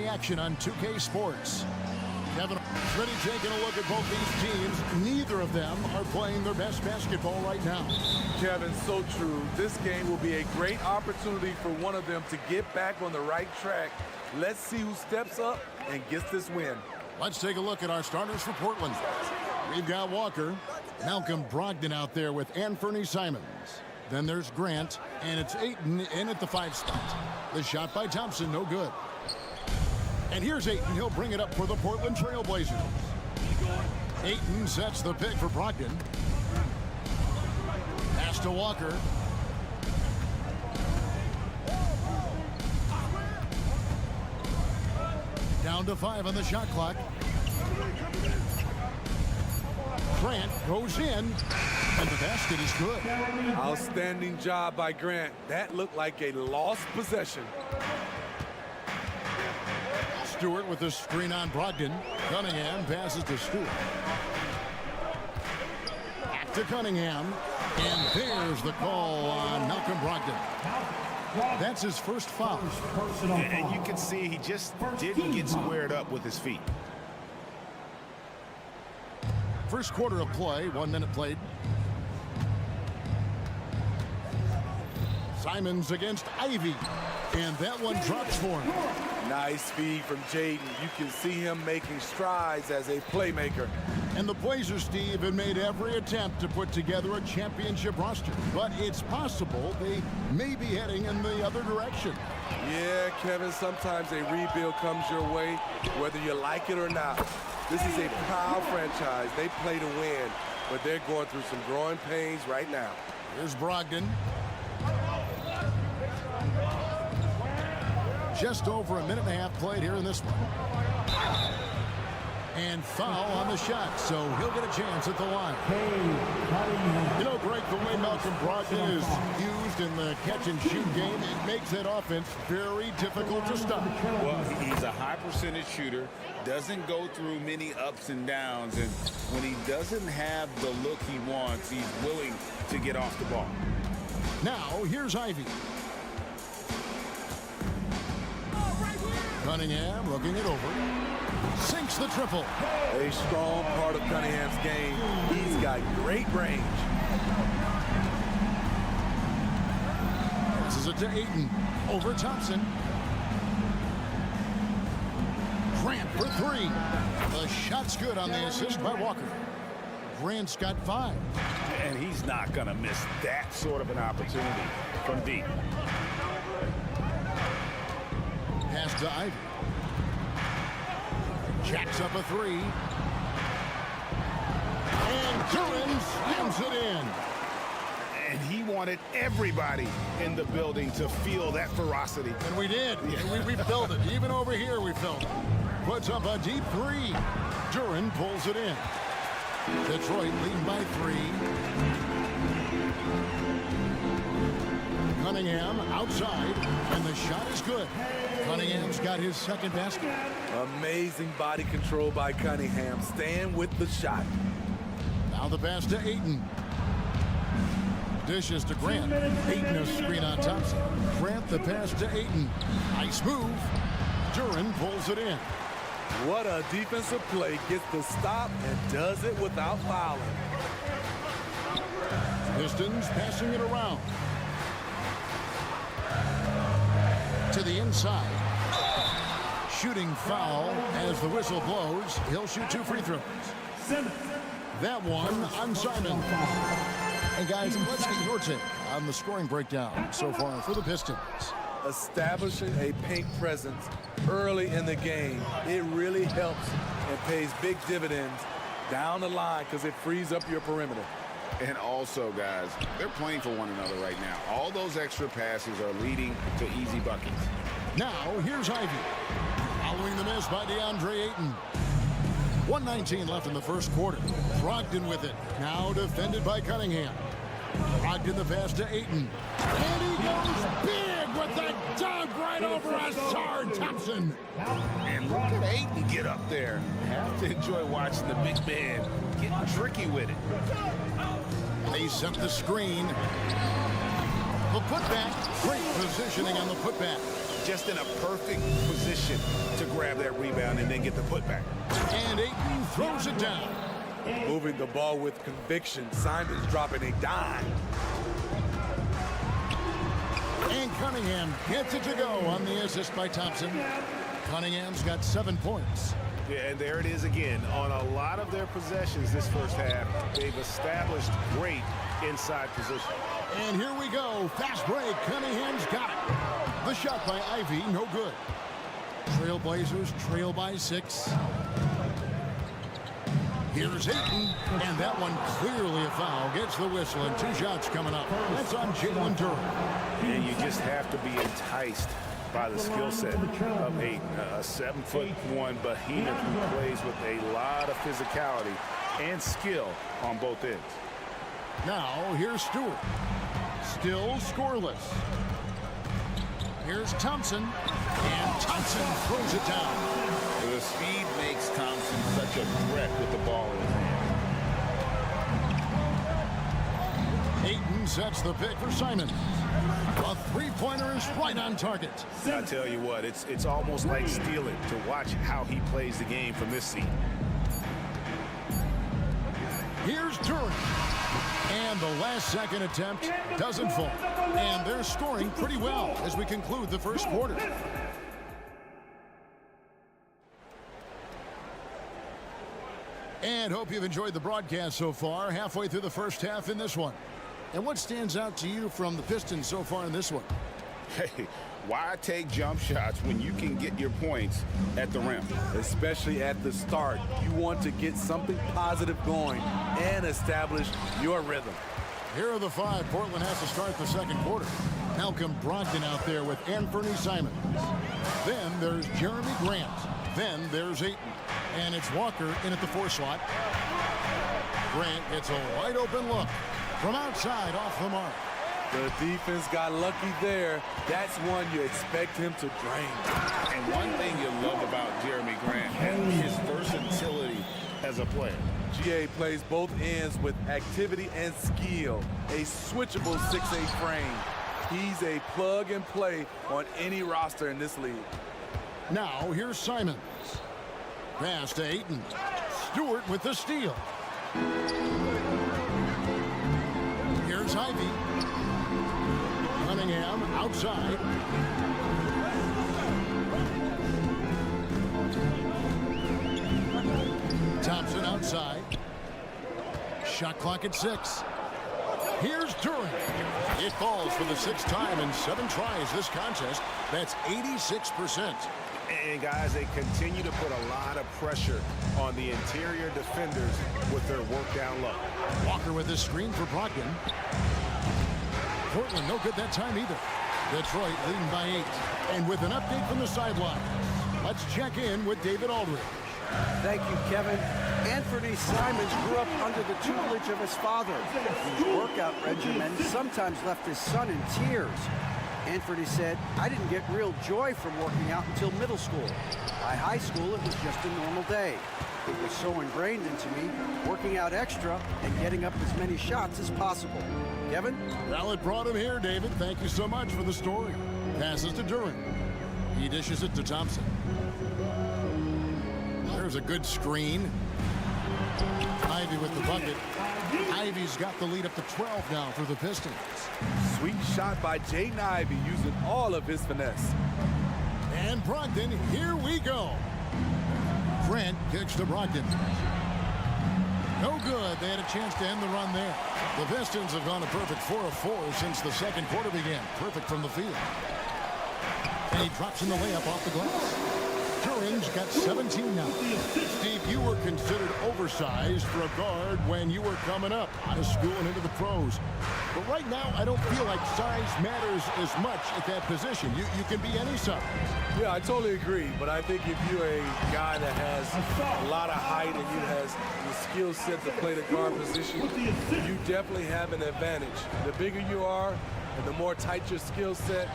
Action on 2K Sports. Kevin ready taking a look at both these teams. Neither of them are playing their best basketball right now. Kevin, so true. This game will be a great opportunity for one of them to get back on the right track. Let's see who steps up and gets this win. Let's take a look at our starters for Portland. We've got Walker, Malcolm Brogdon out there with Anthony Simons. Then there's Grant, and it's Ayton in at the 5 spot. The shot by Thompson, no good. And here's Ayton. He'll bring it up for the Portland Trail Blazers. Ayton sets the pick for Brogdon. Pass to Walker. Down to 5 on the shot clock. Grant goes in, and the basket is good. Outstanding job by Grant. That looked like a lost possession. Stewart with the screen on Brogdon. Cunningham passes to Stewart. Back to Cunningham. And there's the call on Malcolm Brogdon. That's his first foul. And you can see he just didn't get squared up with his feet. First quarter of play, 1 minute played. Simons against Ivy. And that one drops for him. Nice feed from Jaden. You can see him making strides as a playmaker. And the Blazers, Steve, have made every attempt to put together a championship roster. But it's possible they may be heading in the other direction. Yeah, Kevin, sometimes a rebuild comes your way, whether you like it or not. This is a proud franchise. They play to win, but they're going through some growing pains right now. Here's Brogdon. Just over a minute and a half played here in this one. And foul on the shot, so he'll get a chance at the line. You know, Greg, the way Malcolm Brogdon is used in the catch-and-shoot game, it makes that offense very difficult to stop. Well, he's a high percentage shooter, doesn't go through many ups and downs, and when he doesn't have the look he wants, he's willing to get off the ball. Now, here's Ivy. Cunningham looking it over. Sinks the triple. A strong part of Cunningham's game. He's got great range. This is it to Ayton. Over Thompson. Grant for 3. The shot's good on the assist by Walker. Grant's got 5. And he's not going to miss that sort of an opportunity from deep. Pass to Ivy. Jacks up a 3. And Duran slams it in. And he wanted everybody in the building to feel that ferocity. And we did. We felt it. Even over here we felt it. Puts up a deep 3. Duran pulls it in. Detroit leading by 3. Cunningham outside, and the shot is good. Cunningham's got his second basket. Amazing body control by Cunningham. Staying with the shot. Now the pass to Ayton. Dishes to Grant. Ayton a screen on Thompson. Grant the pass to Ayton. Nice move. Duran pulls it in. What a defensive play. Gets the stop and does it without fouling. Pistons passing it around. To the inside. Shooting foul as the whistle blows. He'll shoot 2 free throws. That one on Simon. Hey guys, let's get your take on the scoring breakdown so far for the Pistons. Establishing a paint presence early in the game, it really helps and pays big dividends down the line because it frees up your perimeter. And also, guys, they're playing for one another right now. All those extra passes are leading to easy buckets. Now, here's Ivy. Following the miss by DeAndre Ayton. 1:19 left in the first quarter. Brogdon with it. Now defended by Cunningham. Brogdon the pass to Ayton. And he goes big with the dunk right over Ashard Thompson. And look at Ayton get up there. Have to enjoy watching the big man getting tricky with it. They set the screen. The putback. Great positioning on the putback. Just in a perfect position to grab that rebound and then get the putback. And Ayton throws it down. Moving the ball with conviction. Simons dropping a dime. And Cunningham gets it to go on the assist by Thompson. Cunningham's got 7 points. Yeah, and there it is again. On a lot of their possessions this first half, they've established great inside position. And here we go. Fast break. Cunningham's got it. The shot by Ivy, no good. Trailblazers trail by 6. Here's Ayton, and that one clearly a foul. Gets the whistle, and 2 shots coming up. That's on Jalen Duren. And you just have to be enticed by the skill set of Ayton. A 7'1" behemoth who plays with a lot of physicality and skill on both ends. Now, here's Stewart. Still scoreless. Here's Thompson, and Thompson throws it down. The speed makes Thompson such a threat with the ball in his hand. Ayton sets the pick for Simons. A three-pointer is right on target. I tell you what, it's almost like stealing to watch how he plays the game from this seat. Here's Duren. And the last-second attempt doesn't fall. And they're scoring pretty well as we conclude the first quarter. And hope you've enjoyed the broadcast so far, halfway through the first half in this one. And what stands out to you from the Pistons so far in this one? Hey, why take jump shots when you can get your points at the rim? Especially at the start. You want to get something positive going and establish your rhythm. Here are the 5 Portland has to start the second quarter. Malcolm Brogdon out there with Anthony Simons. Then there's Jeremy Grant. Then there's Ayton. And it's Walker in at the 4 slot. Grant gets a wide open look from outside off the mark. The defense got lucky there. That's one you expect him to drain. And one thing you love about Jeremy Grant is his versatility as a player. GA plays both ends with activity and skill. A switchable 6'8" frame. He's a plug and play on any roster in this league. Now here's Simons. Pass to Ayton. Stewart with the steal. Here's Ivy. Cunningham outside. Thompson outside. Shot clock at 6. Here's Duren. It falls for the 6th time in 7 tries this contest. That's 86%. And guys, they continue to put a lot of pressure on the interior defenders with their work down low. Walker with his screen for Brogdon. Portland no good that time either. Detroit leading by 8. And with an update from the sideline, let's check in with David Aldridge. Thank you, Kevin. Anthony Simons grew up under the tutelage of his father, whose workout regimen sometimes left his son in tears. Anthony said, "I didn't get real joy from working out until middle school. By high school, it was just a normal day. It was so ingrained into me, working out extra and getting up as many shots as possible." Kevin? Well, it brought him here, David. Thank you so much for the story. Passes to Duren. He dishes it to Thompson. There's a good screen. Ivy with the bucket. Ivy's got the lead up to 12 now for the Pistons. Sweet shot by Jaden Ivey using all of his finesse. And Brogdon, here we go. Grant kicks to Brogdon. No good. They had a chance to end the run there. The Pistons have gone a perfect 4 of 4 since the second quarter began. Perfect from the field. And he drops in the layup off the glass. Duren's got 17 now. Steve, you were considered oversized for a guard when you were coming up out of school and into the pros. But right now, I don't feel like size matters as much at that position. You can be any size. Yeah, I totally agree. But I think if you're a guy that has a lot of height and you has the skill set to play the guard position, you definitely have an advantage. The bigger you are and the more tight your skill set,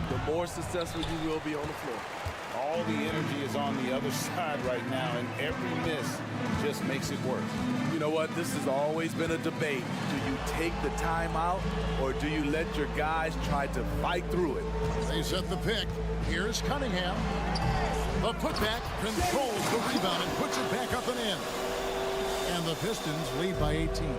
the more successful you will be on the floor. All the energy is on the other side right now, and every miss just makes it worse. You know what? This has always been a debate. Do you take the timeout or do you let your guys try to fight through it? They set the pick. Here's Cunningham. The putback controls the rebound and puts it back up and in. And the Pistons lead by 18.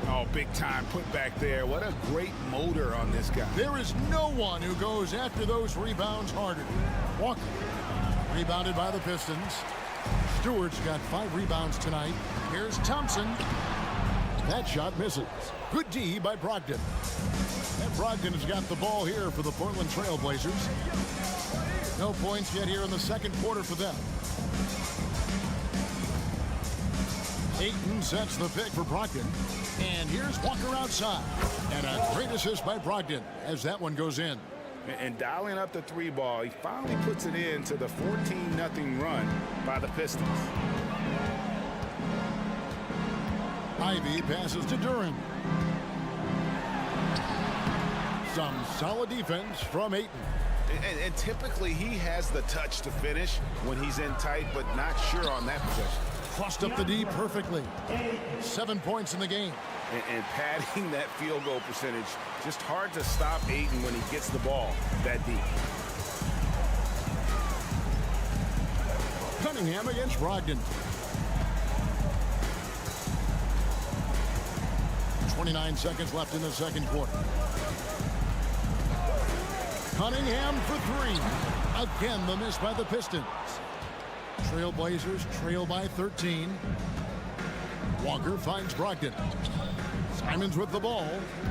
Oh, big time put back there. What a great motor on this guy. There is no one who goes after those rebounds harder. Walker, rebounded by the Pistons. Stewart's got 5 rebounds tonight. Here's Thompson. That shot misses. Good D by Brogdon. And Brogdon has got the ball here for the Portland Trail Blazers. No points yet here in the second quarter for them. Ayton sets the pick for Brogdon. And here's Walker outside. And a great assist by Brogdon as that one goes in. And dialing up the 3 ball, he finally puts it in to the 14-0 run by the Pistons. Ivy passes to Durham. Some solid defense from Ayton. And typically he has the touch to finish when he's in tight, but not sure on that possession. Crossed up the D perfectly. 7 points in the game. And padding that field goal percentage, just hard to stop Ayton when he gets the ball that deep. Cunningham against Brogdon. 29 seconds left in the second quarter. Cunningham for 3. Again, the miss by the Pistons. Trailblazers trail by 13. Walker finds Brogdon. Simons with the ball.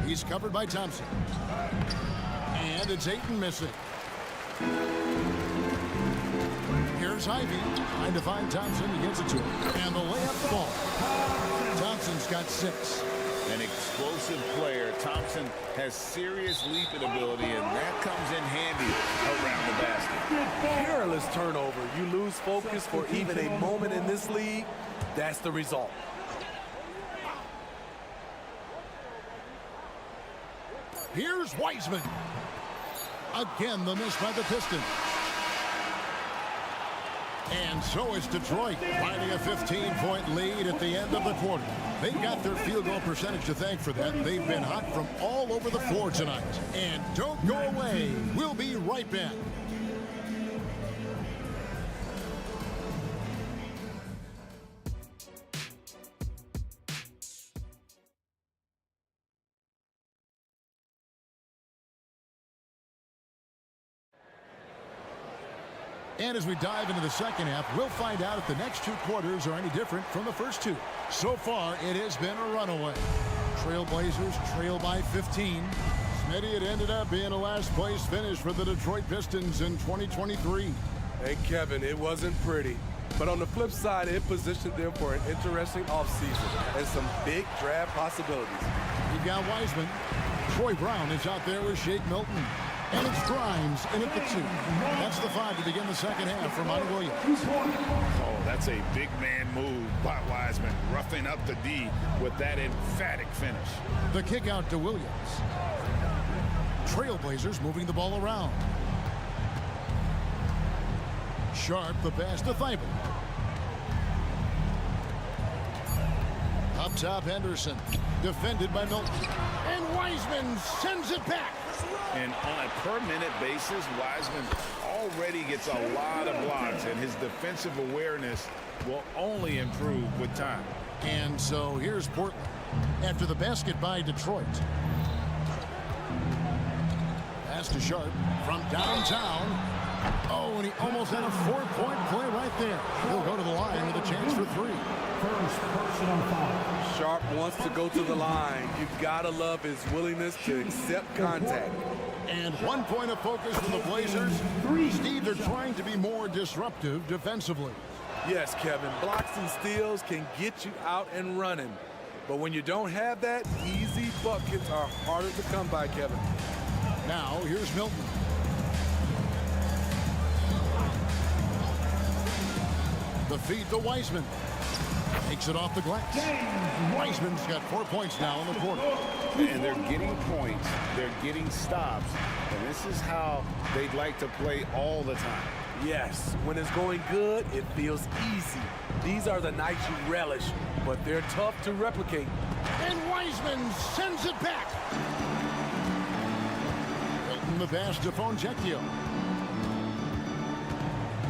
He's covered by Thompson. And it's Ayton missing. Here's Ivy trying to find Thompson. He gets it to him. And the layup ball. Thompson's got 6. An explosive player. Thompson has serious leaping ability, and that comes in handy around the basket. Perilous turnover. You lose focus for even a moment in this league. That's the result. Here's Wiseman. Again, the miss by the Pistons. And so is Detroit, finding a 15-point lead at the end of the quarter. They got their field goal percentage to thank for that. They've been hot from all over the floor tonight. And don't go away. We'll be right back. And as we dive into the second half, we'll find out if the next 2 quarters are any different from the first 2. So far, it has been a runaway. Trailblazers trail by 15. Smitty, it ended up being a last-place finish for the Detroit Pistons in 2023. Hey, Kevin, it wasn't pretty. But on the flip side, it positioned them for an interesting offseason and some big draft possibilities. You've got Wiseman. Troy Brown is out there with Shake Milton. And it's Grimes in at the 2. That's the 5 to begin the second half for Monty Williams. Oh, that's a big man move by Wiseman, roughing up the D with that emphatic finish. The kick out to Williams. Trailblazers moving the ball around. Sharp, the pass to Thibault. Up top, Henderson. Defended by Milton. And Wiseman sends it back. And on a per-minute basis, Wiseman already gets a lot of blocks, and his defensive awareness will only improve with time. And so here's Portland after the basket by Detroit. Pass to Sharp from downtown. Oh, and he almost had a 4-point play right there. He'll go to the line with a chance for 3. First personal foul. Sharp wants to go to the line. You've got to love his willingness to accept contact. And 1 point of focus for the Blazers. Steve, they're trying to be more disruptive defensively. Yes, Kevin, blocks and steals can get you out and running. But when you don't have that, easy buckets are harder to come by, Kevin. Now, here's Milton. The feed to Wiseman. Takes it off the glass. Wiseman's got 4 points now in the quarter. And they're getting points. They're getting stops. And this is how they'd like to play all the time. Yes, when it's going good, it feels easy. These are the nights you relish, but they're tough to replicate. And Wiseman sends it back. Milton the pass to Fontecchio.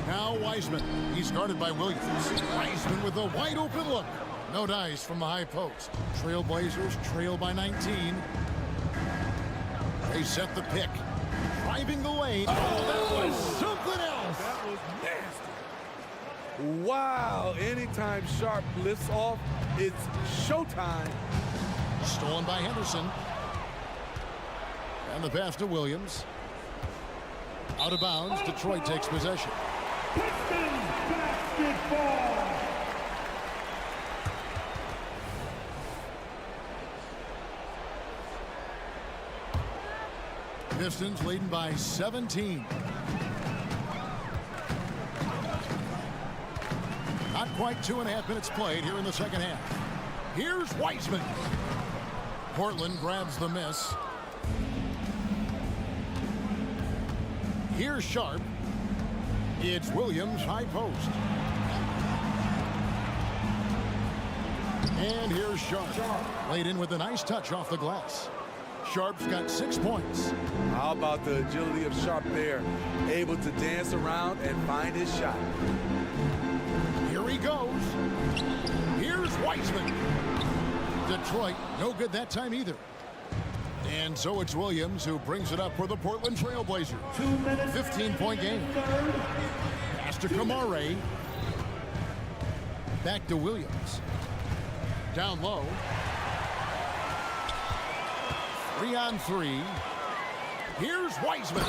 Now Wiseman. He's guarded by Williams. Wiseman with a wide open look. No dice from the high post. Trailblazers trail by 19. They set the pick. Driving the lane. Oh, that was something else. That was nasty. Wow, anytime Sharp lifts off, it's showtime. Stolen by Henderson. And the pass to Williams. Out of bounds. Detroit takes possession. Pistons basketball. Pistons leading by 17. Not quite 2.5 minutes played here in the second half. Here's Wiseman. Portland grabs the miss. Here's Sharp. It's Williams, high post. And here's Sharp. Laid in with a nice touch off the glass. Sharp's got 6 points. How about the agility of Sharp there? Able to dance around and find his shot. Here he goes. Here's Wiseman. Detroit, no good that time either. And so it's Williams who brings it up for the Portland Trailblazers. 2 minutes. 15-point game. Pass to Kamare. Back to Williams. Down low. 3 on 3. Here's Wiseman.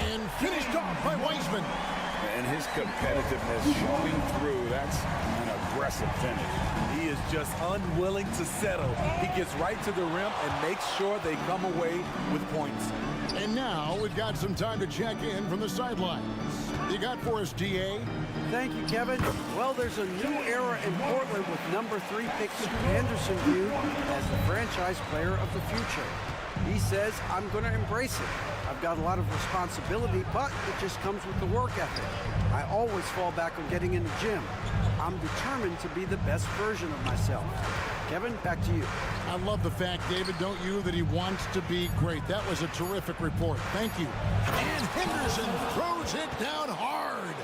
And finished off by Wiseman. And his competitiveness showing through. That's an aggressive finish. He is just unwilling to settle. He gets right to the rim and makes sure they come away with points. And now we've got some time to check in from the sidelines. You got for us, DA? Thank you, Kevin. Well, there's a new era in Portland with number 3 pick Scoot Henderson viewed as the franchise player of the future. He says, I'm going to embrace it. I've got a lot of responsibility, but it just comes with the work ethic. I always fall back on getting in the gym. I'm determined to be the best version of myself. Kevin, back to you. I love the fact, David, don't you, that he wants to be great. That was a terrific report. Thank you. And Henderson throws it down hard.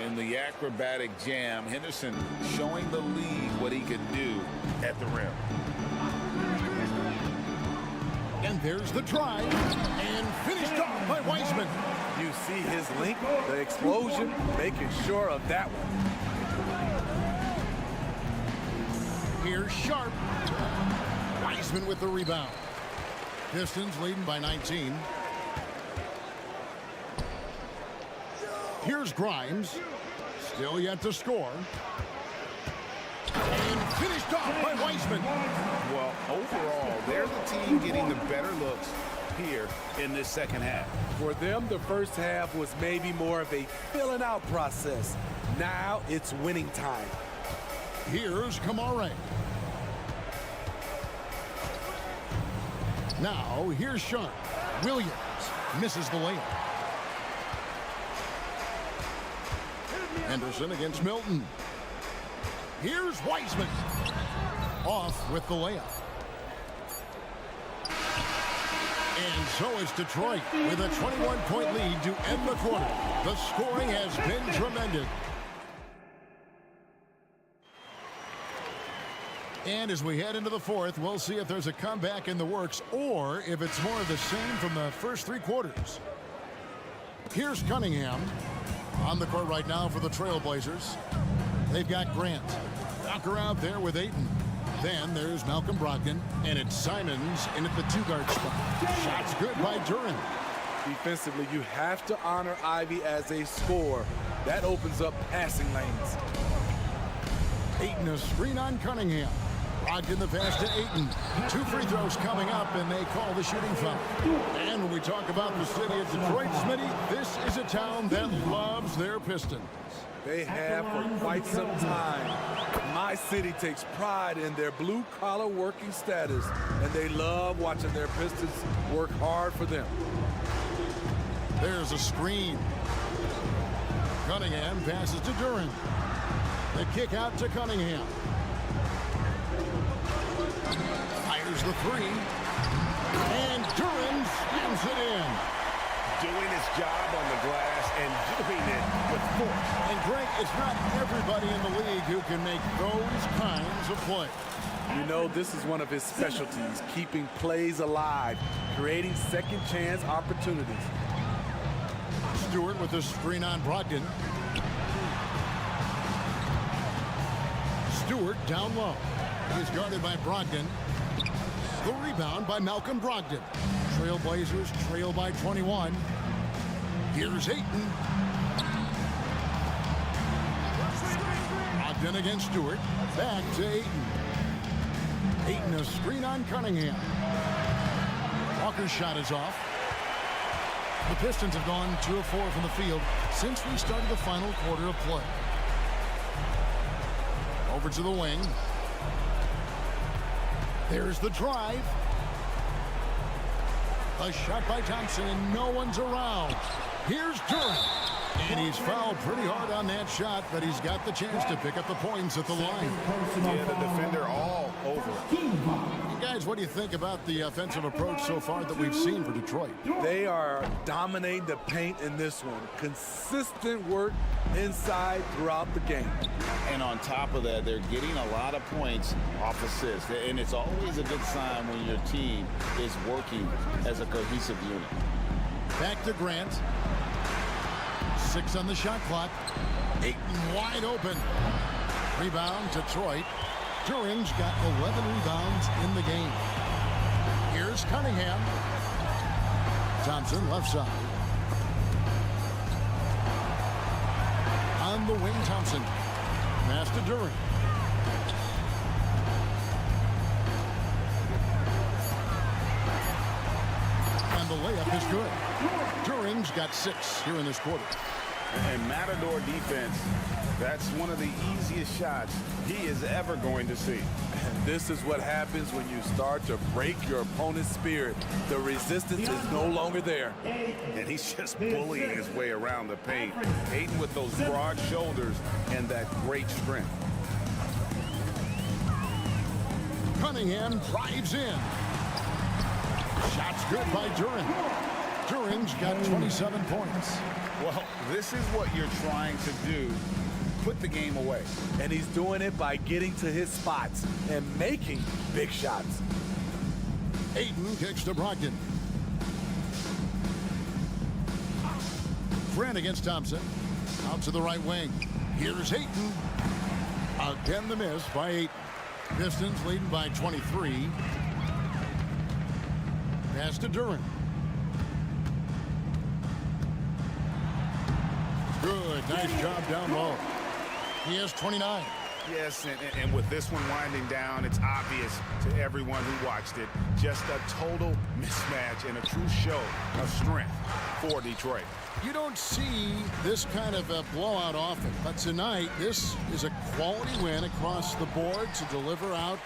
In the acrobatic jam, Henderson showing the league what he could do at the rim. And there's the try. And finished off by Wiseman. You see his link, the explosion, making sure of that one. Here's Sharp. Wiseman with the rebound. Pistons leading by 19. Here's Grimes. Still yet to score. And finished off by Wiseman. Well, overall, they're the team getting the better looks here in this second half. For them, the first half was maybe more of a filling out process. Now it's winning time. Here's Kamare. Now, here's Sharp. Williams misses the layup. Henderson against Milton. Here's Wiseman. Off with the layup. And so is Detroit with a 21-point lead to end the quarter. The scoring has been tremendous. And as we head into the fourth, we'll see if there's a comeback in the works or if it's more of the same from the first 3 quarters. Here's Cunningham on the court right now for the Trailblazers. They've got Grant. Tucker out there with Ayton. Then there's Malcolm Brogdon, and it's Simons in at the 2-guard spot. Shots good by Duran. defensively. You have to honor Ivy as a scorer. That opens up passing lanes. Ayton a screen on Cunningham. Brogdon the pass to Ayton. 2 free throws coming up, and they call the shooting foul. And when we talk about the city of Detroit, Smitty, this is a town that loves their Pistons. They have for quite some time. My city takes pride in their blue-collar working status, and they love watching their Pistons work hard for them. There's a screen. Cunningham passes to Duren. The kick out to Cunningham. Fires the 3. And Duren slams it in. Doing his job on the glass and doing it with force. And Greg, it's not everybody in the league who can make those kinds of plays. You know, this is one of his specialties, keeping plays alive, creating second chance opportunities. Stewart with the screen on Brogdon. Stewart down low. He's guarded by Brogdon. The rebound by Malcolm Brogdon. Trailblazers trail by 21. Here's Ayton. Brogdon against Stewart. Back to Ayton. Ayton a screen on Cunningham. Walker's shot is off. The Pistons have gone 2 of 4 from the field since we started the final quarter of play. Over to the wing. There's the drive. A shot by Thompson, and no one's around. Here's Duren. And he's fouled pretty hard on that shot, but he's got the chance to pick up the points at the line. Yeah, the defender all over it. You guys, what do you think about the offensive approach so far that we've seen for Detroit? They are dominating the paint in this one. Consistent work inside throughout the game. And on top of that, they're getting a lot of points off assists. And it's always a good sign when your team is working as a cohesive unit. Back to Grant. 6 on the shot clock. Ayton wide open. Rebound to Detroit. Duren's got 11 rebounds in the game. Here's Cunningham. Thompson left side. On the wing, Thompson. Pass to Duren. And the layup is good. Duren's got 6 here in this quarter. And Matador defense, that's one of the easiest shots he is ever going to see. And this is what happens when you start to break your opponent's spirit. The resistance is no longer there. And he's just bullying his way around the paint. Ayton with those broad shoulders and that great strength. Cunningham drives in. Shot's good by Duren. Duren's got 27 points. Well, this is what you're trying to do. Put the game away. And he's doing it by getting to his spots and making big shots. Ayton kicks to Brogdon. Grant against Thompson. Out to the right wing. Here's Ayton. Again the miss by Ayton. Pistons leading by 23. Pass to Duren. Good, nice job down low. He has 29. Yes, and with this one winding down, it's obvious to everyone who watched it. Just a total mismatch and a true show of strength for Detroit. You don't see this kind of a blowout often, but tonight this is a quality win across the board to deliver out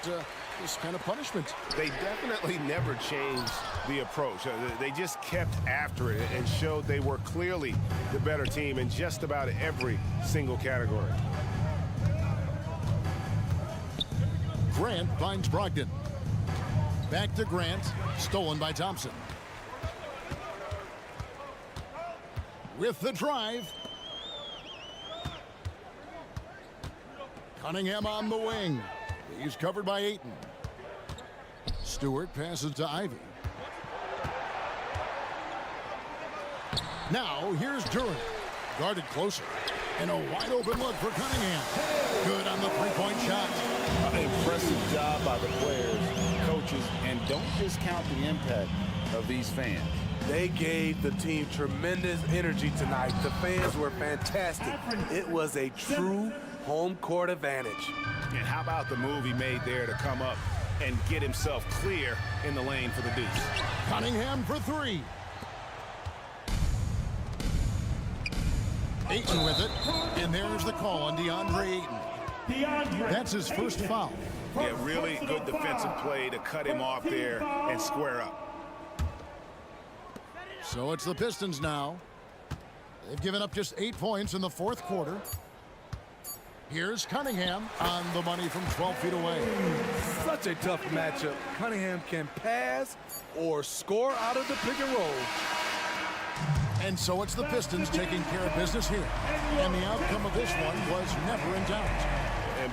this kind of punishment. They definitely never changed the approach. They just kept after it and showed they were clearly the better team in just about every single category. Grant finds Brogdon. Back to Grant, stolen by Thompson. With the drive. Cunningham on the wing. He's covered by Ayton. Stewart passes to Ivy. Now here's Duren. Guarded closer. And a wide open look for Cunningham. Good on the three-point shot. Impressive job by the players, coaches, and don't discount the impact of these fans. They gave the team tremendous energy tonight. The fans were fantastic. It was a true home court advantage. And how about the move he made there to come up and get himself clear in the lane for the deuce? Cunningham for three. Ayton with it, and there's the call on DeAndre Ayton. That's his first foul. Yeah, really good defensive play to cut him off there and square up. So it's the Pistons now. They've given up just 8 points in the fourth quarter. Here's Cunningham on the money from 12 feet away. Such a tough matchup. Cunningham can pass or score out of the pick and roll. And so it's the Pistons taking care of business here. And the outcome of this one was never in doubt. And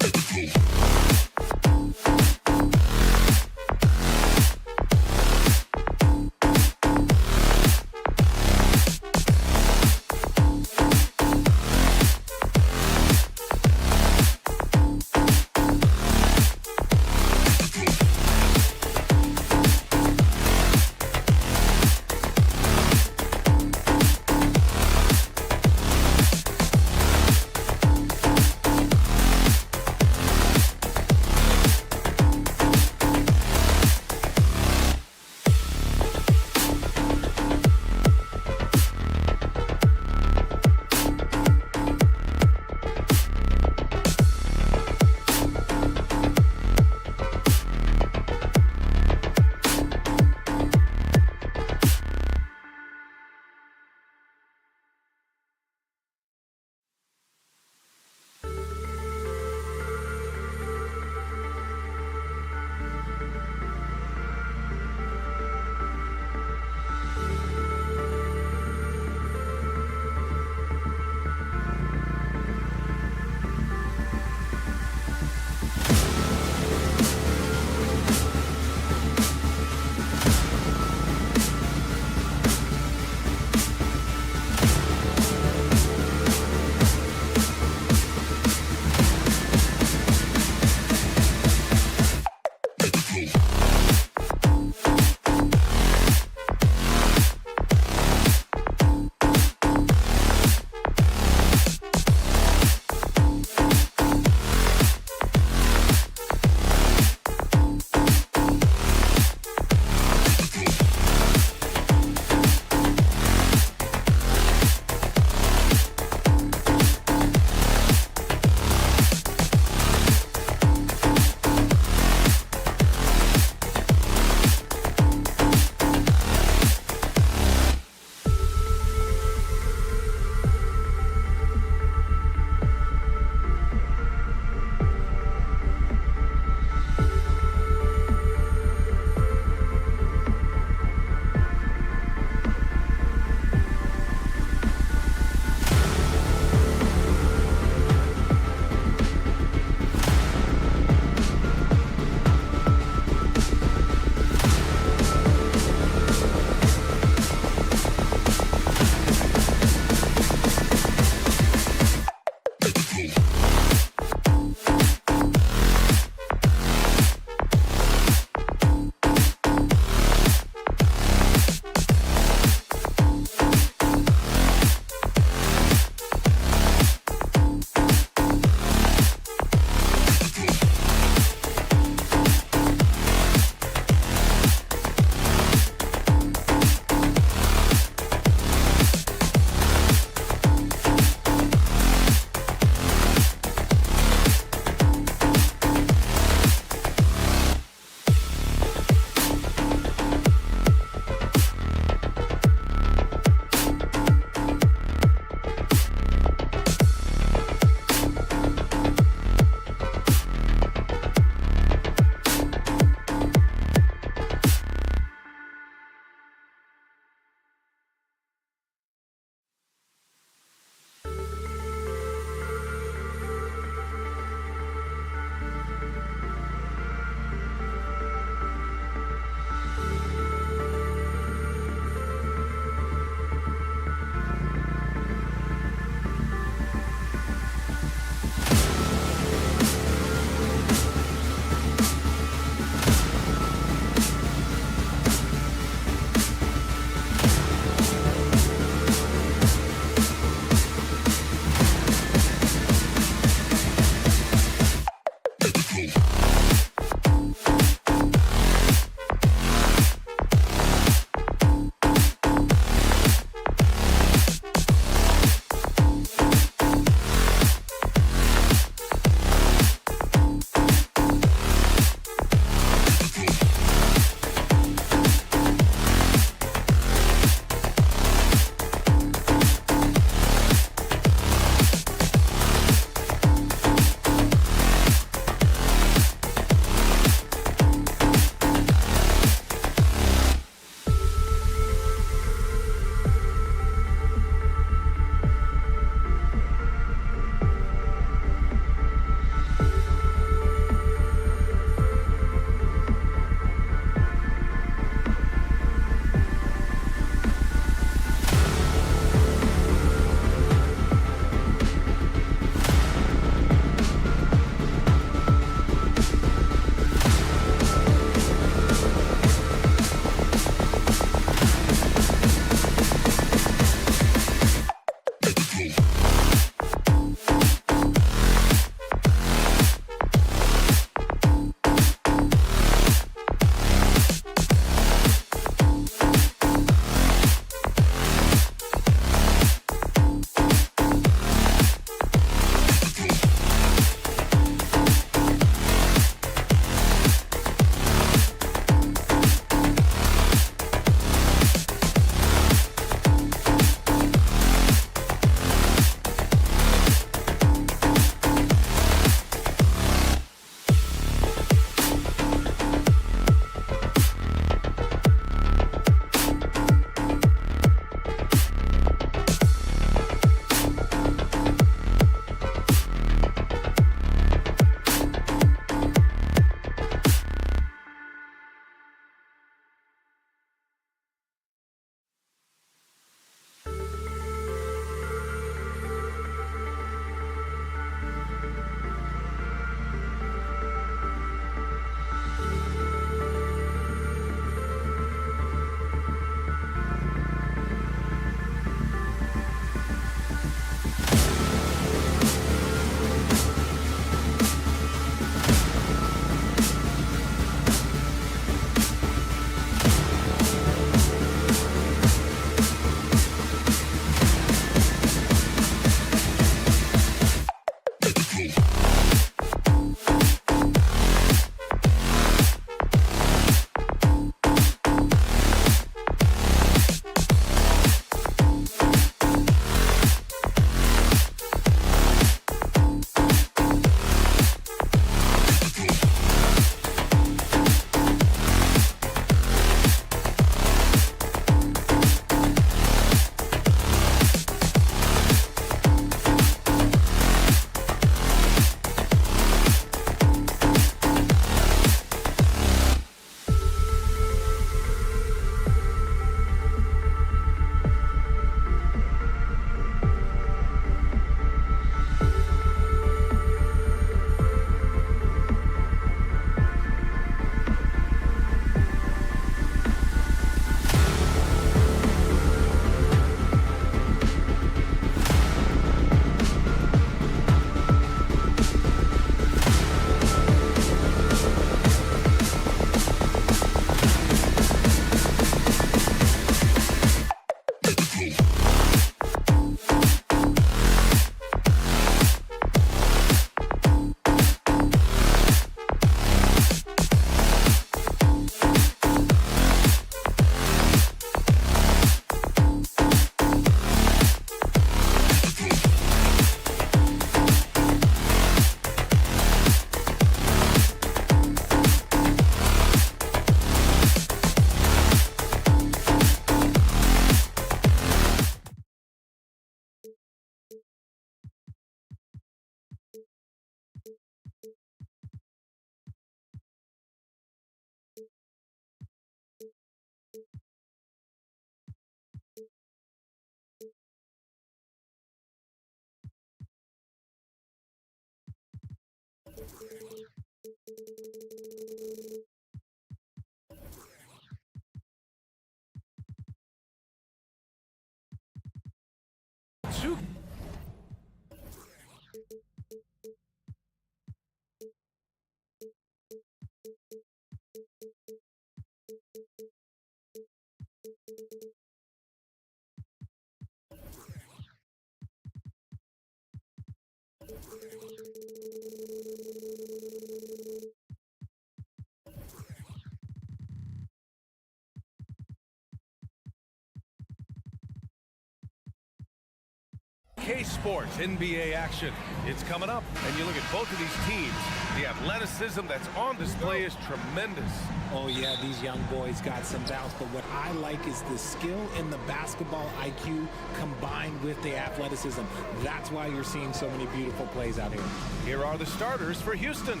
Sports NBA action. It's coming up, and you look at both of these teams. The athleticism that's on display is tremendous. Oh, yeah, these young boys got some bounce, but what I like is the skill and the basketball IQ combined with the athleticism. That's why you're seeing so many beautiful plays out here. Here are the starters for Houston.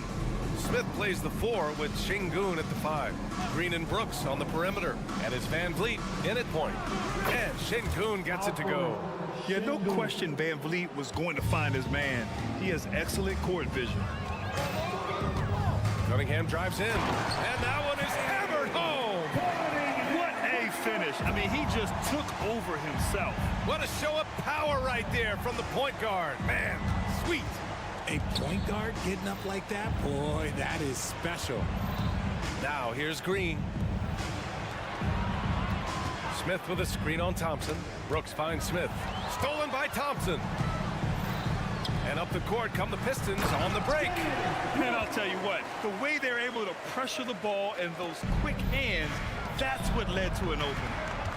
Smith plays the 4 with Şengün at the 5. Green and Brooks on the perimeter, and it's Van Vliet in at point. And Şengün gets it to go. Yeah, no question Van Vliet was going to find his man. He has excellent court vision. Cunningham drives in, and that one is hammered home. What a finish. I mean, he just took over himself. What a show of power right there from the point guard. Man, sweet. A point guard getting up like that? Boy, that is special. Now here's Green. Smith with a screen on Thompson. Brooks finds Smith. Stolen by Thompson. And up the court come the Pistons on the break. Man, I'll tell you what, the way they're able to pressure the ball and those quick hands, that's what led to an opening.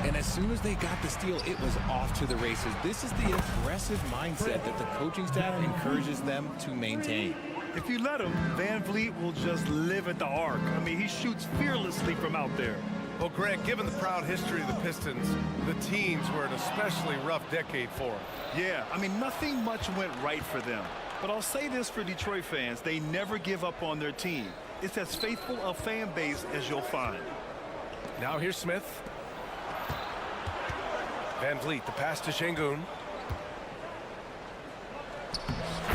And as soon as they got the steal, it was off to the races. This is the aggressive mindset that the coaching staff encourages them to maintain. If you let him, Van Vliet will just live at the arc. I mean, he shoots fearlessly from out there. Well, Grant, given the proud history of the Pistons, the teens were an especially rough decade for them. Yeah, I mean, nothing much went right for them. But I'll say this for Detroit fans, they never give up on their team. It's as faithful a fan base as you'll find. Now here's Smith. Van Vliet, the pass to Şengün.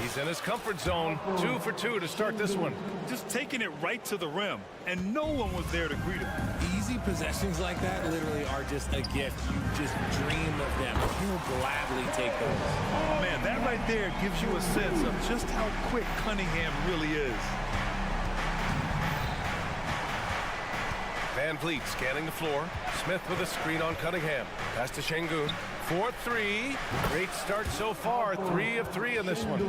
He's in his comfort zone. 2 for 2 to start this one. Just taking it right to the rim, and no one was there to greet him. Easy possessions like that literally are just a gift. You just dream of them. He'll gladly take those. Oh, man, that right there gives you a sense of just how quick Cunningham really is. Van Vliet scanning the floor. Smith with a screen on Cunningham. Pass to Şengün. 4-3. Great start so far. 3 of 3 in this one.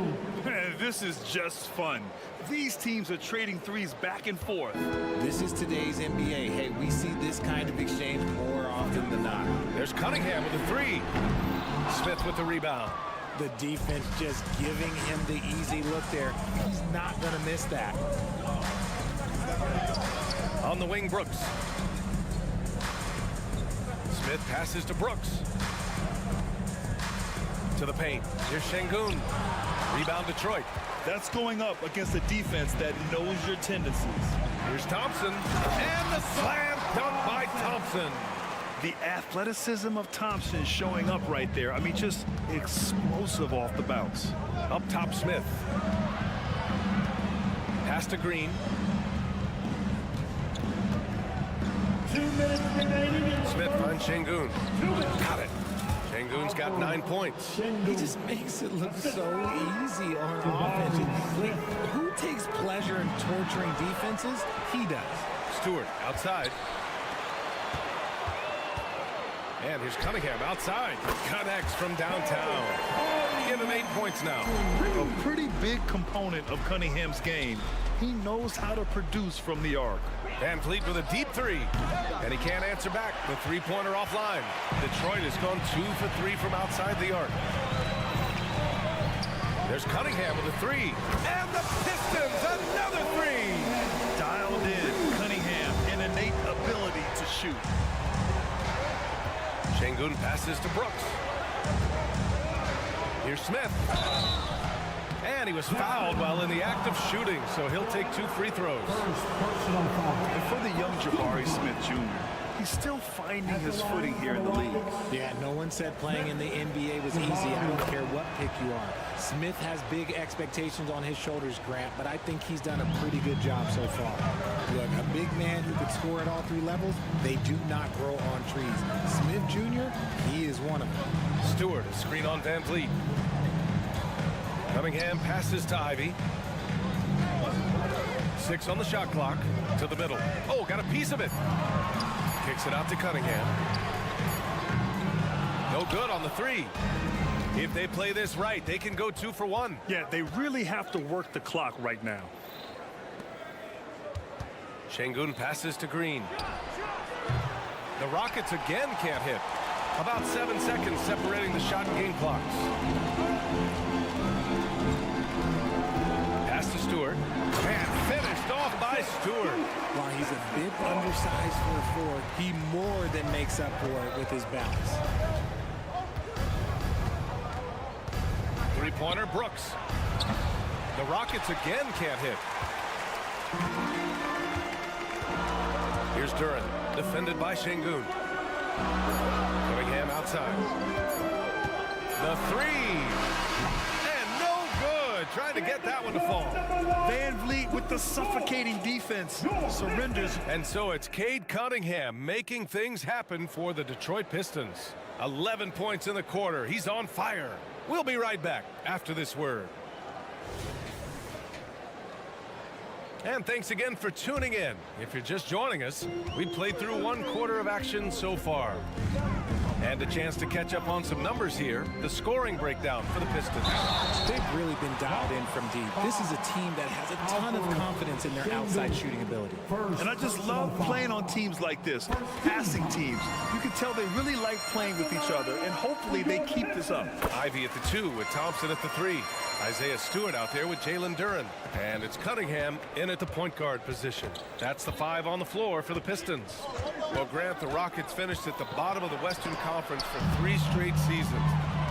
Man, this is just fun. These teams are trading threes back and forth. This is today's NBA. Hey, we see this kind of exchange more often than not. There's Cunningham with a 3. Smith with the rebound. The defense just giving him the easy look there. He's not going to miss that. On the wing, Brooks. Smith passes to Brooks. To the paint. Here's Şengün. Rebound Detroit. That's going up against a defense that knows your tendencies. Here's Thompson. And the slam dunk by Thompson. The athleticism of Thompson showing up right there. I mean, just explosive off the bounce. Up top, Smith. Pass to Green. 2 minutes remaining. Smith finds Şengün. Got it. Şengün's got 9 points. He just makes it look so easy on offense. Like, who takes pleasure in torturing defenses? He does. Stewart outside. And here's Cunningham outside. Connects from downtown. Give him 8 points now. A pretty big component of Cunningham's game. He knows how to produce from the arc. Van Vliet with a deep 3. And he can't answer back. The three-pointer offline. Detroit has gone 2 for 3 from outside the arc. There's Cunningham with a 3. And the Pistons, another 3. Dialed in. Cunningham, an innate ability to shoot. Şengün passes to Brooks. Here's Smith. And he was fouled while in the act of shooting, so he'll take 2 free throws. And for the young Jabari Smith Jr., he's still finding his footing here in the league. Yeah, no one said playing in the NBA was easy. I don't care what pick you are. Smith has big expectations on his shoulders, Grant, but I think he's done a pretty good job so far. Look, a big man who could score at all 3 levels, they do not grow on trees. Smith Jr., he is one of them. Stewart, a screen on Van Vliet. Cunningham passes to Ivy. 6 on the shot clock. To the middle. Oh, got a piece of it. Kicks it out to Cunningham. No good on the 3. If they play this right, they can go 2 for 1. Yeah, they really have to work the clock right now. Şengün passes to Green. The Rockets again can't hit. About 7 seconds separating the shot and game clocks. Pass to Stewart. And finished off by Stewart. While he's a bit undersized for a forward, he more than makes up for it with his balance. Three-pointer, Brooks. The Rockets again can't hit. Here's Duren, defended by Şengün. Cunningham outside. The 3. And no good. Trying to get that one to fall. Van Vliet with the suffocating defense surrenders. And so it's Cade Cunningham making things happen for the Detroit Pistons. 11 points in the quarter. He's on fire. We'll be right back after this word. And thanks again for tuning in. If you're just joining us, we've played through 1 quarter of action so far. And a chance to catch up on some numbers here. The scoring breakdown for the Pistons. They've really been dialed in from deep. This is a team that has a ton of confidence in their outside shooting ability. And I just love playing on teams like this, passing teams. You can tell they really like playing with each other, and hopefully they keep this up. Ivy at the 2 with Thompson at the 3. Isaiah Stewart out there with Jalen Duren. And it's Cunningham in at the point guard position. That's the 5 on the floor for the Pistons. Well, Grant, the Rockets finished at the bottom of the Western Conference for 3 straight seasons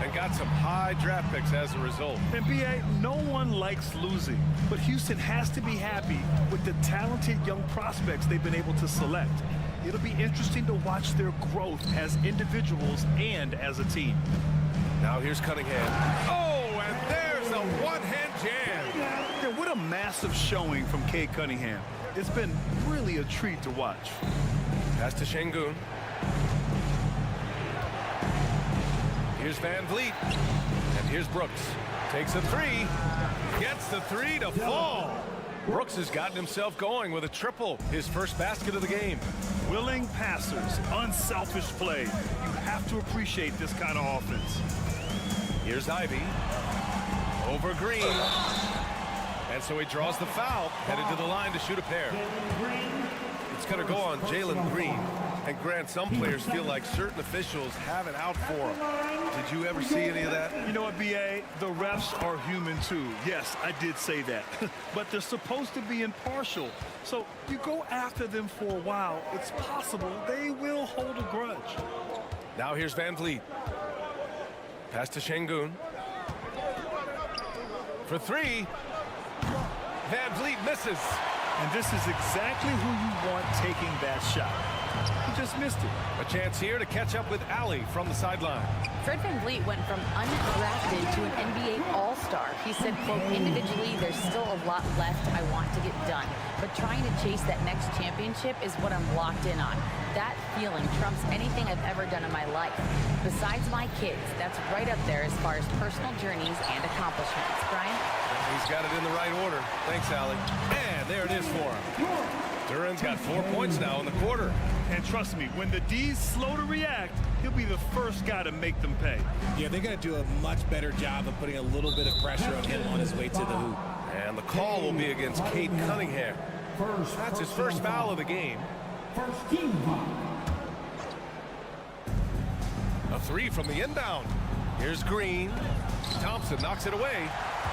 and got some high draft picks as a result. And B.A., no one likes losing, but Houston has to be happy with the talented young prospects they've been able to select. It'll be interesting to watch their growth as individuals and as a team. Now here's Cunningham. Oh, and there's a one-hand jam. Yeah, what a massive showing from Cade Cunningham. It's been really a treat to watch. Pass to Şengün. Here's Van Vliet. And here's Brooks. Takes a 3. Gets the 3 to fall. Brooks has gotten himself going with a triple. His first basket of the game. Willing passers, unselfish play. You have to appreciate this kind of offense. Here's Ivy. Over Green. And so he draws the foul. Headed to the line to shoot a pair. It's going to go on Jalen Green. And Grant, some players feel like certain officials have it out for them. Did you ever see any of that? You know what, B.A.? The refs are human too. Yes, I did say that. But they're supposed to be impartial. So you go after them for a while, it's possible they will hold a grudge. Now here's Van Vliet. Pass to Şengün. For 3. Van Vliet misses. And this is exactly who you want taking that shot. He just missed it. A chance here to catch up with Allie from the sideline. Fred VanVleet went from undrafted to an NBA All-Star. He said, quote, individually, there's still a lot left I want to get done. But trying to chase that next championship is what I'm locked in on. That feeling trumps anything I've ever done in my life. Besides my kids, that's right up there as far as personal journeys and accomplishments. Brian? He's got it in the right order. Thanks, Allie. And there it is for him. Duren's got 4 points now in the quarter. And trust me, when the D's slow to react, he'll be the first guy to make them pay. Yeah, they're going to do a much better job of putting a little bit of pressure on him on his way to the hoop. And the call will be against Cade Cunningham. That's his first foul of the game. First team foul. A 3 from the inbound. Here's Green. Thompson knocks it away.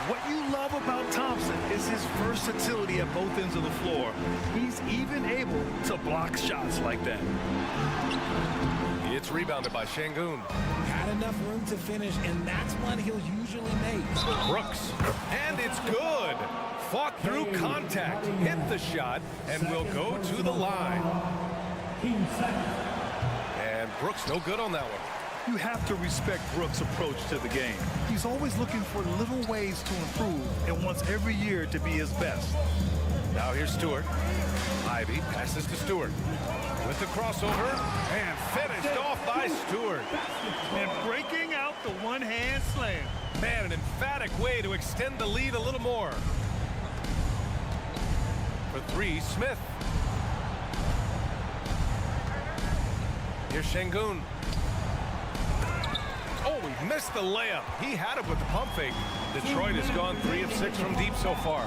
What you love about Thompson is his versatility at both ends of the floor. He's even able to block shots like that. It's rebounded by Şengün. Had enough room to finish, and that's one he'll usually make. Brooks. And it's good. Fought through contact. Hit the shot and will go to the line. And Brooks no good on that one. You have to respect Brooks' approach to the game. He's always looking for little ways to improve and wants every year to be his best. Now here's Stewart. Ivy passes to Stewart. With the crossover and finished off by Stewart. And breaking out the one-hand slam. Man, an emphatic dramatic way to extend the lead a little more. For three, Smith. Here's Şengün. Oh, he missed the layup. He had it with the pump fake. Detroit has gone 3 of 6 from deep so far.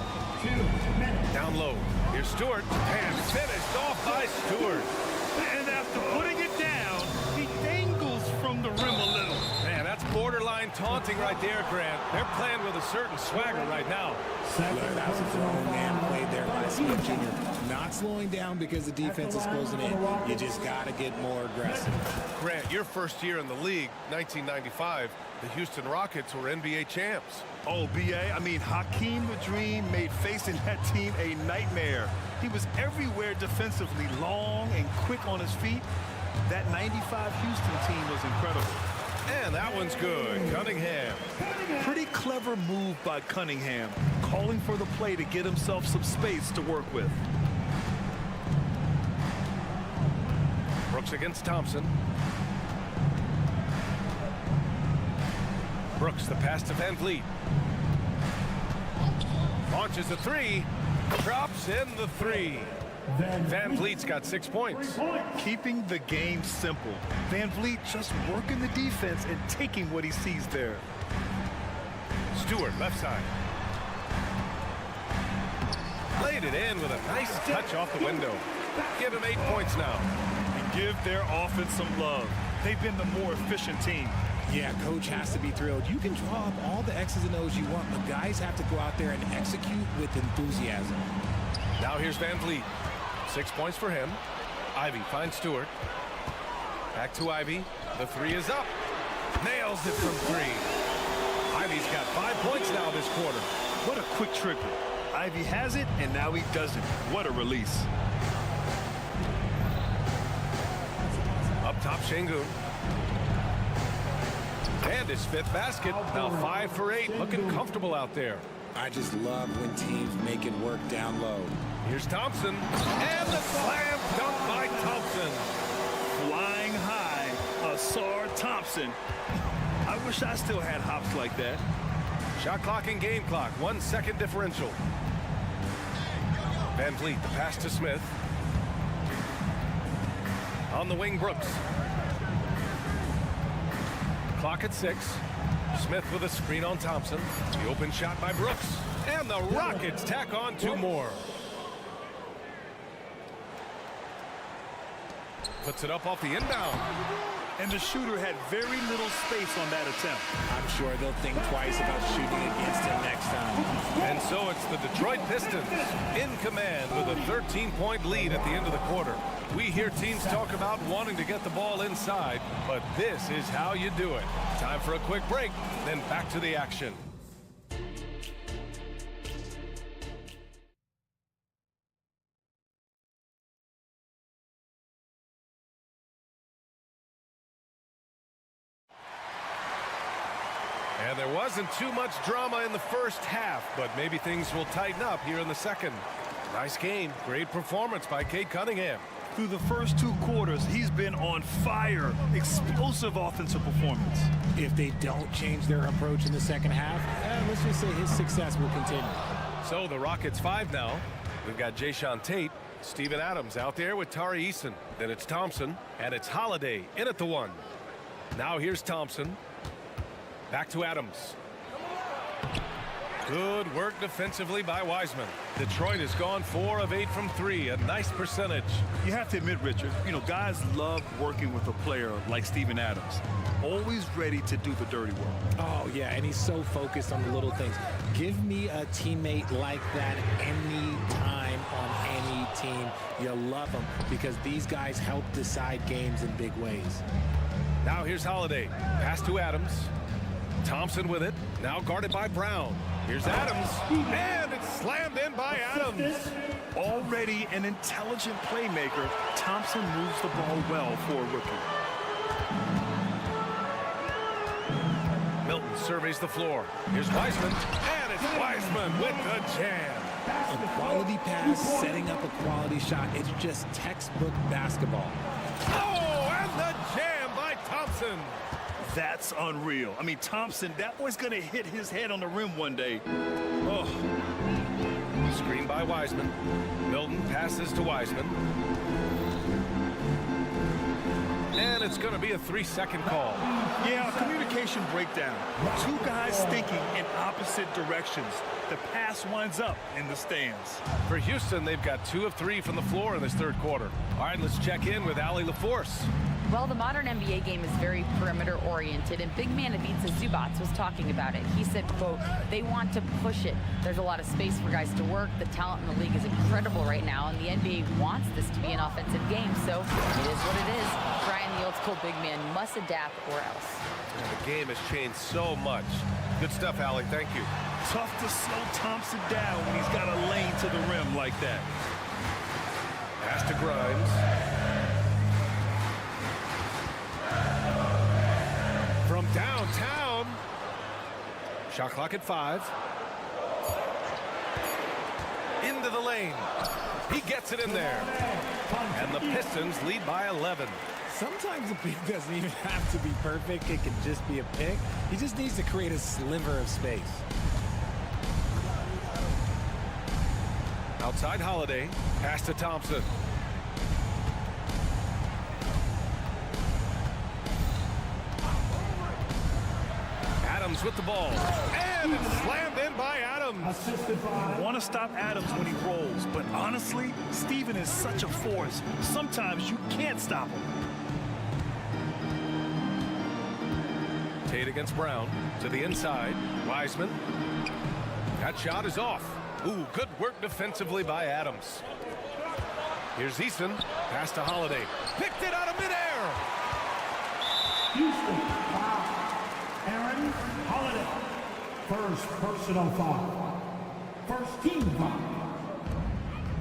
Down low. Here's Stewart. And finished off by Stewart. And after putting it down, he dangles from the rim a little. Man, that's borderline taunting right there, Grant. They're playing with a certain swagger right now. Look, that was a grown man played there by Smith Jr. Not slowing down because the defense is closing in. You just got to get more aggressive. Grant, your first year in the league, 1995, the Houston Rockets were NBA champs. Oh, B.A., I mean, Hakeem the Dream made facing that team a nightmare. He was everywhere defensively, long and quick on his feet. That 95 Houston team was incredible. And that one's good. Cunningham. Pretty clever move by Cunningham, calling for the play to get himself some space to work with. Brooks against Thompson. Brooks, the pass to Van Vliet. Launches a three. Drops in the three. Van Vliet's got 6 points. Keeping the game simple. Van Vliet just working the defense and taking what he sees there. Stewart, left side. Laid it in with a nice touch off the window. Give him 8 points now. And give their offense some love. They've been the more efficient team. Yeah, coach has to be thrilled. You can draw up all the X's and O's you want, but guys have to go out there and execute with enthusiasm. Now here's Van Vliet. 6 points for him. Ivy finds Stewart. Back to Ivy. The three is up. Nails it from three. Ivy's got 5 points now this quarter. What a quick trigger. Ivy has it, and now he doesn't. What a release. Up top, Şengün. And his 5th basket. Now 5 for 8. Looking comfortable out there. I just love when teams make it work down low. Here's Thompson. And the slam dunk by Thompson. Flying high, Asar Thompson. I wish I still had hops like that. Shot clock and game clock. 1 second differential. Van Vliet, the pass to Smith. On the wing, Brooks. Clock at 6. Smith with a screen on Thompson. The open shot by Brooks. And the Rockets tack on 2 more. Puts it up off the inbound. And the shooter had very little space on that attempt. I'm sure they'll think twice about shooting against him next time. And so it's the Detroit Pistons in command with a 13-point lead at the end of the quarter. We hear teams talk about wanting to get the ball inside, but this is how you do it. Time for a quick break, then back to the action. And there wasn't too much drama in the first half, but maybe things will tighten up here in the second. Nice game. Great performance by Cade Cunningham. Through the first 2 quarters, he's been on fire. Explosive offensive performance. If they don't change their approach in the second half, let's just say his success will continue. So the Rockets 5 now. We've got Jayshawn Tate, Steven Adams out there with Tari Eason. Then it's Thompson, and it's Holiday in at the 1. Now here's Thompson. Back to Adams. Good work defensively by Wiseman. Detroit has gone 4 of 8 from 3, a nice percentage. You have to admit, Richard, guys love working with a player like Steven Adams. Always ready to do the dirty work. Oh, yeah, and he's so focused on the little things. Give me a teammate like that any time on any team. You'll love them because these guys help decide games in big ways. Now here's Holiday. Pass to Adams. Thompson with it. Now guarded by Brown. Here's Adams. And it's slammed in by Adams. Already an intelligent playmaker, Thompson moves the ball well for a rookie. Milton surveys the floor. Here's Wiseman. And it's Wiseman with the jam. A quality pass, setting up a quality shot. It's just textbook basketball. Oh, and the jam by Thompson. That's unreal. I mean, Thompson, that boy's going to hit his head on the rim one day. Oh. Screen by Wiseman. Milton passes to Wiseman. And it's going to be a 3-second call. Yeah, communication breakdown. Two guys thinking in opposite directions. The pass winds up in the stands. For Houston, they've got 2 of 3 from the floor in this third quarter. All right, let's check in with Allie LaForce. Well, the modern NBA game is very perimeter-oriented, and big man Ivica Zubac was talking about it. He said, quote, they want to push it. There's a lot of space for guys to work. The talent in the league is incredible right now, and the NBA wants this to be an offensive game, so it is what it is. Brian, the old-school big man, must adapt or else. The game has changed so much. Good stuff, Allie. Thank you. Tough to slow Thompson down when he's got a lane to the rim like that. Pass to Grimes. From downtown. Shot clock at 5. Into the lane. He gets it in there. And the Pistons lead by 11. Sometimes a pick doesn't even have to be perfect. It can just be a pick. He just needs to create a sliver of space. Outside Holiday. Pass to Thompson. Adams with the ball. And it's slammed in by Adams. You want to stop Adams when he rolls, but honestly, Steven is such a force. Sometimes you can't stop him. Tate against Brown to the inside. Wiseman. That shot is off. Ooh, good work defensively by Adams. Here's Eason. Pass to Holiday. Picked it out of midair. Houston, foul. Aaron Holiday. First personal foul. First team foul.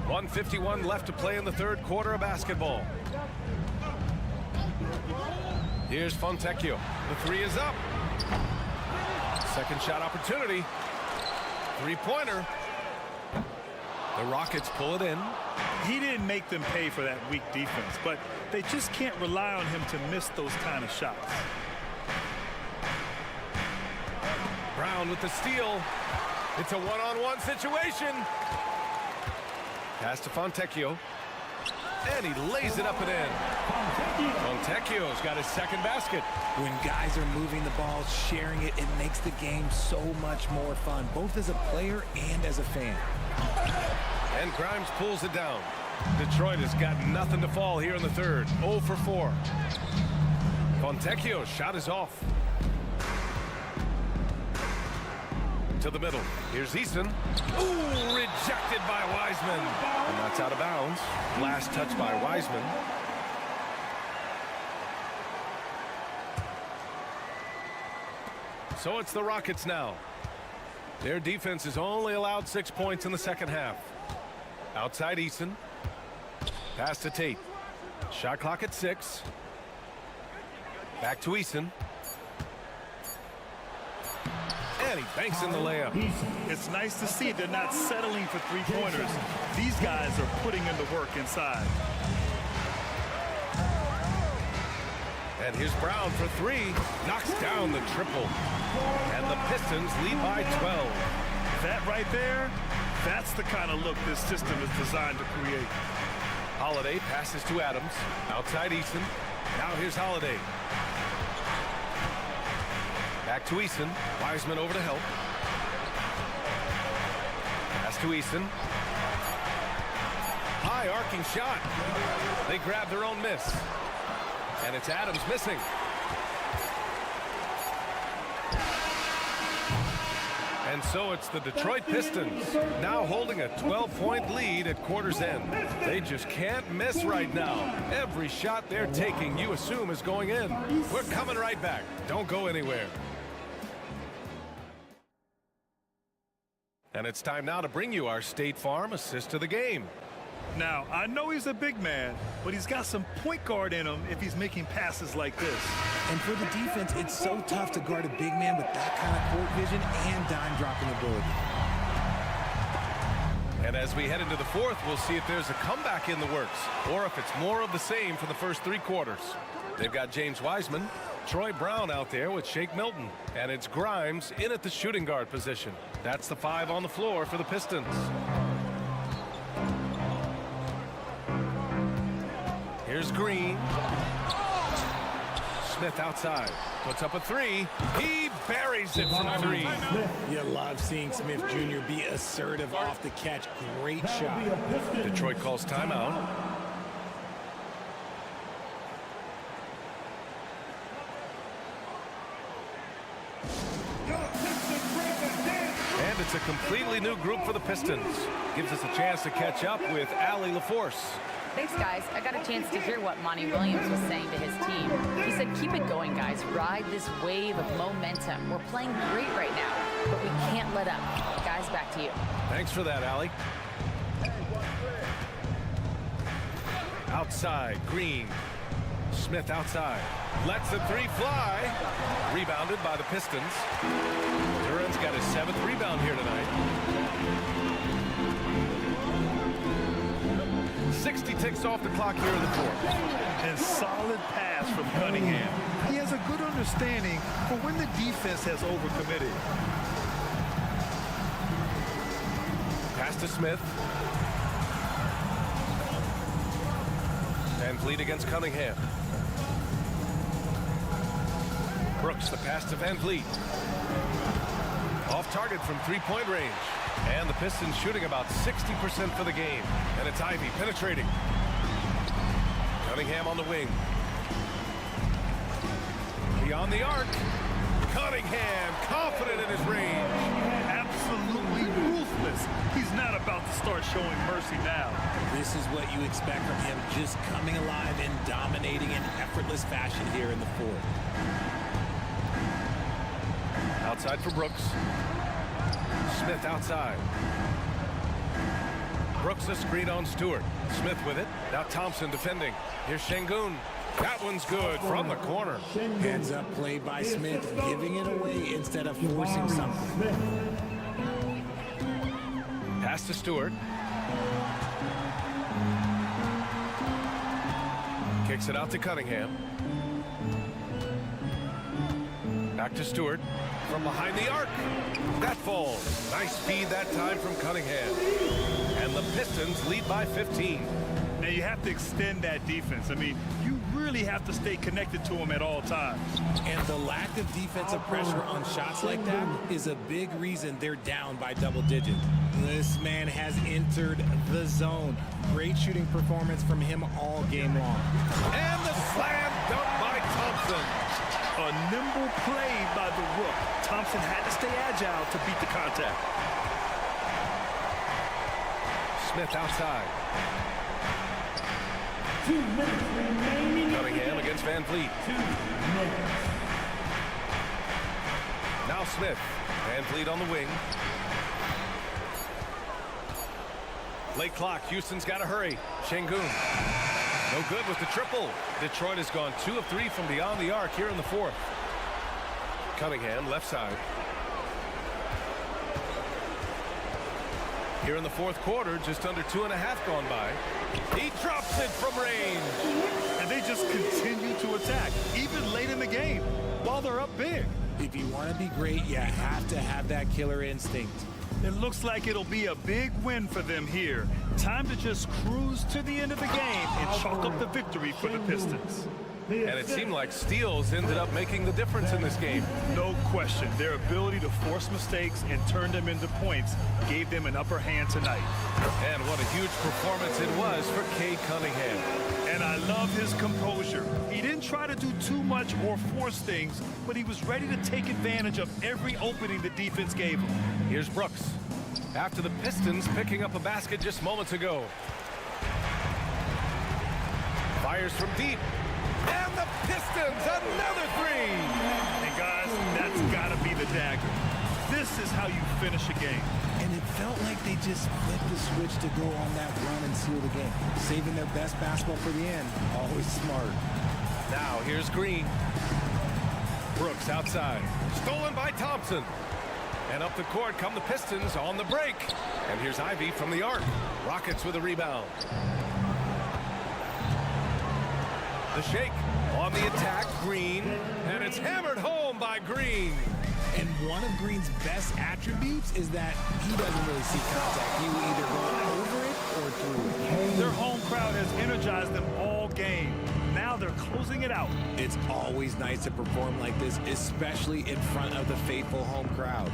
1:51 left to play in the third quarter of basketball. Here's Fontecchio. The 3 is up. Second shot opportunity. 3-pointer. The Rockets pull it in. He didn't make them pay for that weak defense, but they just can't rely on him to miss those kind of shots. Brown with the steal. It's a one-on-one situation. Pass to Fontecchio. And he lays it up and in. Fontecchio's got his second basket. When guys are moving the ball, sharing it, it makes the game so much more fun, both as a player and as a fan. And Grimes pulls it down. Detroit has got nothing to fall here in the third. 0 for 4. Fontecchio's shot is off. To the middle. Here's Eason. Ooh, rejected by Wiseman. And that's out of bounds. Last touch by Wiseman. So it's the Rockets now. Their defense has only allowed 6 points in the second half. Outside Eason. Pass to Tate. Shot clock at 6. Back to Eason. And he banks in the layup. It's nice to see they're not settling for three-pointers. These guys are putting in the work inside. And here's Brown for 3. Knocks down the triple. And the Pistons lead by 12. That right there, that's the kind of look this system is designed to create. Holiday passes to Adams. Outside Eason. Now here's Holiday. Back to Eason. Wiseman over to help. Pass to Eason. High arcing shot. They grab their own miss. And it's Adams missing. And so it's the Detroit Pistons now holding a 12-point lead at quarter's end. They just can't miss right now. Every shot they're taking, you assume, is going in. We're coming right back. Don't go anywhere. And it's time now to bring you our State Farm assist of the game. Now, I know he's a big man, but he's got some point guard in him if he's making passes like this. And for the defense, it's so tough to guard a big man with that kind of court vision and dime-dropping ability. And as we head into the fourth, we'll see if there's a comeback in the works or if it's more of the same for the first 3 quarters. They've got James Wiseman, Troy Brown out there with Shake Milton. And it's Grimes in at the shooting guard position. That's the 5 on the floor for the Pistons. Here's Green. Smith outside. Puts up a 3. He buries it from 3. You love seeing Smith Jr. be assertive off the catch. Great shot. Detroit calls timeout. And it's a completely new group for the Pistons. Gives us a chance to catch up with Allie LaForce. Thanks, guys. I got a chance to hear what Monty Williams was saying to his team. He said, keep it going, guys. Ride this wave of momentum. We're playing great right now, but we can't let up. Guys, back to you. Thanks for that, Allie. Outside, Green. Smith outside. Lets the 3 fly. Rebounded by the Pistons. Duran's got his 7th rebound here tonight. 60 ticks off the clock here in the 4th. And solid pass from Cunningham. He has a good understanding for when the defense has overcommitted. Pass to Smith. Van Vliet against Cunningham. Brooks, the pass to Van Vliet. Off target from 3-point range. And the Pistons shooting about 60% for the game. And it's Ivy penetrating. Cunningham on the wing. Beyond the arc. Cunningham confident in his range. Absolutely ruthless. He's not about to start showing mercy now. This is what you expect from him, just coming alive and dominating in effortless fashion here in the 4th. Outside for Brooks. Smith outside. Brooks a screen on Stewart. Smith with it. Now Thompson defending. Here's Şengün. That one's good from the corner. Hands up play by Smith, giving it away instead of forcing something. Pass to Stewart. Kicks it out to Cunningham. Back to Stewart. From behind the arc. That falls. Nice speed that time from Cunningham. And the Pistons lead by 15. Now you have to extend that defense. I mean, you really have to stay connected to him at all times. And the lack of defensive pressure on shots like that is a big reason they're down by double digits. This man has entered the zone. Great shooting performance from him all game long. And the slam dunk by Thompson. A nimble play by the Rook. Thompson had to stay agile to beat the contact. Smith outside. 2 minutes remaining. Cunningham against Van Vliet. 2 minutes. Now Smith. Van Vliet on the wing. Late clock. Houston's got to hurry. Şengün. No good with the triple. Detroit has gone 2 of 3 from beyond the arc here in the 4th. Cunningham left side. Here in the 4th quarter, just under 2.5 gone by. He drops it from range. And they just continue to attack, even late in the game, while they're up big. If you want to be great, you have to have that killer instinct. It looks like it'll be a big win for them here. Time to just cruise to the end of the game and chalk up the victory for the Pistons. And it seemed like steals ended up making the difference in this game. No question. Their ability to force mistakes and turn them into points gave them an upper hand tonight. And what a huge performance it was for Cade Cunningham. And I love his composure. He didn't try to do too much or force things, but he was ready to take advantage of every opening the defense gave him. Here's Brooks. After the Pistons picking up a basket just moments ago. Fires from deep. And the Pistons, another 3. And guys, that's got to be the dagger. This is how you finish a game. And it felt like they just flipped the switch to go on that run and seal the game. Saving their best basketball for the end. Always smart. Now here's Green. Brooks outside. Stolen by Thompson. And up the court come the Pistons on the break. And here's Ivy from the arc. Rockets with a rebound. The shake on the the attack, Green, and it's hammered home by Green. And one of Green's best attributes is that he doesn't really see contact. He will either go over it or through it. Their home crowd has energized them all game. Now they're closing it out. It's always nice to perform like this, especially in front of the faithful home crowd.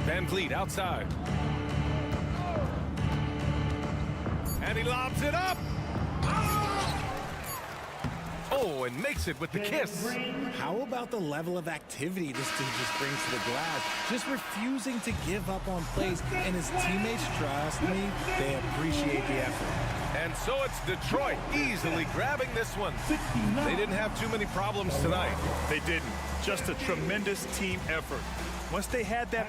Van Vliet outside. And he lobs it up. Oh, and makes it with the kiss. How about the level of activity this team just brings to the glass? Just refusing to give up on plays, and his teammates, trust me, they appreciate the effort. And so it's Detroit easily grabbing this one. They didn't have too many problems tonight. They didn't. Just a tremendous team effort. Once they had that...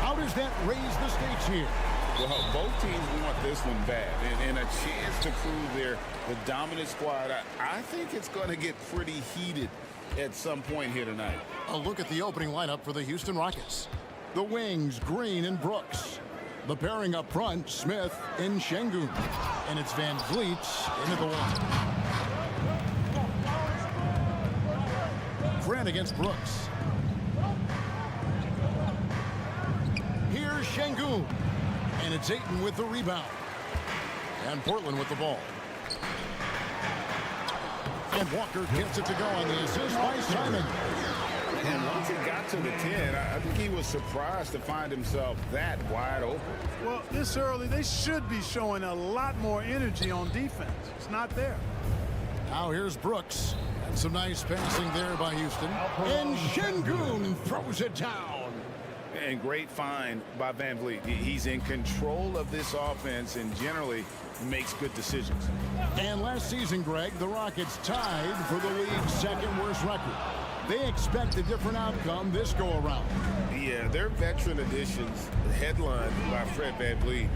How does that raise the stakes here? Well, both teams want this one bad, and a chance to prove they're the dominant squad. I think it's going to get pretty heated at some point here tonight. A look at the opening lineup for the Houston Rockets. The wings, Green and Brooks. The pairing up front, Smith and Şengün. And it's Van Vliet into the one. Grant against Brooks. Here's Şengün. And it's Ayton with the rebound. And Portland with the ball. And Walker gets it to go on the assist by Simon. And once he got to the 10, I think he was surprised to find himself that wide open. Well, this early, they should be showing a lot more energy on defense. It's not there. Now here's Brooks. And some nice passing there by Houston. And Şengün throws it down. And great find by Van Vliet. He's in control of this offense and generally makes good decisions. And last season, Greg, the Rockets tied for the league's second worst record. They expect a different outcome this go-around. Yeah, their veteran additions, headlined by Fred VanVleet,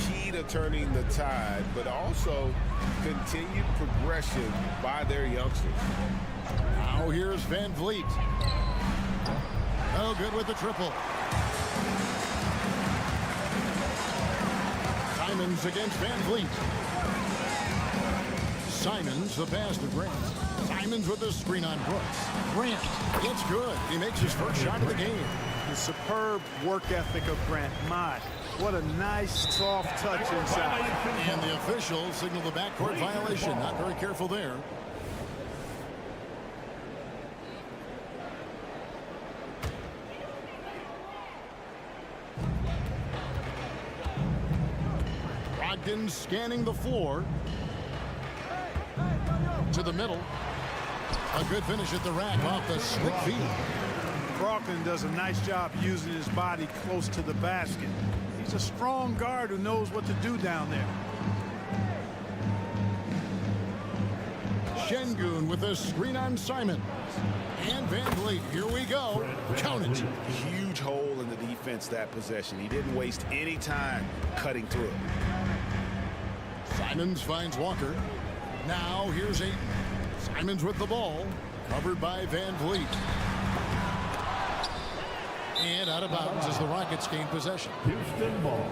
key to turning the tide, but also continued progression by their youngsters. Now here's Van Vliet. Oh, good with the triple. Simons against Van Vliet. Simons, the pass to Grant. Simons with the screen on Brooks. Grant, it's good. He makes his first shot of the game. The superb work ethic of Grant. My, what a nice, soft touch inside. And the officials signal the backcourt violation. Not very careful there. Brogdon scanning the floor. To the middle. A good finish at the rack off the slick feed. Brogdon does a nice job using his body close to the basket. He's a strong guard who knows what to do down there. Şengün with a screen on Simon. And Van Vliet, here we go. Count it. Huge hole in the defense that possession. He didn't waste any time cutting through it. Simons finds Walker. Now here's Ayton. Simons with the ball. Covered by Van Vliet. And out of bounds as the Rockets gain possession. Houston ball.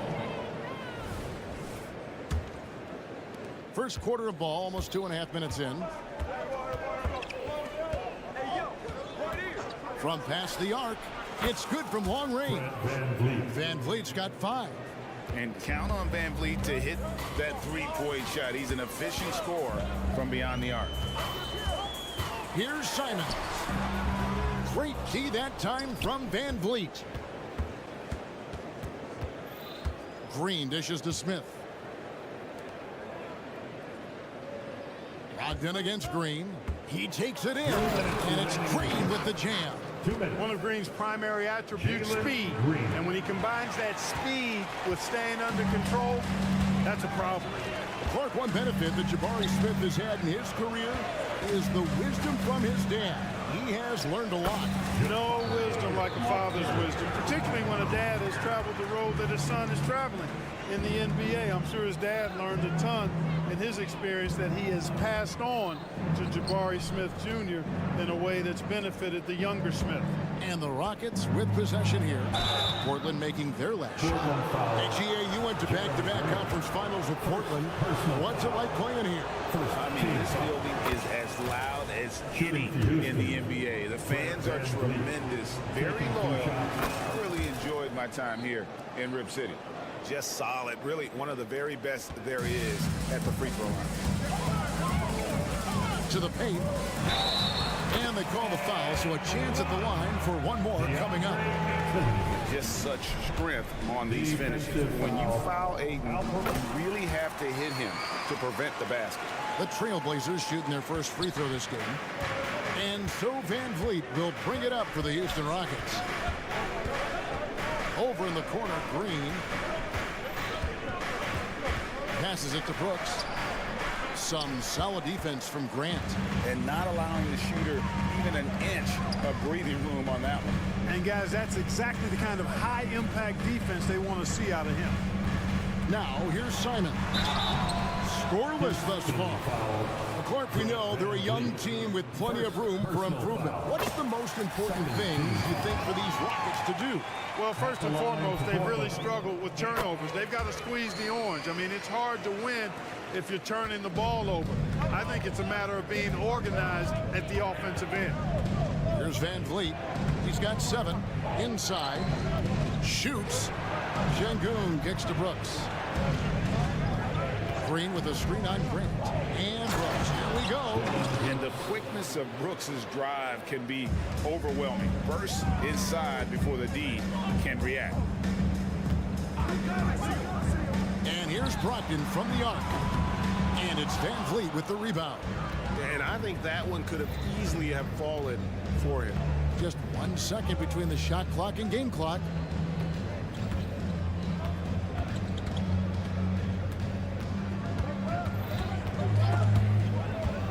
First quarter of ball, almost 2.5 minutes in. From past the arc, it's good from long range. Van Vliet's got 5. And count on Van Vliet to hit that three-point shot. He's an efficient scorer from beyond the arc. Here's Simons. Great key that time from Van Vliet. Green dishes to Smith. Brogdon against Green. He takes it in, and it's Green with the jam. One of Green's primary attributes, speed. And when he combines that speed with staying under control, that's a problem. Clark, one benefit that Jabari Smith has had in his career is the wisdom from his dad. He has learned a lot. No wisdom like a father's wisdom, particularly when a dad has traveled the road that his son is traveling in the NBA. I'm sure his dad learned a ton in his experience that he has passed on to Jabari Smith Jr. in a way that's benefited the younger Smith. And the Rockets with possession here. Portland making their last shot. AGA, you went to back-to-back conference finals with Portland. What's it like playing here? I mean, this building is as loud as any in the NBA. The fans are tremendous, very loyal. I really enjoyed my time here in Rip City. Just solid, really one of the very best there is at the free throw line. To the paint. And they call the foul, so a chance at the line for one more coming up. Just such strength on these finishes. When you foul Ayton, you really have to hit him to prevent the basket. The Trailblazers shooting their first free throw this game. And so Van Vliet will bring it up for the Houston Rockets. Over in the corner, Green. Passes it to Brooks. Some solid defense from Grant. And not allowing the shooter even an inch of breathing room on that one. And guys, that's exactly the kind of high-impact defense they want to see out of him. Now, here's Simon. Scoreless thus far. Of course, we know they're a young team with plenty of room for improvement. What's the most important thing you think for these Rockets to do? Well, first and foremost, they've really struggled with turnovers. They've got to squeeze the orange. I mean, it's hard to win if you're turning the ball over. I think it's a matter of being organized at the offensive end. Here's Van Vliet. He's got 7. Inside. Shoots. Şengün kicks to Brooks. Green with a screen on Grant. And Brooks. Here we go. And the quickness of Brooks's drive can be overwhelming. Burst inside before the D can react. And here's Brogdon from the arc. And it's Van Vliet with the rebound. And I think that one could have easily have fallen for him. Just 1 second between the shot clock and game clock.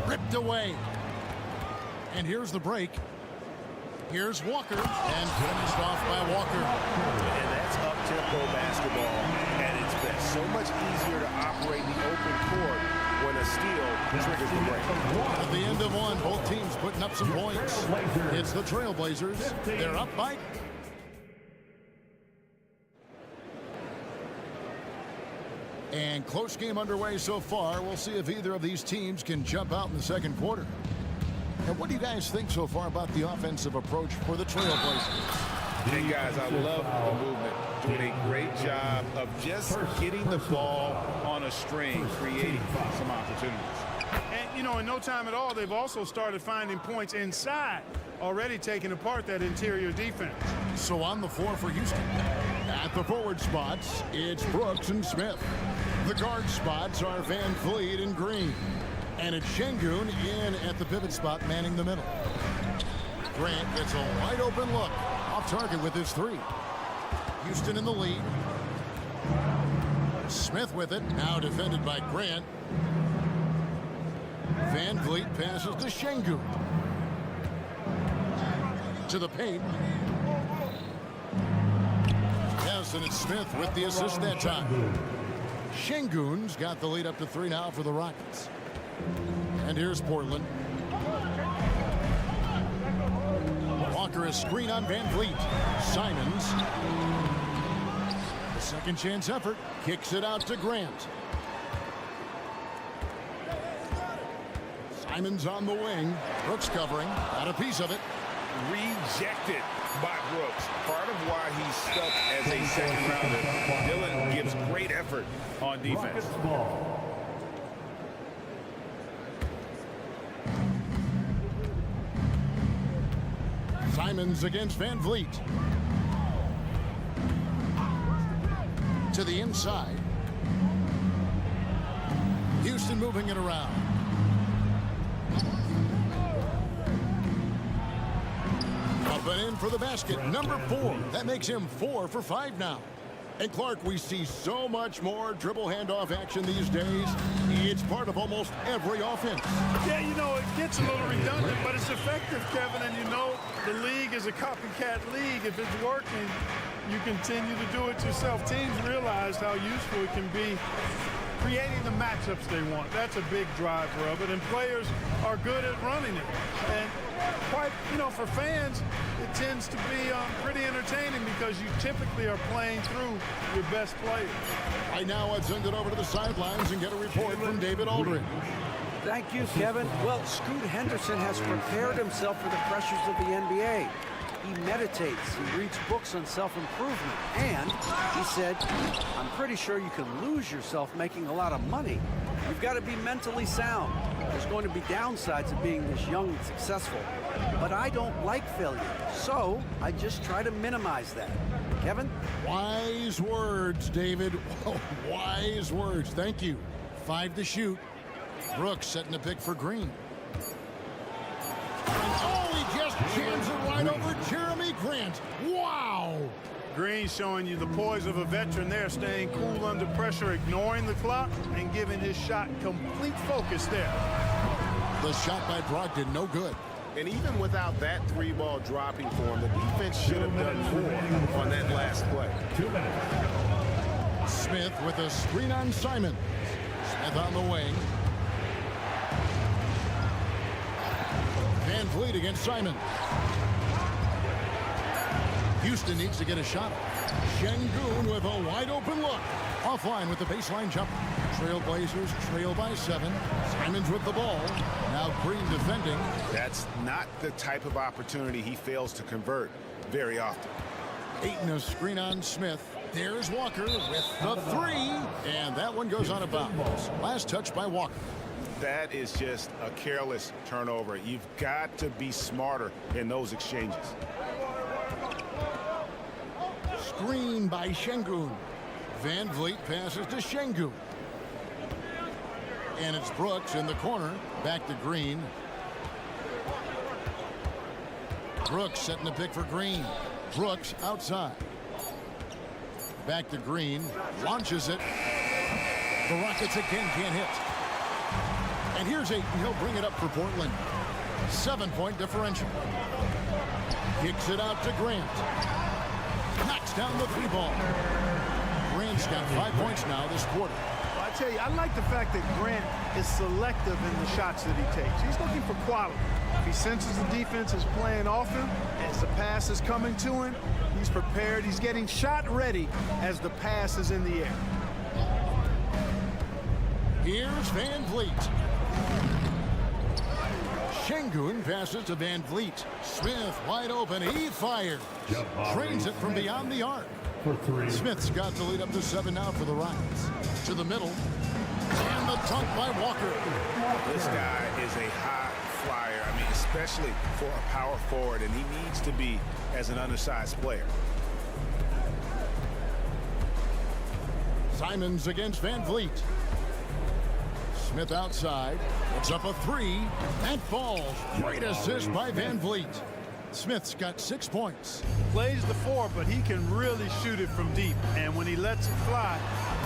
Ripped away. And here's the break. Here's Walker. And finished off by Walker. And that's up-tempo basketball at its best. So much easier to operate the open court when a steal triggers the break. At the end of one, both teams putting up some points. It's the Trailblazers. They're up by... And close game underway so far. We'll see if either of these teams can jump out in the second quarter. And what do you guys think so far about the offensive approach for the Trailblazers? Hey, guys, I love the movement. Doing a great job of just getting the ball on a string, creating some opportunities. And, you know, in no time at all, they've also started finding points inside, already taking apart that interior defense. So on the floor for Houston. At the forward spots, it's Brooks and Smith. The guard spots are Van Vliet and Green. And it's Şengün in at the pivot spot, manning the middle. Grant gets a wide open look. Off target with his 3. Houston in the lead. Smith with it. Now defended by Grant. Van Vliet passes to Şengün. To the paint. Yes, and it's Smith with the assist that time. Şengün's got the lead up to 3 now for the Rockets. And here's Portland. Walker a screen on Van Vliet. Simons. The second chance effort. Kicks it out to Grant. Simons on the wing. Brooks covering. Got a piece of it. Rejected by Brooks. Part of why he's stuck as a second rounder. Dillon gives great effort on defense. Simons against Van Vliet. To the inside. Houston moving it around. Up and in for the basket. Number 4. That makes him 4 for 5 now. And Clark, we see so much more dribble handoff action these days. It's part of almost every offense. Yeah, you know, it gets a little redundant, but it's effective, Kevin. And you know, the league is a copycat league. If it's working, you continue to do it yourself. Teams realize how useful it can be creating the matchups they want. That's a big driver of it, and players are good at running it. And quite, you know, for fans, it tends to be pretty entertaining because you typically are playing through your best players. Right now, let's send it over to the sidelines and get a report from David Aldridge. Thank you, Kevin. Well, Scoot Henderson has prepared himself for the pressures of the NBA. He meditates, he reads books on self-improvement, and he said, I'm pretty sure you can lose yourself making a lot of money. You've got to be mentally sound. There's going to be downsides of being this young and successful. But I don't like failure, so I just try to minimize that. Kevin? Wise words, David. Wise words. Thank you. 5 to shoot. Brooks setting the pick for Green. Oh, he just jams it right over Jeremy Grant. Wow! Green showing you the poise of a veteran there, staying cool under pressure, ignoring the clock, and giving his shot complete focus there. The shot by Brogdon, no good. And even without that 3-ball dropping for him, the defense should have done more on that last play. 2 minutes. Smith with a screen on Simons. Smith on the wing. Van Vliet against Simons. Houston needs to get a shot. Şengün with a wide open look. Offline with the baseline jumper. Trailblazers trail by 7. Simons with the ball. Now Green defending. That's not the type of opportunity he fails to convert very often. Ayton a screen on Smith. There's Walker with the 3. And that one goes out of bounds. Last touch by Walker. That is just a careless turnover. You've got to be smarter in those exchanges. Screen by Şengün. Van Vliet passes to Şengün. And it's Brooks in the corner. Back to Green. Brooks setting the pick for Green. Brooks outside. Back to Green. Launches it. The Rockets again can't hit. And here's Ayton. He'll bring it up for Portland. 7-point differential. Kicks it out to Grant. Knocks down the 3-ball. Grant's got 5 points now this quarter. Well, I tell you, I like the fact that Grant is selective in the shots that he takes. He's looking for quality. If he senses the defense is playing off him, as the pass is coming to him, he's prepared. He's getting shot ready as the pass is in the air. Here's Van Vliet. Şengün passes to Van Vliet. Smith wide open. He fires. Trains it from beyond the arc. For 3. Smith's got the lead up to 7 now for the Rockets. To the middle. And the dunk by Walker. This guy is a high flyer. I mean, especially for a power forward, and he needs to be as an undersized player. Simons against Van Vliet. Smith outside. It's up a 3. That falls. Great assist by Van Vliet. Smith's got 6 points. Plays the 4, but he can really shoot it from deep. And when he lets it fly,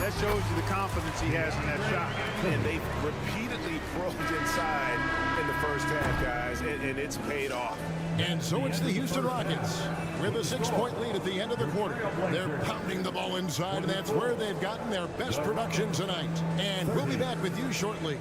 that shows you the confidence he has in that shot. And they repeatedly probed inside in the first half, guys, and it's paid off. And so it's the Houston Rockets with a 6-point lead at the end of the quarter. They're pounding the ball inside, and that's where they've gotten their best production tonight. And we'll be back with you shortly.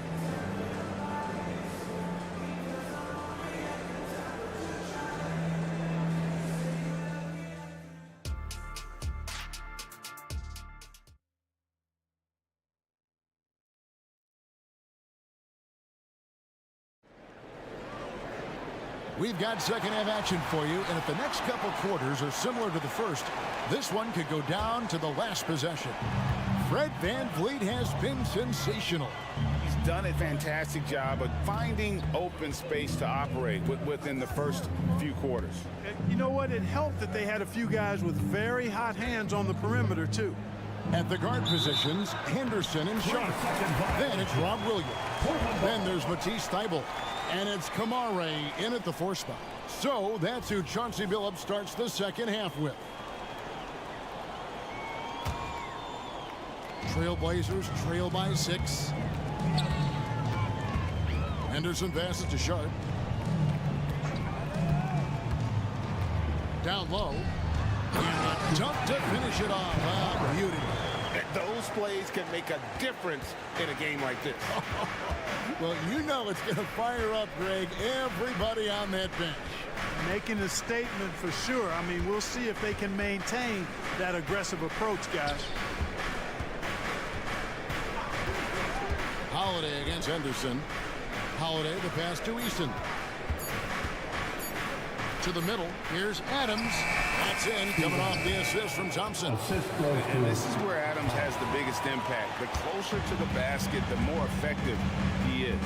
We've got second half action for you, and if the next couple quarters are similar to the first, this one could go down to the last possession. Fred Van Vliet has been sensational. He's done a fantastic job of finding open space to operate within the first few quarters. You know what? It helped that they had a few guys with very hot hands on the perimeter, too. At the guard positions, Henderson and Sharp. Then it's Rob Williams. Then there's Matisse Thybulle. And it's Kamare in at the 4 spot. So that's who Chauncey Billups starts the second half with. Trailblazers trail by 6. Henderson passes to Sharp. Down low. And a dunk to finish it off. Ah, beauty. Those plays can make a difference in a game like this. Well, you know it's going to fire up, Greg, everybody on that bench. Making a statement for sure. I mean, we'll see if they can maintain that aggressive approach, guys. Holiday against Henderson. Holiday, the pass to Easton. To the middle. Here's Adams. That's in, coming off the assist from Thompson. And this is where Adams has the biggest impact. The closer to the basket, the more effective he is.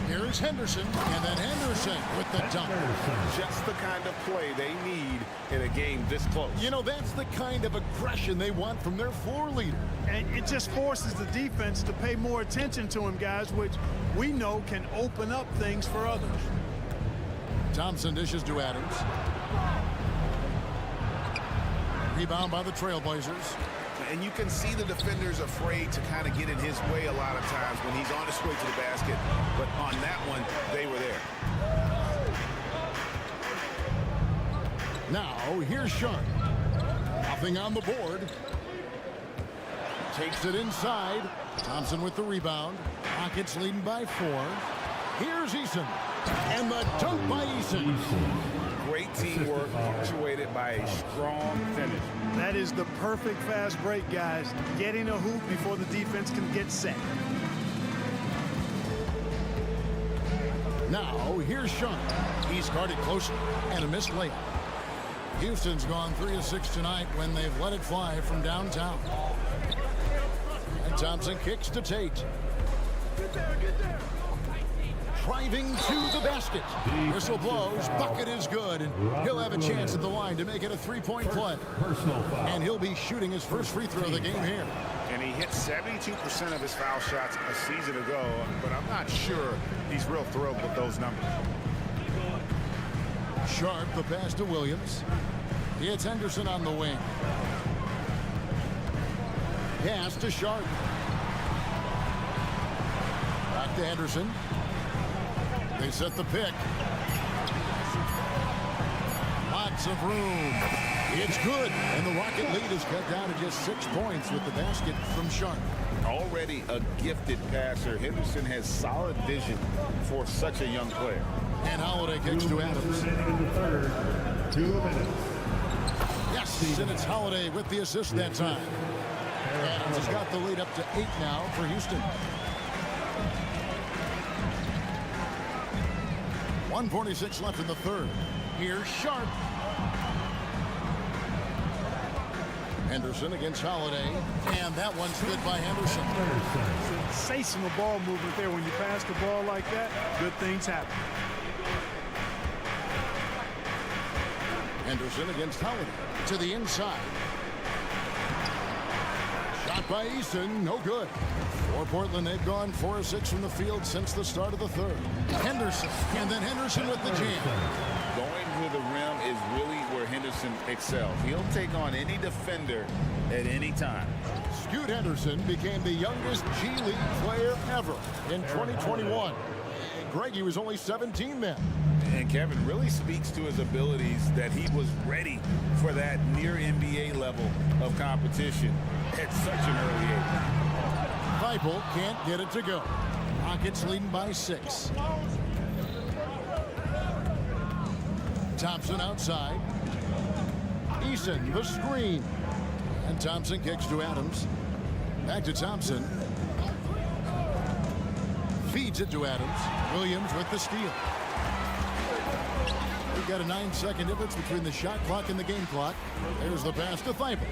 Here's Henderson, and then Henderson with the dunk. Just the kind of play they need in a game this close. You know, that's the kind of aggression they want from their floor leader. And it just forces the defense to pay more attention to him, guys, which we know can open up things for others. Thompson dishes to Adams. Rebound by the Trailblazers. And you can see the defenders afraid to kind of get in his way a lot of times when he's on his way to the basket. But on that one, they were there. Now, here's Sharp. Nothing on the board. Takes it inside. Thompson with the rebound. Rockets leading by 4. Here's Eason. And the dunk by Eason. Great teamwork punctuated by a strong finish. That is the perfect fast break, guys. Getting a hoop before the defense can get set. Now, here's Sharp. He's guarded closely and a missed layup. Houston's gone 3 of 6 tonight when they've let it fly from downtown. And Thompson kicks to Tate. Driving to the basket. Whistle blows. Bucket is good. And he'll have a chance at the line to make it a 3-point play. And he'll be shooting his first free throw of the game here. And he hit 72% of his foul shots a season ago, but I'm not sure he's real thrilled with those numbers. Sharp, the pass to Williams. It's Henderson on the wing. Pass to Sharp. Back to Henderson. They set the pick. Lots of room. It's good. And the Rocket lead is cut down to just 6 points with the basket from Sharp. Already a gifted passer, Henderson has solid vision for such a young player. And Holiday kicks to Adams. In the third, 2 minutes. Yes, and it's Holiday with the assist that time. Adams has got the lead up to 8 now for Houston. 1:46 left in the third. Here's Sharp. Henderson against Holiday. And that one's good by Henderson. Sensational ball movement there. When you pass the ball like that, good things happen. Henderson against Holiday. To the inside. Shot by Eason. No good. For Portland, they've gone 4 of 6 from the field since the start of the third. Henderson. And then Henderson with the jam. Going to the rim is really where Henderson excels. He'll take on any defender at any time. Scoot Henderson became the youngest G League player ever in 2021. Greg, he was only 17 then. And Kevin really speaks to his abilities that he was ready for that near NBA level of competition at such an early age. Feipel can't get it to go. Rockets leading by 6. Thompson outside. Eason, the screen. And Thompson kicks to Adams. Back to Thompson. Feeds it to Adams. Williams with the steal. We've got a 9-second difference between the shot clock and the game clock. There's the pass to Feipel.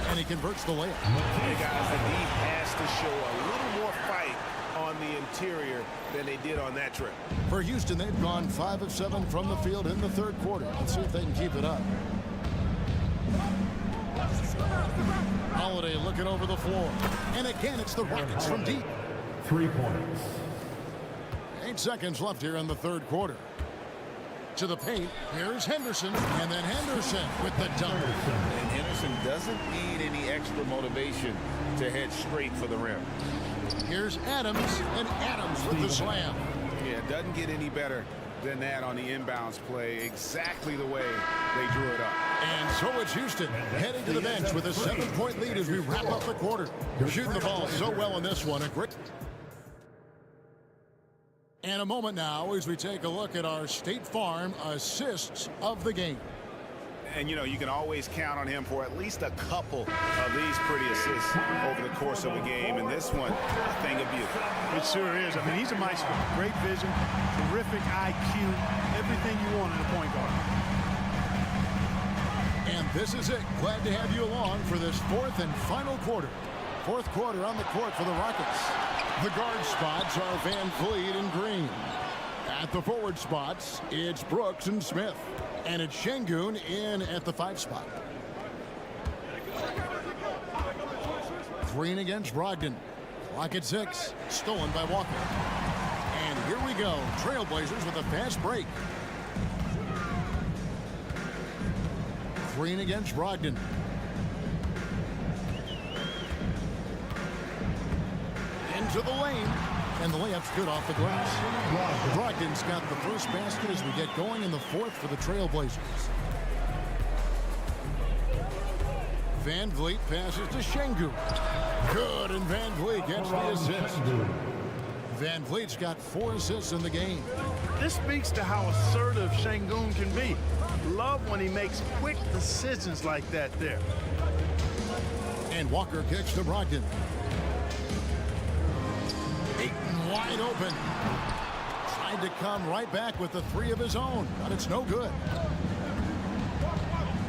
And he converts the layup. Hey guys, the D has to show a little more fight on the interior than they did on that trip. For Houston, they've gone 5 of 7 from the field in the third quarter. Let's see if they can keep it up. Holiday looking over the floor. And again, it's the Rockets from deep. 3 points. 8 seconds left here in the third quarter. To the paint, here's Henderson, and then Henderson with the dunk. And Henderson doesn't need any extra motivation to head straight for the rim. Here's Adams, and Adams with the slam. Yeah, it doesn't get any better than that on the inbounds play. Exactly the way they drew it up. And so it's Houston heading to the bench with a 7-point lead as we wrap up the quarter. Shooting the ball so well in this one. A great. And a moment now as we take a look at our State Farm assists of the game. And, you know, you can always count on him for at least a couple of these pretty assists over the course of a game. And this one, a thing of beauty. It sure is. I mean, he's a maestro. Great vision, terrific IQ, everything you want in a point guard. And this is it. Glad to have you along for this 4th and final quarter. 4th quarter on the court for the Rockets. The guard spots are Van Vliet and Green. At the forward spots, it's Brooks and Smith. And it's Şengün in at the 5 spot. Green against Brogdon. Clock at 6. Stolen by Walker. And here we go. Trailblazers with a fast break. Green against Brogdon. Into the lane. And the layup's good off the glass. Brogdon's got the first basket as we get going in the fourth for the Trailblazers. Van Vliet passes to Şengün. Good, and Van Vliet gets the assist. Van Vliet's got 4 assists in the game. This speaks to how assertive Şengün can be. Love when he makes quick decisions like that there. And Walker kicks to Brogdon. Ayton wide open. Tried to come right back with the 3 of his own, but it's no good.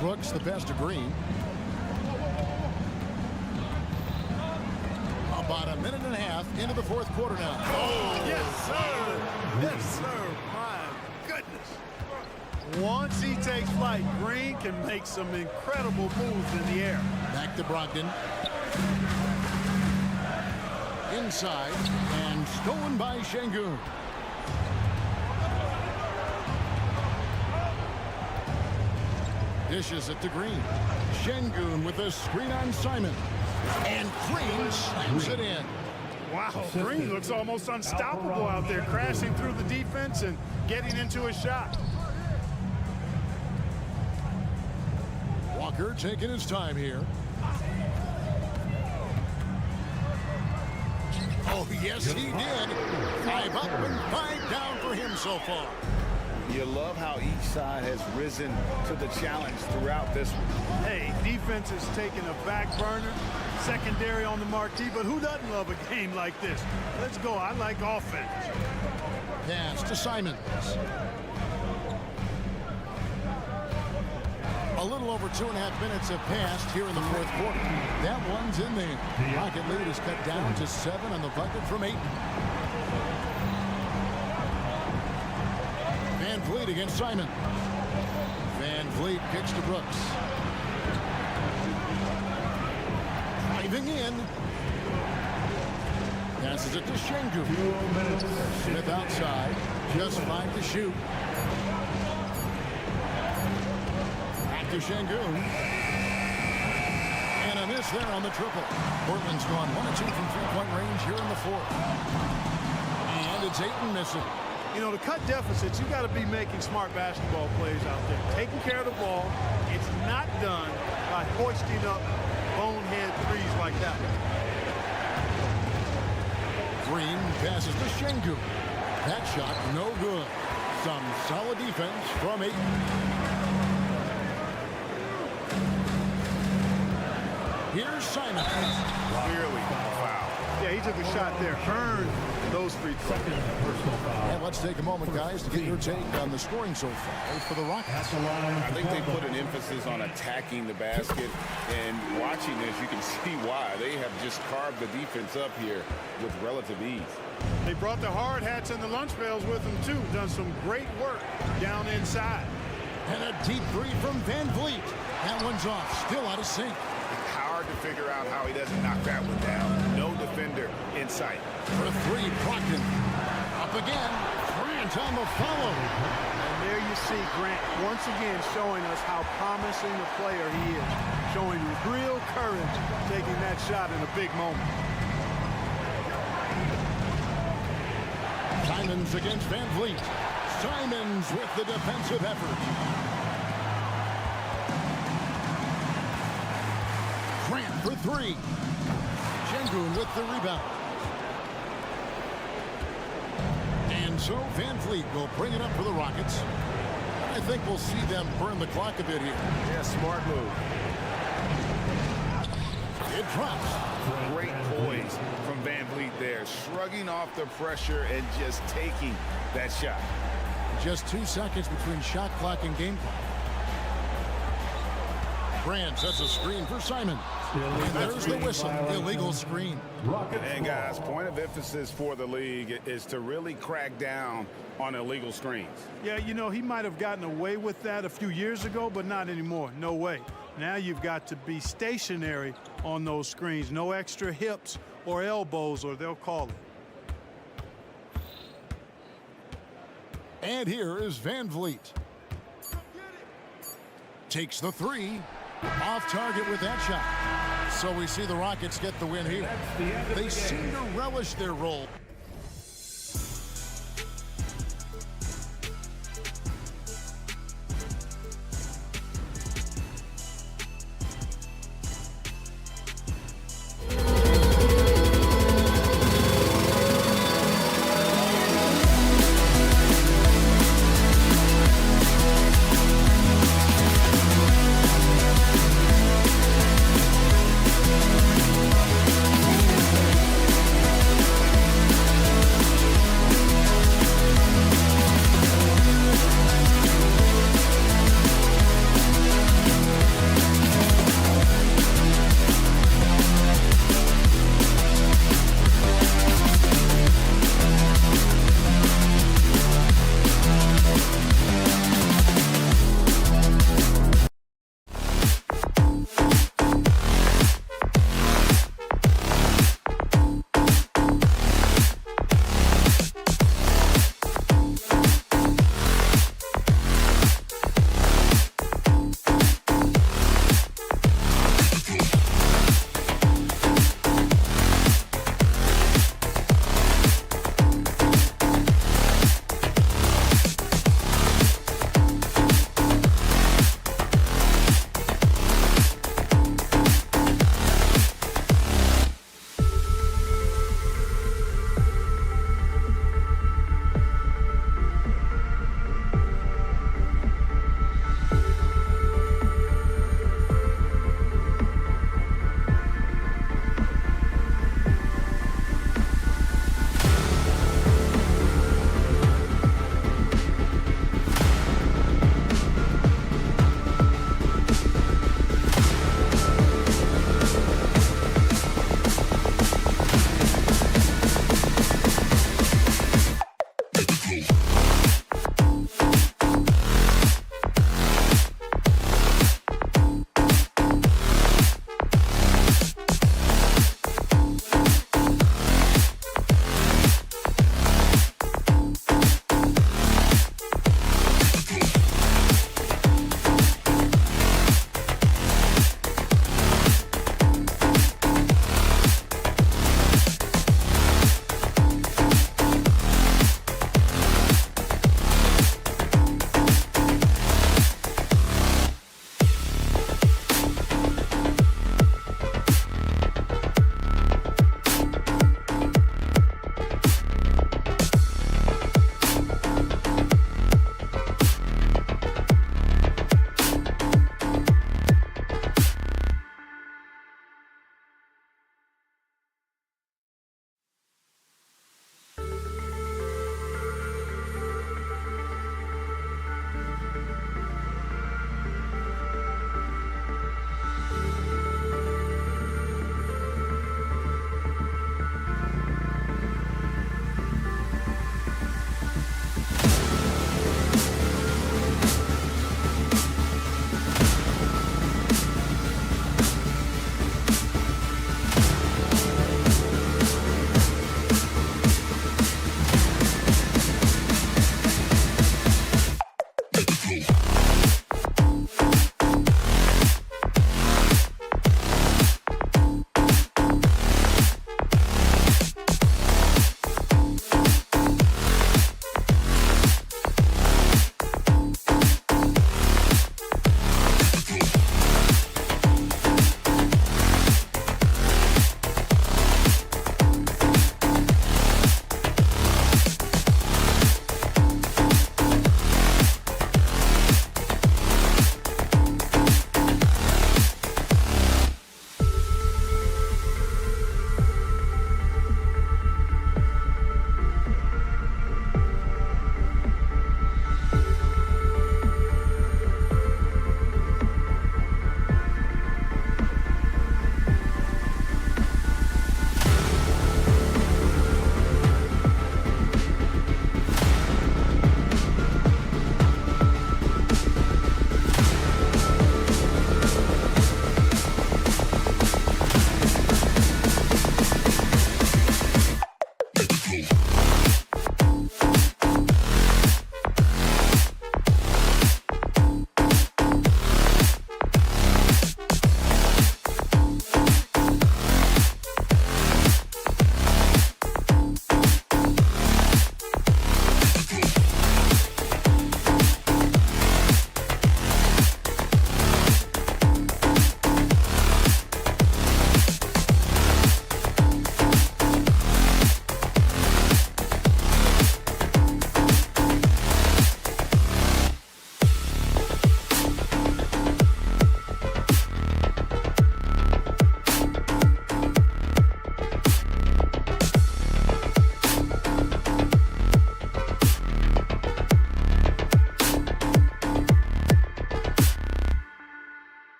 Brooks the best of Green. About a minute and a half into the fourth quarter now. Oh, yes, sir. Yes, sir. My goodness. Once he takes flight, Green can make some incredible moves in the air. Back to Brogdon. Inside and stolen by Şengün. Dishes it to Green. Şengün with a screen on Simon. And Green slams it in. Wow, Green looks almost unstoppable out there, crashing through the defense and getting into a shot. Walker taking his time here. Oh, yes, he did. 5 up and 5 down for him so far. You love how each side has risen to the challenge throughout this one. Hey, defense is taking a back burner, secondary on the marquee, but who doesn't love a game like this? Let's go. I like offense. Pass to Simons. A little over 2.5 minutes have passed here in the fourth quarter. That one's in there. Rocket lead is cut down to 7 on the bucket from 8. Van Vliet against Simon. Van Vliet kicks to Brooks. Driving in. Passes it to Şengün. Smith outside. Just 5 to shoot. Back to Şengün. And a miss there on the triple. Portland's gone 1 of 2 from 3-point range here in the fourth. And it's Ayton missing. You know, to cut deficits, you got to be making smart basketball plays out there. Taking care of the ball. It's not done by hoisting up bonehead threes like that. Green passes to Şengün. That shot no good. Some solid defense from Ayton. Here's Simon. Clearly foul. Yeah, he took a shot there. Earned those free throws. And let's take a moment, guys, to get your take on the scoring so far for the Rockets. I think they put an emphasis on attacking the basket, and watching this, you can see why. They have just carved the defense up here with relative ease. They brought the hard hats and the lunch pails with them, too. Done some great work down inside. And a deep 3 from Van Vliet. That one's off. Still out of sync. It's hard to figure out how he doesn't knock that one down. No defender in sight. For 3, Brogdon. Up again. Grant on the follow. And there you see Grant once again showing us how promising a player he is. Showing real courage taking that shot in a big moment. Simons against Van Vliet. Simons with the defensive effort. Grant for 3. Şengün with the rebound. And so Van Vliet will bring it up for the Rockets. I think we'll see them burn the clock a bit here. Yeah, smart move. It drops. Great poise from Van Vliet there, shrugging off the pressure and just taking that shot. Just 2 seconds between shot clock and game clock. Grant sets a screen for Simon. And there's the whistle. Illegal screen. And guys, point of emphasis for the league is to really crack down on illegal screens. Yeah, you know, he might have gotten away with that a few years ago, but not anymore. No way. Now you've got to be stationary on those screens. No extra hips or elbows, or they'll call it. And here is Van Vliet. Takes the three. Off target with that shot. So we see the Rockets get the win here. They seem to relish their role.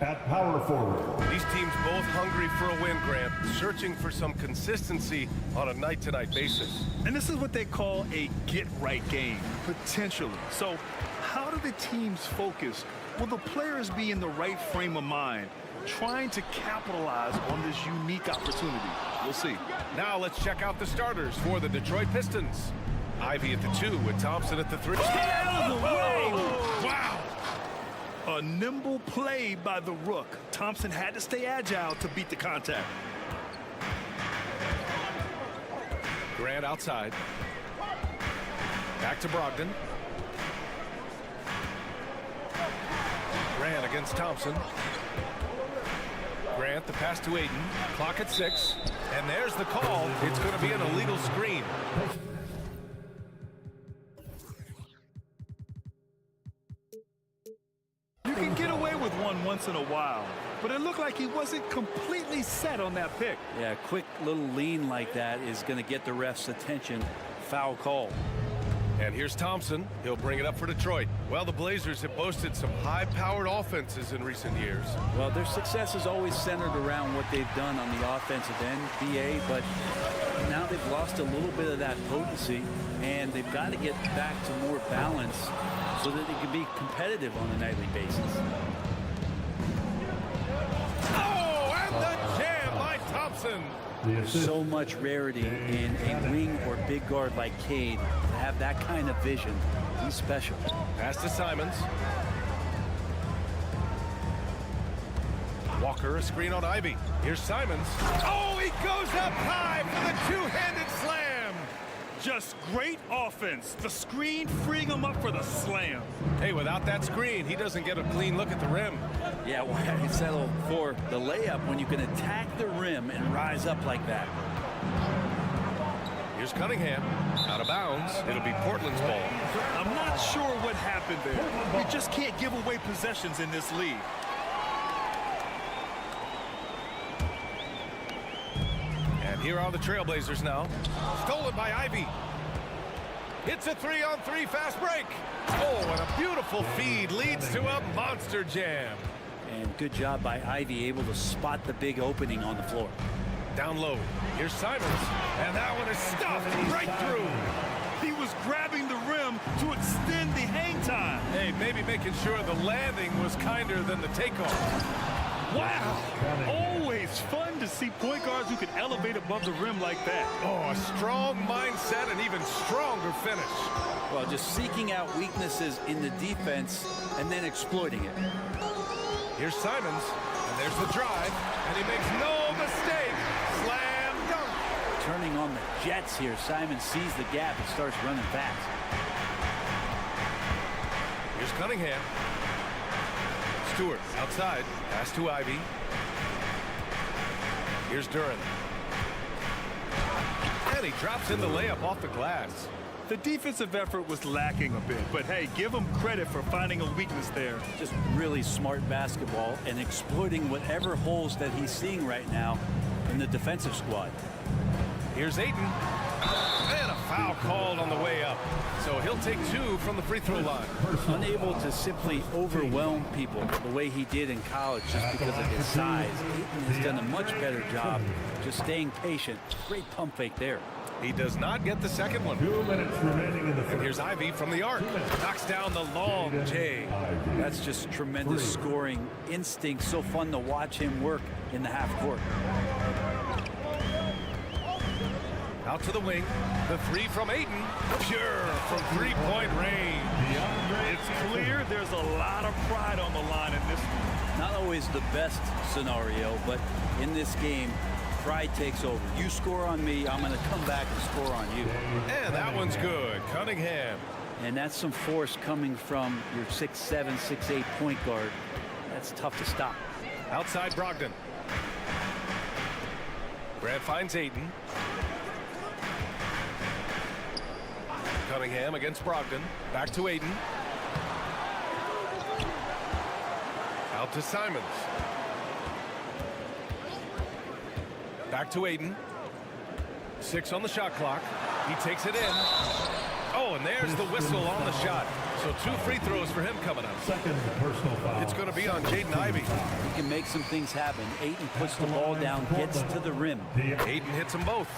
at power forward. These teams both hungry for a win, Grant, searching for some consistency on a night-to-night basis. And this is what they call a get-right game, potentially. So how do the teams focus? Will the players be in the right frame of mind, trying to capitalize on this unique opportunity? We'll see. Now let's check out the starters for the Detroit Pistons. Ivy at the 2 with Thompson at the 3. Get out of the way! Wow! A nimble play by the Rook. Thompson had to stay agile to beat the contact. Grant outside. Back to Brogdon. Grant against Thompson. Grant, the pass to Ayton. Clock at 6. And there's the call. It's going to be an illegal screen. You can get away with one once in a while, but it looked like he wasn't completely set on that pick. Yeah, a quick little lean like that is going to get the ref's attention. Foul call. And here's Thompson. He'll bring it up for Detroit. Well, the Blazers have boasted some high-powered offenses in recent years. Well, their success is always centered around what they've done on the offensive end, BA, but now they've lost a little bit of that potency, and they've got to get back to more balance so that they can be competitive on a nightly basis. Oh, and the jam by Thompson. There's so much rarity in a wing or big guard like Cade to have that kind of vision. He's special. Pass to Simons. Walker, a screen on Ivy. Here's Simons. Oh, he goes up high for the two-handed slam. Just great offense. The screen freeing him up for the slam. Hey, without that screen, he doesn't get a clean look at the rim. Yeah, why well, settle for the layup when you can attack the rim and rise up like that? Here's Cunningham. Out of bounds. It'll be Portland's ball. I'm not sure what happened there. You just can't give away possessions in this league. And here are the Trailblazers now. Stolen by Ivy. It's a 3-on-3 fast break. Oh, and a beautiful feed leads to a monster jam. And good job by Ivy, able to spot the big opening on the floor. Down low. Here's Simons. And that one is stuffed right through. He was grabbing the rim to extend the hang time. Hey, maybe making sure the landing was kinder than the takeoff. Wow. Always fun to see point guards who can elevate above the rim like that. Oh, a strong mindset and even stronger finish. Well, just seeking out weaknesses in the defense and then exploiting it. Here's Simons, and there's the drive, and he makes no mistake. Slam dunk. Turning on the Jets here. Simons sees the gap and starts running fast. Here's Cunningham. Stewart outside. Pass to Ivy. Here's Duren. And he drops in the layup off the glass. The defensive effort was lacking a bit, but hey, give him credit for finding a weakness there. Just really smart basketball and exploiting whatever holes that he's seeing right now in the defensive squad. Here's Ayton. And a foul called on the way up. So he'll take 2 from the free throw line. Unable to simply overwhelm people the way he did in college just because of his size. Ayton has done a much better job just staying patient. Great pump fake there. He does not get the second one. 2 minutes remaining in the And here's Ivy from the arc. Knocks down the long J. That's just tremendous scoring instinct. So fun to watch him work in the half court. Out to the wing. The 3 from Ayton. Pure from three-point range. It's clear there's a lot of pride on the line in this one. Not always the best scenario, but in this game, pride takes over. You score on me, I'm going to come back and score on you. And that one's good. Cunningham. And that's some force coming from your 6'7", 6'8" point guard. That's tough to stop. Outside Brogdon. Grant finds Ayton. Cunningham against Brogdon. Back to Ayton. Out to Simons. Back to Ayton. 6 on the shot clock. He takes it in. Oh, and there's the whistle on the shot. So 2 free throws for him coming up. Second personal foul. It's going to be on Jaden Ivey. He can make some things happen. Ayton puts the ball down, gets to the rim. Ayton hits them both.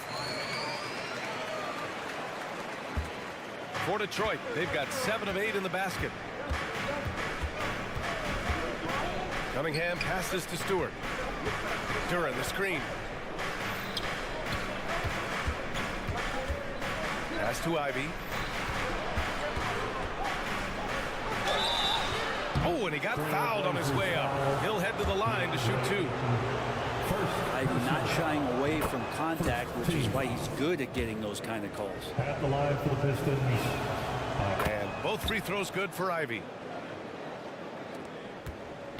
For Detroit, they've got 7 of 8 in the basket. Cunningham passes to Stewart. Duran, the screen. Pass to Ivey. Oh, and he got fouled on his way up. He'll head to the line to shoot 2. Ivey not shying away from contact, which is why he's good at getting those kind of calls. At the line for the Pistons. And both free throws good for Ivey.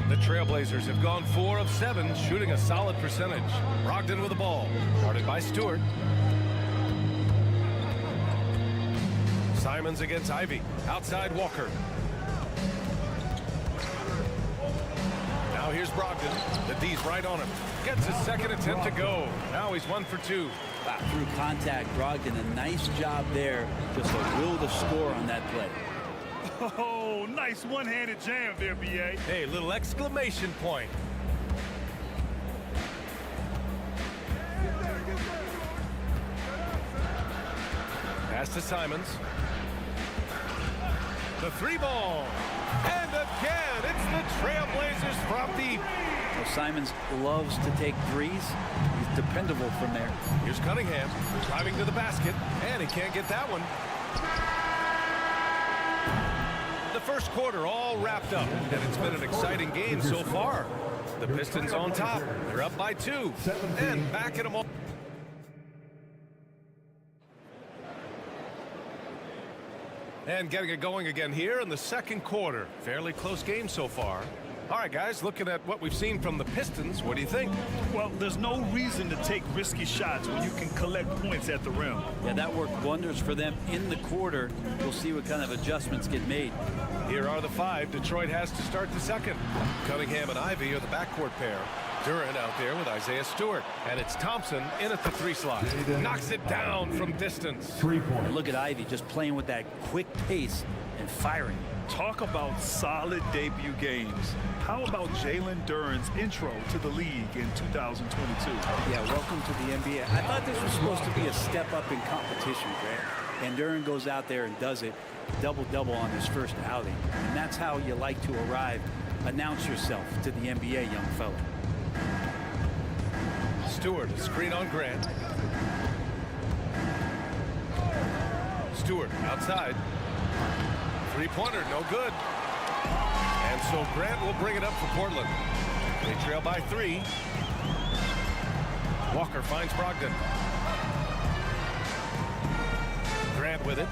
The Trailblazers have gone 4 of 7, shooting a solid percentage. Brogdon with the ball. Guarded by Stewart. Simons against Ivey. Outside Walker. Now here's Brogdon. The D's right on him. Gets his second attempt to go. Now he's 1 for 2. Through contact, Brogdon, a nice job there. Just a will to score on that play. Oh, nice one-handed jam there, B.A. Hey, little exclamation point. Pass to Simons. The 3 ball. And again, it's the Trailblazers from deep. Well, Simons loves to take threes. He's dependable from there. Here's Cunningham driving to the basket, and he can't get that one. The first quarter all wrapped up, and it's been an exciting game so far. The Pistons on top. They're up by 2, and back at them all. And getting it going again here in the second quarter. Fairly close game so far. All right, guys, looking at what we've seen from the Pistons, what do you think? Well, there's no reason to take risky shots when you can collect points at the rim. Yeah, that worked wonders for them in the quarter. We'll see what kind of adjustments get made. Here are the 5 Detroit has to start the second. Cunningham and Ivey are the backcourt pair. Duran out there with Isaiah Stewart. And it's Thompson in at the 3 slot. Knocks it down from distance. 3-point. Look at Ivey just playing with that quick pace and firing. Talk about solid debut games. How about Jalen Duran's intro to the league in 2022? Yeah, welcome to the NBA. I thought this was supposed to be a step up in competition, Grant. And Duran goes out there and does it. Double-double on his first outing. And that's how you like to arrive. Announce yourself to the NBA, young fella. Stewart, a screen on Grant. Stewart outside. 3-pointer, no good. And so Grant will bring it up for Portland. They trail by 3. Walker finds Brogdon. Grant with it.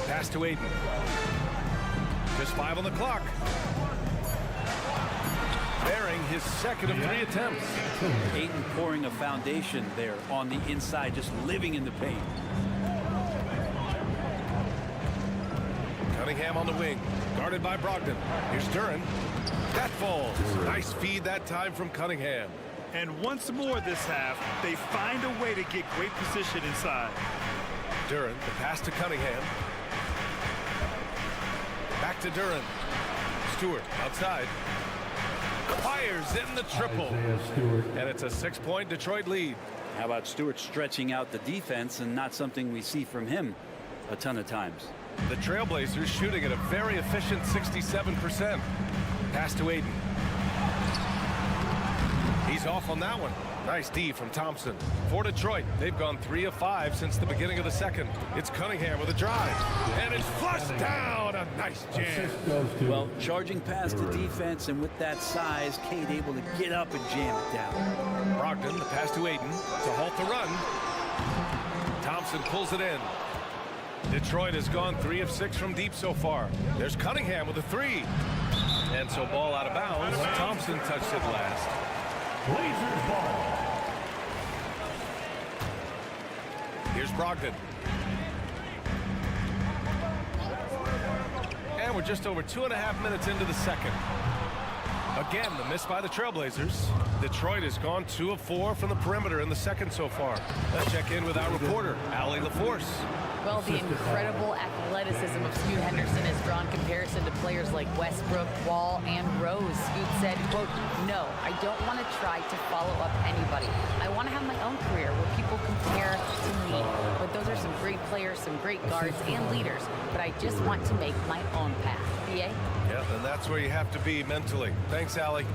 Pass to Ayton. Just 5 on the clock. Bearing his second of 3 attempts. Ayton pouring a foundation there on the inside, just living in the paint. Cunningham on the wing, guarded by Brogdon. Here's Duran. That falls. Nice feed that time from Cunningham. And once more this half, they find a way to get great position inside. Duran, the pass to Cunningham. Back to Duran. Stewart outside. Fires in the triple. And it's a 6-point Detroit lead. How about Stewart stretching out the defense, and not something we see from him a ton of times. The Trailblazers shooting at a very efficient 67%. Pass to Ayton. He's off on that one. Nice D from Thompson. For Detroit, they've gone 3 of 5 since the beginning of the second. It's Cunningham with a drive. And it's flushed down. A nice jam. Well, charging past the defense, and with that size, Cade able to get up and jam it down. Brogdon, the pass to Ayton to halt the run. Thompson pulls it in. Detroit has gone 3 of 6 from deep so far. There's Cunningham with a 3. And so ball out of bounds. Thompson touched it last. Blazers ball. Here's Brogdon. And we're just over 2.5 minutes into the second. Again, the miss by the Trailblazers. Detroit has gone 2 of 4 from the perimeter in the second so far. Let's check in with our reporter, Allie LaForce. Well, the incredible athleticism of Scoot Henderson has drawn comparison to players like Westbrook, Wall, and Rose. Scoot said, quote, "No, I don't want to try to follow up anybody. I want to have my own career where people compare to me. But those are some great players, some great guards and leaders. But I just want to make my own path." BA? Yeah, and that's where you have to be mentally. Thanks, Allie.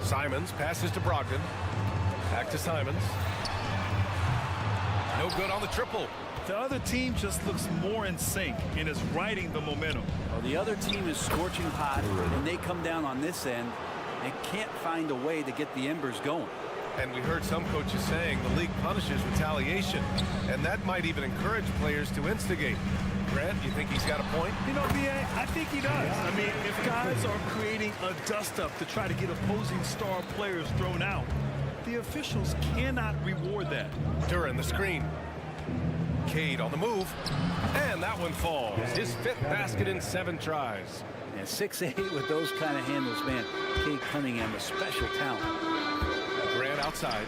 Simons passes to Brogdon. Back to Simons. No good on the triple. The other team just looks more in sync and is riding the momentum. Well, the other team is scorching hot, and they come down on this end and can't find a way to get the embers going. And we heard some coaches saying the league punishes retaliation, and that might even encourage players to instigate. Grant, you think he's got a point? You know, BA, I think he does. I mean, if guys are creating a dust-up to try to get opposing star players thrown out, the officials cannot reward that. Duran the screen. Cade on the move, and that one falls. His 5th basket in 7 tries. And 6'8" with those kind of handles, man. Cade Cunningham, a special talent. Grant outside.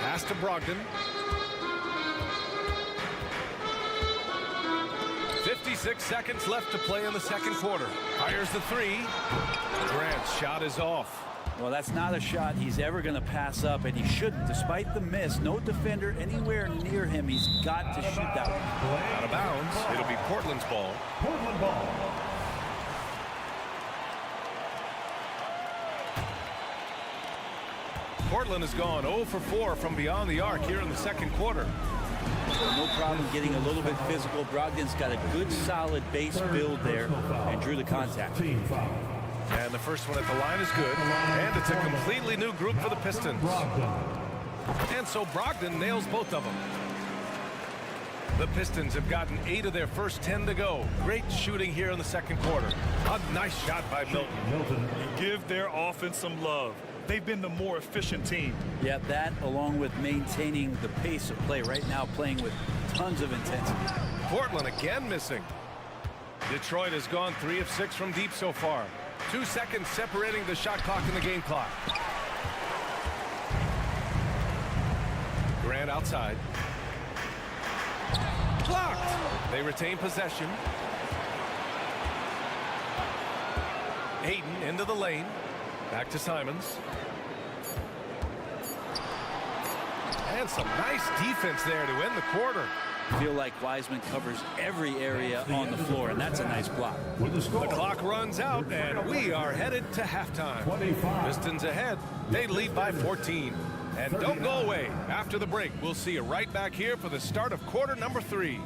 Pass to Brogdon. 56 seconds left to play in the second quarter. Fires the 3. Grant's shot is off. Well, that's not a shot he's ever going to pass up, and he shouldn't. Despite the miss, no defender anywhere near him. He's got to shoot that one. Out of bounds. It'll be Portland's ball. Portland ball. Portland has gone 0 for 4 from beyond the arc here in the second quarter. No problem getting a little bit physical. Brogdon's got a good, solid base build there and drew the contact. And the first one at the line is good. And it's a completely new group for the Pistons. And so Brogdon nails both of them. The Pistons have gotten 8 of their first 10 to go. Great shooting here in the second quarter. A nice shot by Milton. Give their offense some love. They've been the more efficient team. Yeah, that along with maintaining the pace of play right now, playing with tons of intensity. Portland again missing. Detroit has gone 3 of 6 from deep so far. 2 seconds separating the shot clock and the game clock. Grant outside. Blocked. They retain possession. Hayden into the lane. Back to Simons. And some nice defense there to end the quarter. I feel like Wiseman covers every area on the floor, and that's a nice block. The clock runs out, and we are headed to halftime. Pistons ahead. They lead by 14. And don't go away. After the break, we'll see you right back here for the start of quarter number 3.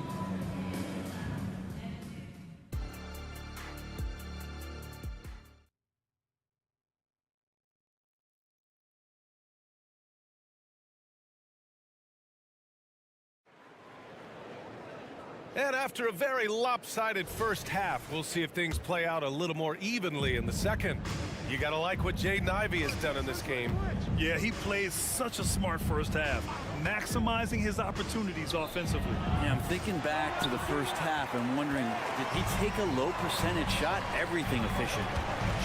And after a very lopsided first half, we'll see if things play out a little more evenly in the second. You got to like what Jaden Ivey has done in this game. Yeah, he plays such a smart first half, maximizing his opportunities offensively. Yeah, I'm thinking back to the first half and wondering, did he take a low percentage shot? Everything efficient.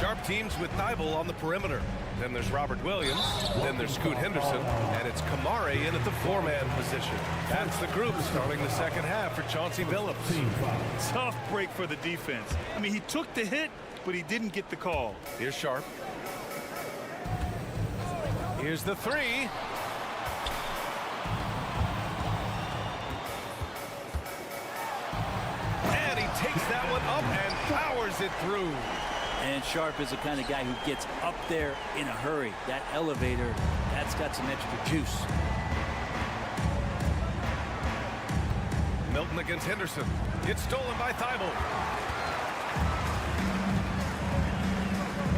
Sharp teams with Thibault on the perimeter. Then there's Robert Williams. Then there's Scoot Henderson. And it's Kamari in at the 4-man position. That's the group starting the second half for Chauncey Billups. Tough break for the defense. I mean, he took the hit, but he didn't get the call. Here's Sharp. Here's the 3. And he takes that one up and powers it through. And Sharp is the kind of guy who gets up there in a hurry. That elevator, that's got some extra juice. Milton against Henderson. It's stolen by Thibault.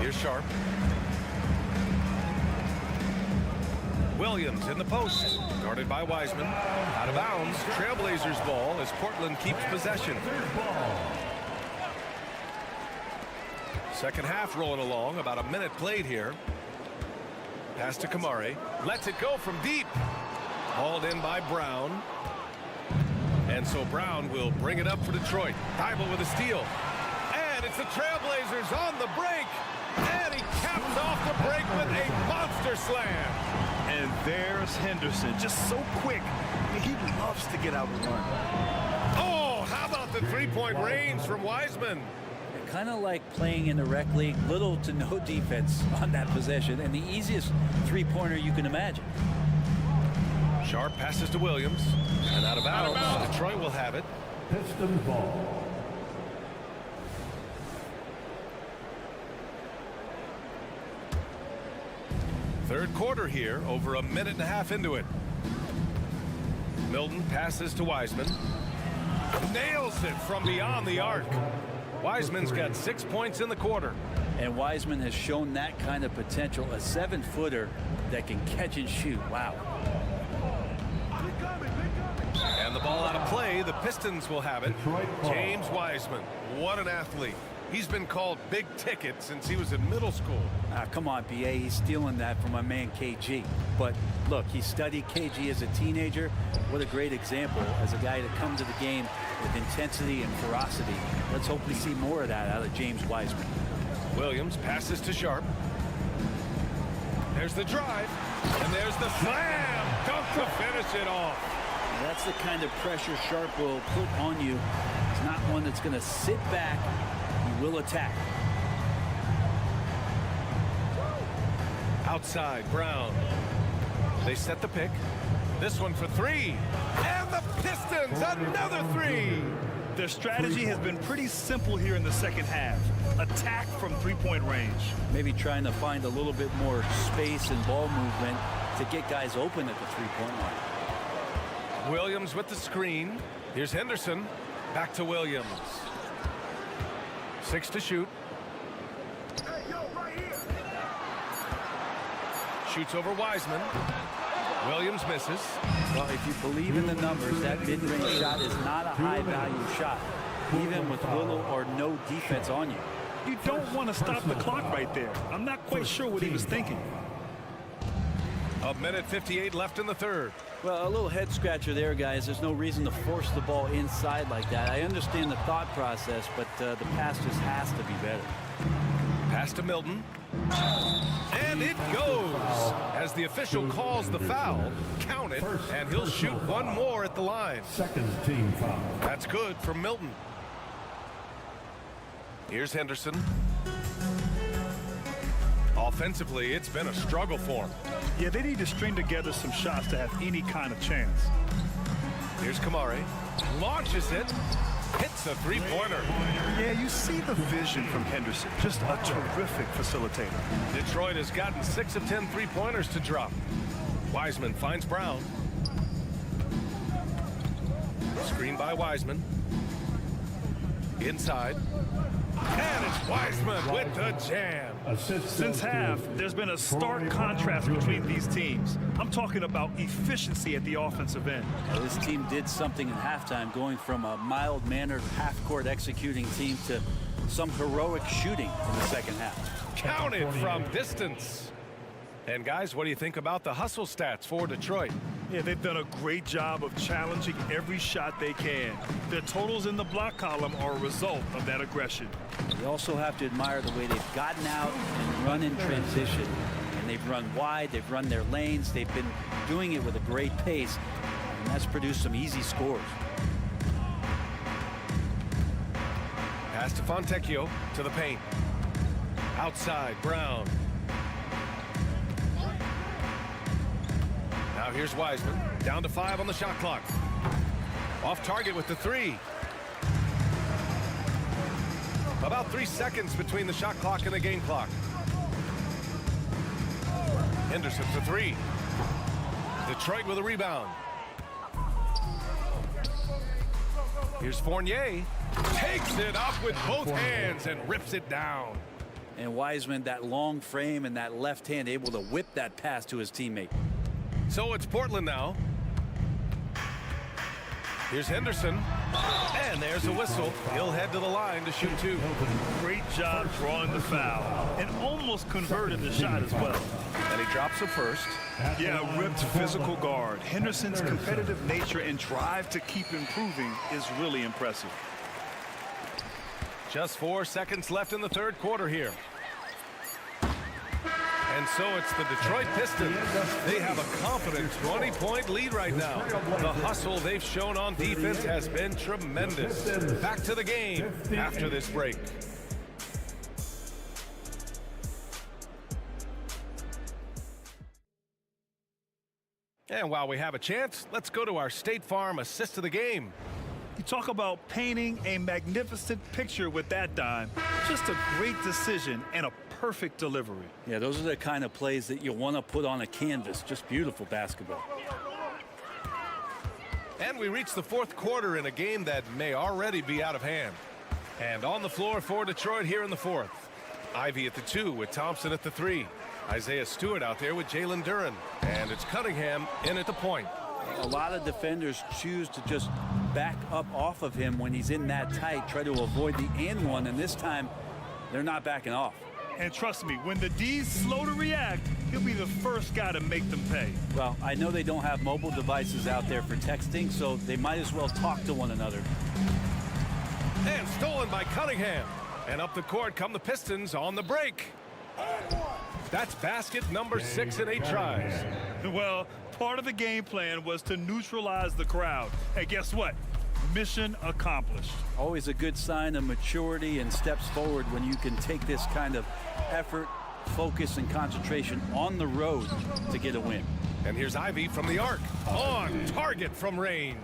Here's Sharp. Williams in the post. Guarded by Wiseman. Out of bounds. Trailblazers ball as Portland keeps possession. Second half rolling along. About a minute played here. Pass to Kamari. Lets it go from deep. Hauled in by Brown. And so Brown will bring it up for Detroit. Thibault with a steal. And it's the Trailblazers on the break. And he Caps off the break with a monster slam. And there's Henderson, just so quick. I mean, he loves to get out and run. Oh, how about the three-point range from Wiseman? Kind of like playing in the rec league, little to no defense on that possession, and the easiest three-pointer you can imagine. Sharp passes to Williams, and out of bounds. Detroit will have it. Pistons ball. Third quarter here, over a minute and a half into it. Milton passes to Wiseman. Nails it from beyond the arc. Wiseman's got 6 points in the quarter. And Wiseman has shown that kind of potential, a 7-footer that can catch and shoot. Wow. And the ball out of play, the Pistons will have it. James Wiseman, what an athlete. He's been called big ticket since he was in middle school. Come on, BA, he's stealing that from my man KG. But look, he studied KG as a teenager. What a great example as a guy to come to the game with intensity and ferocity. Let's hope we see more of that out of James Wiseman. Williams passes to Sharp. There's the drive, and there's the slam. Dunk to finish it off. That's the kind of pressure Sharp will put on you. It's not one that's going to sit back. He will attack. Outside, Brown. They set the pick. This one for three. And the Pistons, another three. Their strategy has been pretty simple here in the second half. Attack from three-point range. Maybe trying to find a little bit more space and ball movement to get guys open at the three-point line. Williams with the screen. Here's Henderson. Back to Williams. 6 to shoot. Shoots over Wiseman. Williams misses. Well, if you believe in the numbers, that mid-range shot is not a high-value shot, even with little or no defense on you. You don't want to stop the clock right there. I'm not quite sure what he was thinking. A minute 58 left in the third. Well, a little head scratcher there, guys. There's no reason to force the ball inside like that. I understand the thought process, but the pass just has to be better. Pass to Milton. And it goes. As the official calls the foul, count it, and he'll shoot one more at the line. Second team foul. That's good for Milton. Here's Henderson. Offensively, it's been a struggle for him. Yeah, they need to string together some shots to have any kind of chance. Here's Kamari. Launches it. Hits a three-pointer. Yeah, you see the vision from Henderson. Just a terrific facilitator. Detroit has gotten 6 of 10 three-pointers to drop. Wiseman finds Brown. Screen by Wiseman. Inside. And it's Wiseman with the jam. Since half, there's been a stark contrast between these teams. I'm talking about efficiency at the offensive end. Well, this team did something in halftime, going from a mild-mannered half-court executing team to some heroic shooting in the second half. Counted from distance. And guys, what do you think about the hustle stats for Detroit? Yeah, they've done a great job of challenging every shot they can. Their totals in the block column are a result of that aggression. You also have to admire the way they've gotten out and run in transition. And they've run wide, they've run their lanes, they've been doing it with a great pace, and that's produced some easy scores. Pass to Fontecchio to the paint. Outside, Brown. Now here's Wiseman. Down to 5 on the shot clock. Off target with the 3. About 3 seconds between the shot clock and the game clock. Henderson for 3. Detroit with a rebound. Here's Fournier. Takes it up with both hands and rips it down. And Wiseman, that long frame and that left hand, able to whip that pass to his teammate. So it's Portland now. Here's Henderson. And there's a whistle. He'll head to the line to shoot 2. Great job drawing the foul. And almost converted the shot as well. And he drops a first. Yeah, a ripped physical guard. Henderson's competitive nature and drive to keep improving is really impressive. Just 4 seconds left in the third quarter here. And so it's the Detroit Pistons. They have a confident 20-point lead right now. The hustle they've shown on defense has been tremendous. Back to the game after this break. And while we have a chance, let's go to our State Farm assist of the game. You talk about painting a magnificent picture with that dime. Just a great decision and a perfect delivery. Yeah, those are the kind of plays that you want to put on a canvas. Just beautiful basketball. And we reach the fourth quarter in a game that may already be out of hand. And on the floor for Detroit here in the fourth. Ivy at the 2 with Thompson at the 3. Isaiah Stewart out there with Jalen Duren. And it's Cunningham in at the point. A lot of defenders choose to just back up off of him when he's in that tight, try to avoid the and one, and this time they're not backing off. And trust me, when the D's slow to react, he'll be the first guy to make them pay. Well, I know they don't have mobile devices out there for texting, so they might as well talk to one another. And stolen by Cunningham. And up the court come the Pistons on the break. That's basket number 6 in 8 tries. Well, part of the game plan was to neutralize the crowd. Hey, guess what? Mission accomplished. Always a good sign of maturity and steps forward when you can take this kind of effort, focus, and concentration on the road to get a win. And here's Ivy from the arc. On target from range.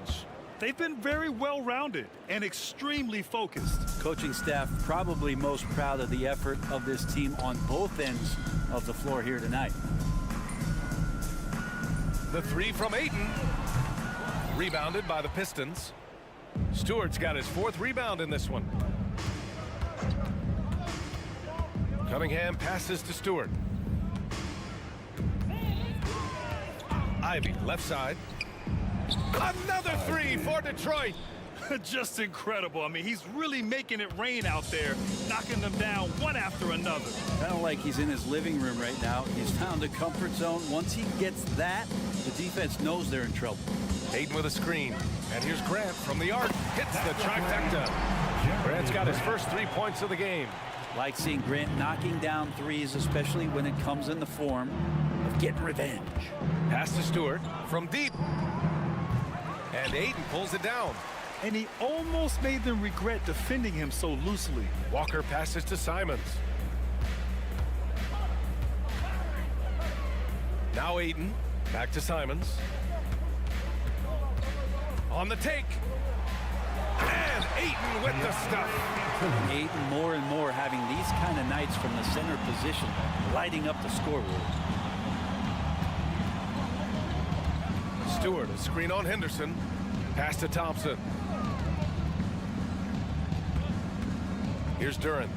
They've been very well-rounded and extremely focused. Coaching staff probably most proud of the effort of this team on both ends of the floor here tonight. The 3 from Ayton. Rebounded by the Pistons. Stewart's got his 4th rebound in this one. Cunningham passes to Stewart. Ivy left side. Another 3 for Detroit. Just incredible. I mean, he's really making it rain out there, knocking them down one after another. Kind of like he's in his living room right now. He's found a comfort zone. Once he gets that, the defense knows they're in trouble. Ayton with a screen. And here's Grant from the arc. Hits the trifecta. Grant's got his first 3 points of the game. Like seeing Grant knocking down threes, especially when it comes in the form of getting revenge. Pass to Stewart from deep. And Ayton pulls it down. And he almost made them regret defending him so loosely. Walker passes to Simons. Now Ayton. Back to Simons. On the take. And Ayton with the stuff. Ayton more and more having these kind of nights from the center position, lighting up the scoreboard. Stewart, a screen on Henderson. Pass to Thompson. Here's Duren.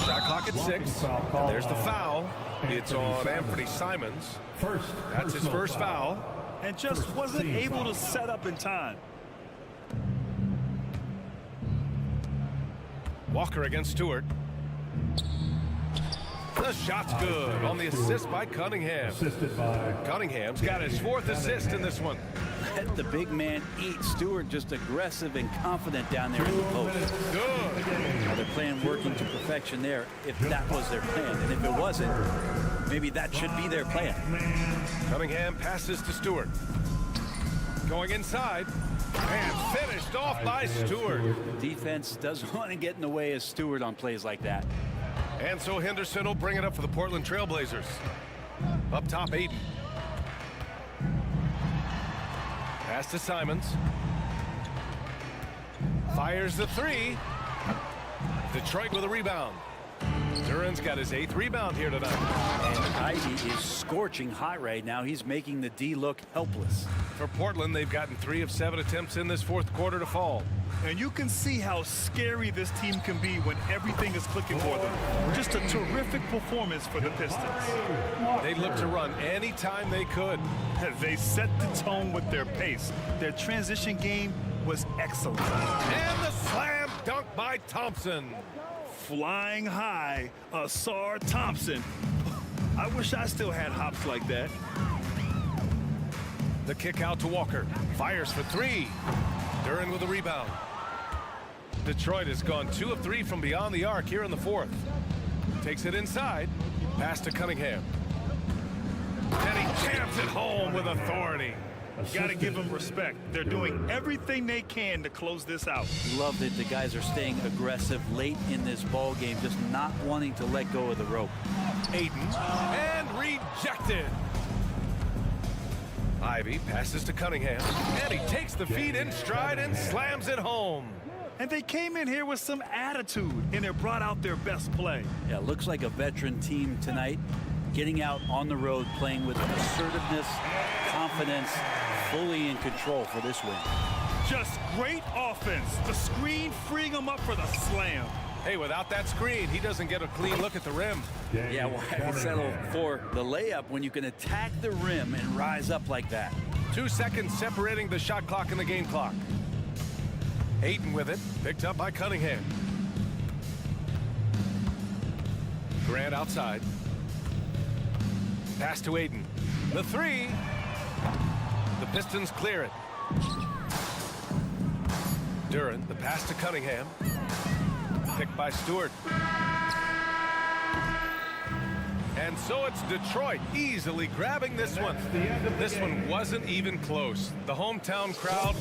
Shot clock at 6. And there's the foul. It's on Anthony Simons. That's his first foul. And just wasn't able to set up in time. Walker against Stewart. The shot's good on the assist by Cunningham. Cunningham's got his 4th assist in this one. Let the big man eat. Stewart just aggressive and confident down there in the post. Good. Now their plan working to perfection there, if that was their plan. And if it wasn't, maybe that should be their plan. Cunningham passes to Stewart. Going inside. And finished off by Stewart. Defense doesn't want to get in the way of Stewart on plays like that. And so Henderson will bring it up for the Portland Trailblazers. Up top, Ayton. Pass to Simons. Fires the 3. Detroit with a rebound. Duren's got his 8th rebound here tonight. And Ivy is scorching hot right now. He's making the D look helpless. For Portland, they've gotten 3 of 7 attempts in this 4th quarter to fall. And you can see how scary this team can be when everything is clicking for them. Just a terrific performance for the Pistons. They look to run anytime they could. They set the tone with their pace. Their transition game was excellent. And the slam dunk by Thompson. Flying high, Asar Thompson. I wish I still had hops like that. The kick out to Walker. Fires for 3. Duren with a rebound. Detroit has gone 2 of 3 from beyond the arc here in the 4th. Takes it inside. Pass to Cunningham. And he jams it home with authority. You got to give them respect. They're doing everything they can to close this out. Love that the guys are staying aggressive late in this ball game, just not wanting to let go of the rope. Ayton, and rejected. Ivy passes to Cunningham, and he takes the feed in stride and slams it home. And they came in here with some attitude, and it brought out their best play. Yeah, looks like a veteran team tonight, getting out on the road, playing with assertiveness, confidence, fully in control for this win. Just great offense. The screen freeing them up for the slam. Hey, without that screen, he doesn't get a clean look at the rim. Yeah, why settle for the layup when you can attack the rim and rise up like that? 2 seconds separating the shot clock and the game clock. Ayton with it, picked up by Cunningham. Grant outside. Pass to Ayton. The three. The Pistons clear it. Duren, the pass to Cunningham. Picked by Stewart. And so it's Detroit easily grabbing this one. This one wasn't even close. The hometown crowd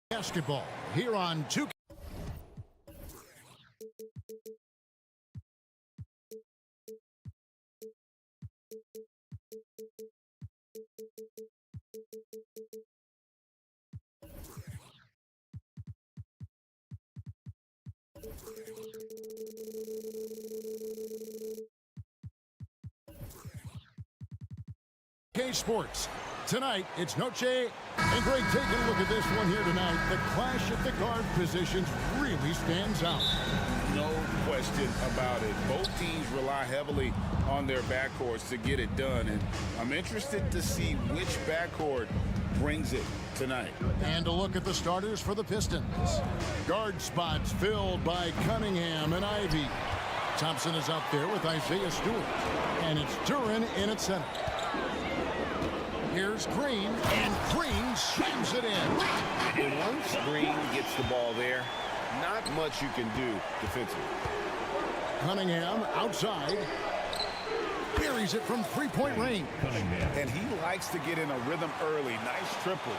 Basketball here on 2K. Sports. Tonight, it's Noche and Greg. Taking a look at this one here tonight. The clash at the guard positions really stands out. No question about it. Both teams rely heavily on their backcourts to get it done, and I'm interested to see which backcourt brings it tonight. And a look at the starters for the Pistons. Guard spots filled by Cunningham and Ivy. Thompson is out there with Isaiah Stewart, and it's Duren in at center. Here's Green, and Green slams it in. And once Green gets the ball there, not much you can do defensively. Cunningham outside. Buries it from three-point range. And he likes to get in a rhythm early. Nice triple.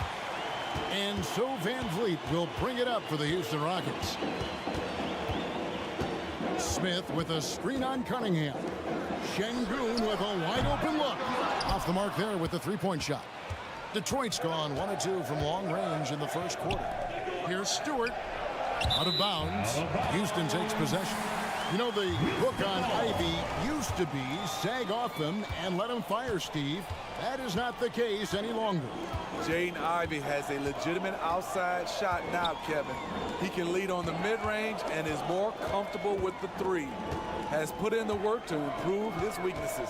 And so Van Vliet will bring it up for the Houston Rockets. Smith with a screen on Cunningham. Şengün with a wide-open look. Off the mark there with the three-point shot. Detroit's gone 1 of 2 from long range in the first quarter. Here's Stewart. Out of bounds. Houston takes possession. You know, the hook on Ivy used to be sag off him and let him fire, Steve. That is not the case any longer. Jaden Ivey has a legitimate outside shot now, Kevin. He can lead on the mid-range and is more comfortable with the three. Has put in the work to improve his weaknesses.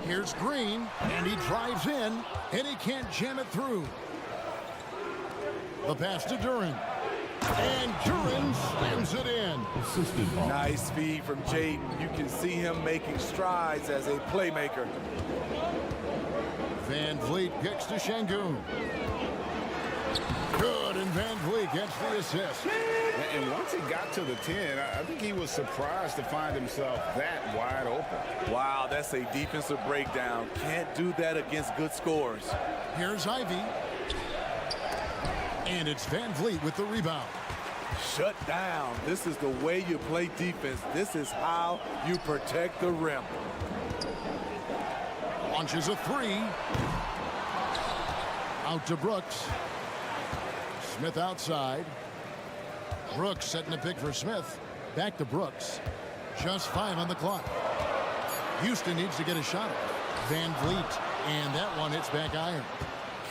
Here's Green, and he drives in, and he can't jam it through. The pass to Duren. And Duren slams it in. Nice feed from Jaden. You can see him making strides as a playmaker. Van Vliet kicks to Şengün. Good, and Van Vliet gets the assist. And once he got to the 10, I think he was surprised to find himself that wide open. Wow, that's a defensive breakdown. Can't do that against good scores. Here's Ivy. And it's Van Vliet with the rebound. Shut down. This is the way you play defense. This is how you protect the rim. Launches a three. Out to Brooks. Smith outside. Brooks setting a pick for Smith. Back to Brooks. Just 5 on the clock. Houston needs to get a shot. Van Vliet. And that one hits back iron.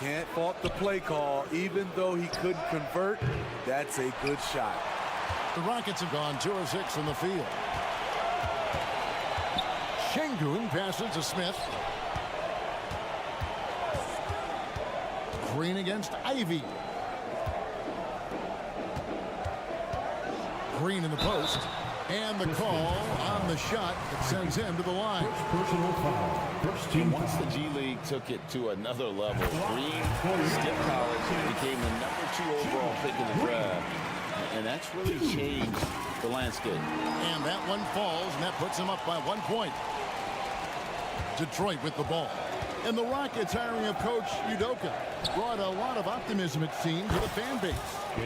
Can't fault the play call. Even though he couldn't convert, that's a good shot. The Rockets have gone 2 of 6 from the field. Şengün passes to Smith. Green against Ivy. Green in the post. And the call on the shot that sends him to the line. Personal foul. First team Once the G League took it to another level, Green skipped college and became the #2 overall pick in the draft. And that's really changed the landscape. And that one falls, and that puts him up by 1 point. Detroit with the ball. And the Rockets hiring of Coach Udoka brought a lot of optimism, it seemed, to the fan base.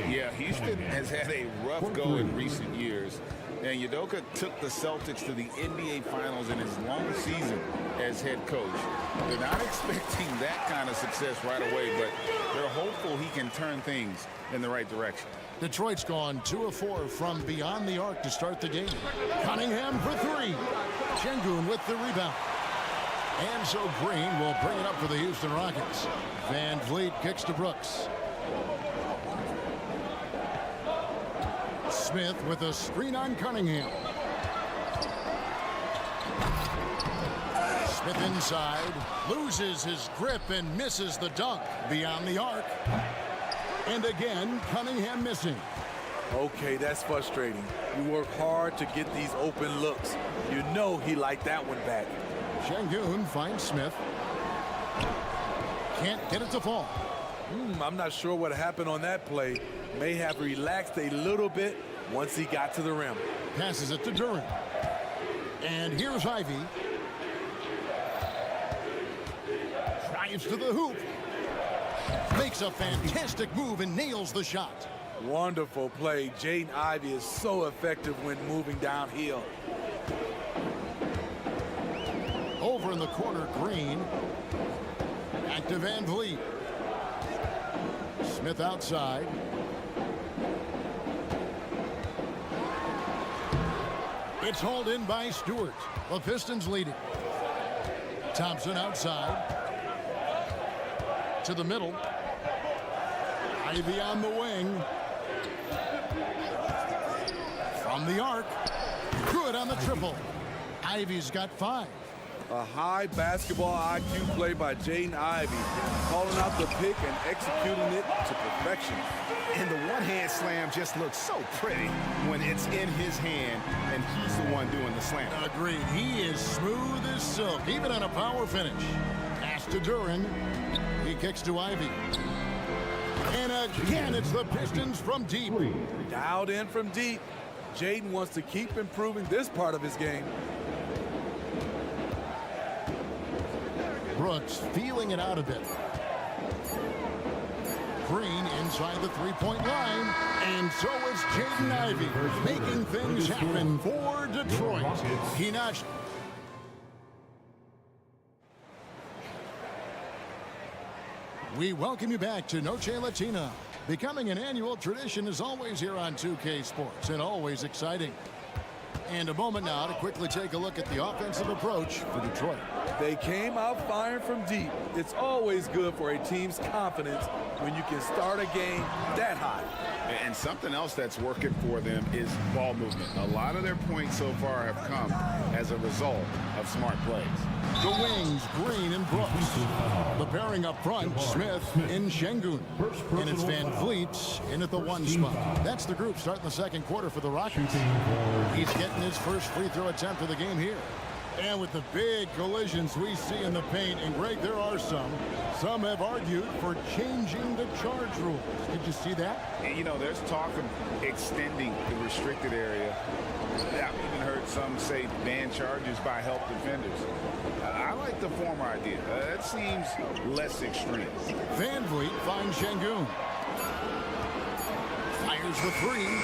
Yeah, Houston has had a rough go in recent years. And Udoka took the Celtics to the NBA Finals in his long season as head coach. They're not expecting that kind of success right away, but they're hopeful he can turn things in the right direction. Detroit's gone 2 of 4 from beyond the arc to start the game. Cunningham for 3. Şengün with the rebound. And so Green will bring it up for the Houston Rockets. Van Vliet kicks to Brooks. Smith with a screen on Cunningham. Smith inside, loses his grip and misses the dunk beyond the arc. And again, Cunningham missing. Okay, that's frustrating. You work hard to get these open looks. You know he liked that one back. Şengün finds Smith. Can't get it to fall. I'm not sure what happened on that play. May have relaxed a little bit, once he got to the rim. Passes it to Duran. And here's Ivy. Drives to the hoop. Makes a fantastic move and nails the shot. Wonderful play. Jaden Ivey is so effective when moving downhill. Over in the corner, Green. Back to Van Vliet. Smith outside. It's hauled in by Stewart. The Pistons leading. Thompson outside. To the middle. Ivy on the wing. From the arc. Good on the triple. Ivy's got 5. A high basketball IQ play by Jaden Ivey, calling out the pick and executing it to perfection. And the one-hand slam just looks so pretty when it's in his hand and he's the one doing the slam. Agreed. He is smooth as silk, even on a power finish. Pass to Duran. He kicks to Ivy. And again, it's the Pistons from deep. Dialed in from deep. Jaden wants to keep improving this part of his game. Brooks feeling it out a bit. Green inside the three-point line. And so is Jaden Ivey making things happen for Detroit. He notched. We welcome you back to Noche Latina. Becoming an annual tradition is always here on 2K Sports and always exciting. And a moment now to quickly take a look at the offensive approach for Detroit. They came out firing from deep. It's always good for a team's confidence when you can start a game that high. And something else that's working for them is ball movement. A lot of their points so far have come as a result of smart plays. The wings, Green and Brooks. The pairing up front, Smith and Şengün. And it's Van Vliet in at the 1 spot. That's the group starting the second quarter for the Rockets. He's getting his first free throw attempt of the game here. And with the big collisions we see in the paint, and Greg, there are some have argued for changing the charge rules. Did you see that? And, you know, there's talk of extending the restricted area. I've even heard some say ban charges by help defenders. I like the former idea. That seems less extreme. Van Vliet finds Şengün. Fires for 3.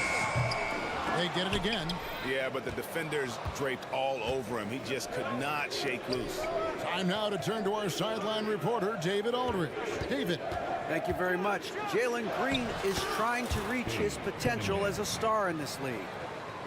They get it again. Yeah, but the defenders draped all over him. He just could not shake loose. Time now to turn to our sideline reporter, David Aldridge. David. Thank you very much. Jalen Green is trying to reach his potential as a star in this league.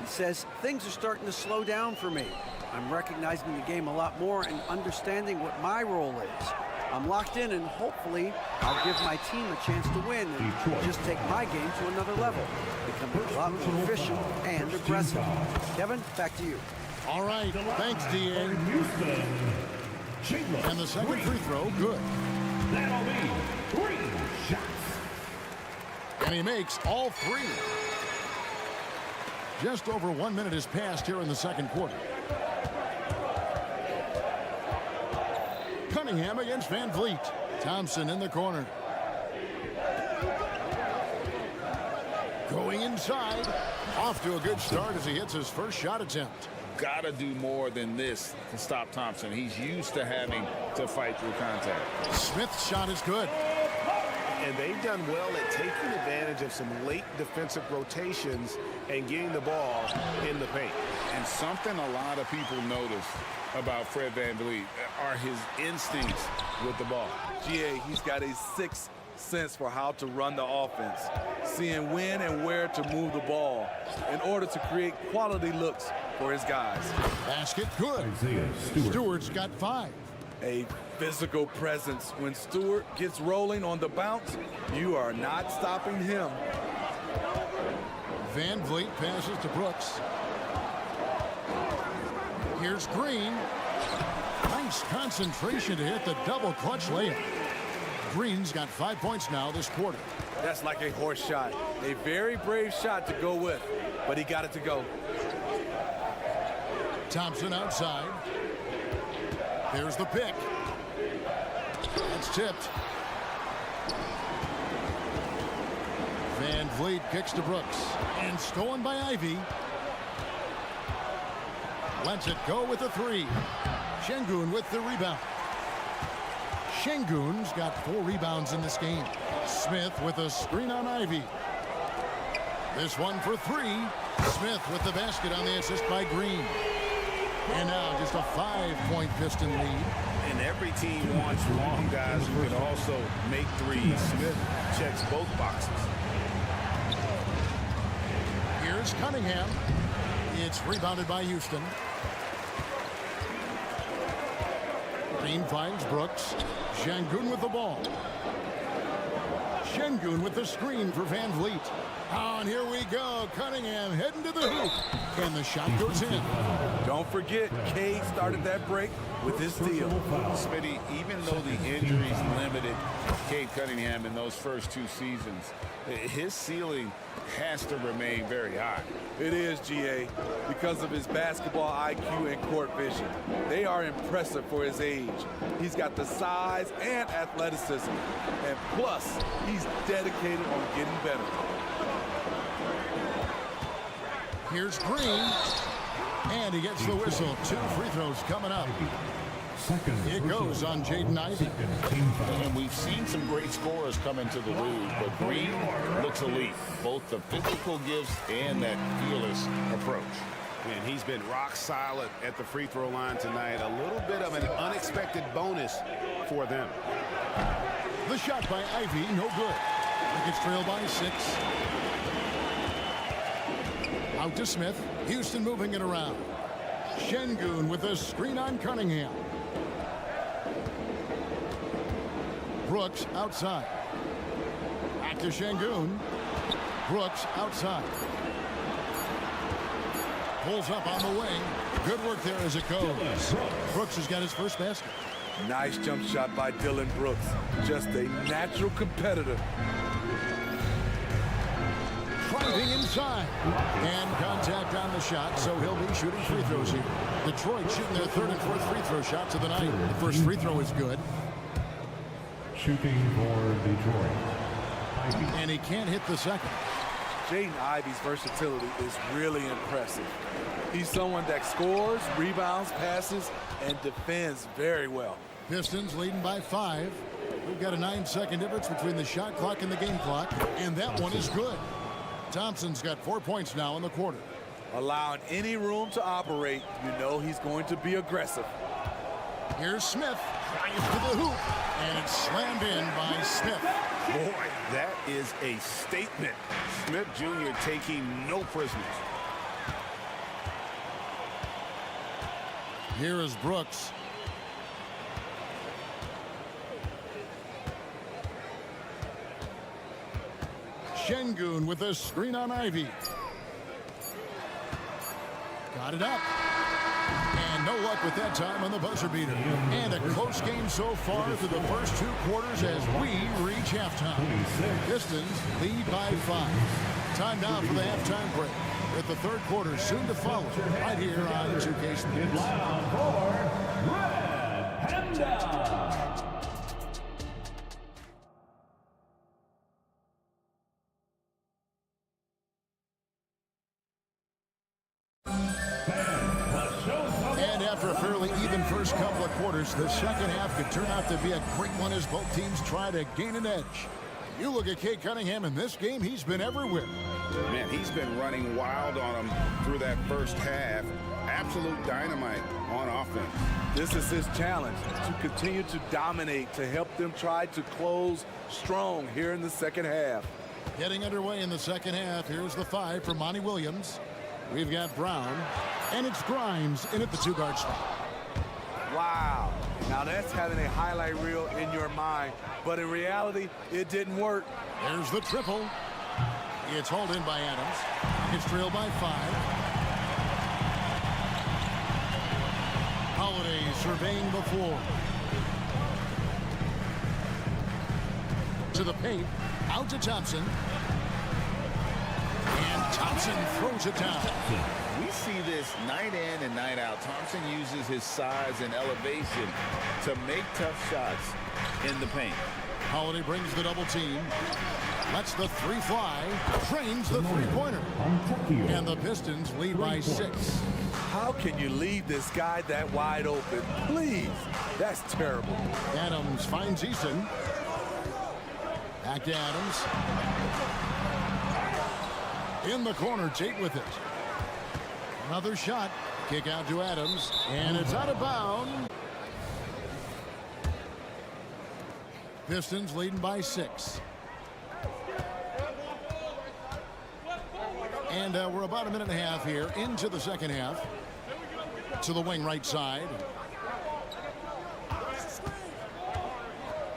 He says, things are starting to slow down for me. I'm recognizing the game a lot more and understanding what my role is. I'm locked in, and hopefully I'll give my team a chance to win and just take my game to another level, becoming a lot more efficient and aggressive. Kevin, back to you. All right, thanks, D.A. And the second free throw, good. That'll be 3 shots. And he makes all 3. Just over 1 minute has passed here in the second quarter. Cunningham against Van Vliet. Thompson in the corner. Going inside. Off to a good start as he hits his first shot attempt. Gotta do more than this to stop Thompson. He's used to having to fight through contact. Smith's shot is good. And they've done well at taking advantage of some late defensive rotations and getting the ball in the paint. And something a lot of people notice about Fred VanVleet are his instincts with the ball. GA, he's got a sixth sense for how to run the offense, seeing when and where to move the ball in order to create quality looks for his guys. Basket good. Stewart's got 5. A physical presence. When Stewart gets rolling on the bounce, you are not stopping him. Van Vliet passes to Brooks. Here's Green. Nice concentration to hit the double clutch layup. Green's got 5 points now this quarter. That's like a horse shot. A very brave shot to go with, but he got it to go. Thompson outside. There's the pick. It's tipped. Van Vliet kicks to Brooks. And stolen by Ivy. Lets it go with a three. Şengün with the rebound. Şengün's got 4 rebounds in this game. Smith with a screen on Ivy. This one for 3. Smith with the basket on the assist by Green. And now just a 5-point Piston lead. And every team wants long guys who can also make threes. Smith checks both boxes. Here's Cunningham. It's rebounded by Houston. Green finds Brooks. Şengün with the ball. Şengün with the screen for Van Vliet. Oh, and here we go. Cunningham heading to the hoop. And the shot goes in. Don't forget, Cade started that break with his steal. Smitty, even though the injuries limited Cade Cunningham in those first 2 seasons, his ceiling has to remain very high. It is, GA, because of his basketball IQ and court vision. They are impressive for his age. He's got the size and athleticism. And plus, he's dedicated on getting better. Here's Green. And he gets the whistle. 2 free throws coming up. It goes on Jaden Ivey. And we've seen some great scorers come into the league, but Green looks elite. Both the physical gifts and that fearless approach. And he's been rock solid at the free throw line tonight. A little bit of an unexpected bonus for them. The shot by Ivy, no good. It gets trailed by 6. Out to Smith. Houston moving it around. Şengün with a screen on Cunningham. Brooks outside. Back to Şengün. Brooks outside. Pulls up on the wing. Good work there as it goes. Brooks has got his first basket. Nice jump shot by Dylan Brooks. Just a natural competitor. Driving inside. And contact on the shot, so he'll be shooting free throws here. Detroit shooting their 3rd and 4th free throw shots of the night. The first free throw is good. Shooting for Detroit. And he can't hit the second. Jaden Ivey's versatility is really impressive. He's someone that scores, rebounds, passes, and defends very well. Pistons leading by 5. We've got a 9-second difference between the shot clock and the game clock, and that one is good. Thompson's got 4 points now in the quarter. Allowing any room to operate, you know he's going to be aggressive. Here's Smith. Drives to the hoop, and it's slammed in by Smith. Boy, that is a statement. Smith Jr. taking no prisoners. Here is Brooks. Şengün with a screen on Ivy. Got it up. And no luck with that time on the buzzer beater. And a close game so far through the first 2 quarters as we reach halftime. Pistons lead by 5. Time now for the halftime break, with the 3rd quarter soon to follow right here on 2K Sports. After a fairly even first couple of quarters, the second half could turn out to be a great one as both teams try to gain an edge. You look at Cade Cunningham in this game, he's been everywhere. Man, he's been running wild on him through that first half. Absolute dynamite on offense. This is his challenge, to continue to dominate, to help them try to close strong here in the second half. Getting underway in the second half, here's the 5 for Monty Williams. We've got Brown, and it's Grimes in at the 2-guard spot. Wow. Now that's having a highlight reel in your mind, but in reality, it didn't work. There's the triple. It's hauled in by Adams. It's trailed by 5. Holiday surveying the floor. To the paint, out to Thompson. And Thompson throws it down. We see this night in and night out. Thompson uses his size and elevation to make tough shots in the paint. Holiday brings the double team. Lets the three fly. Drains the three-pointer. And the Pistons lead by 6. How can you leave this guy that wide open? Please. That's terrible. Adams finds Eason. Back to Adams. In the corner, Tate with it. Another shot. Kick out to Adams. And it's out of bounds. Pistons leading by 6. And we're about a minute and a half here into the second half. To the wing right side.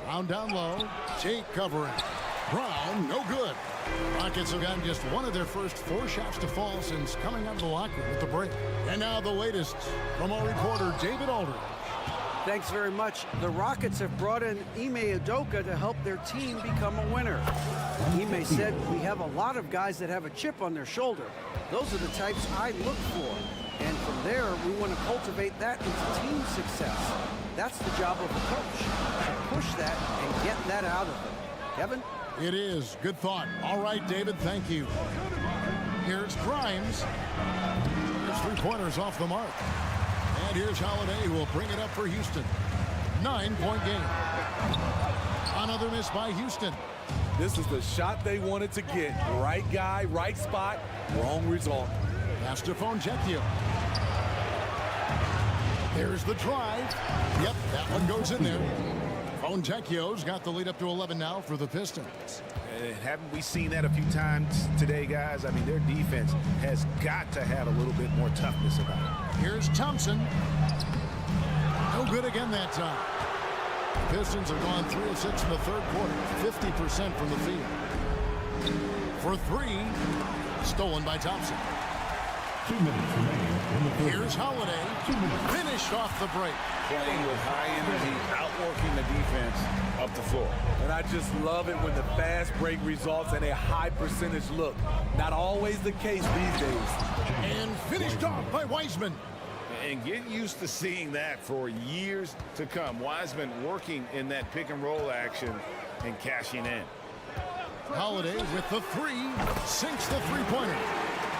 Brown down low. Tate covering. Brown, no good. Rockets have gotten just one of their first 4 shots to fall since coming out of the locker room with the break. And now the latest from our reporter, David Aldridge. Thanks very much. The Rockets have brought in Ime Udoka to help their team become a winner. Ime said, "We have a lot of guys that have a chip on their shoulder. Those are the types I look for. And from there, we want to cultivate that into team success. That's the job of a coach, to push that and get that out of them." Kevin? It is. Good thought. All right, David, thank you. Here's Grimes. His three-pointers off the mark. And here's Holiday, who will bring it up for Houston. 9-point game. Another miss by Houston. This is the shot they wanted to get. Right guy, right spot, wrong result. Pass to Fontecchio. There's the drive. Yep, that one goes in there. Fontecchio's got the lead up to 11 now for the Pistons. Haven't we seen that a few times today, guys? I mean, their defense has got to have a little bit more toughness about it. Here's Thompson. No good again that time. The Pistons have gone 3 of 6 in the third quarter, 50% from the field. For 3, stolen by Thompson. 2 minutes remaining in the quarter. Here's Holiday. Finished off the break. Playing with high energy, outworking the defense up the floor. And I just love it when the fast break results in a high percentage look. Not always the case these days. And finished off by Wiseman. And get used to seeing that for years to come. Wiseman working in that pick and roll action and cashing in. Holiday with the 3, sinks the three-pointer.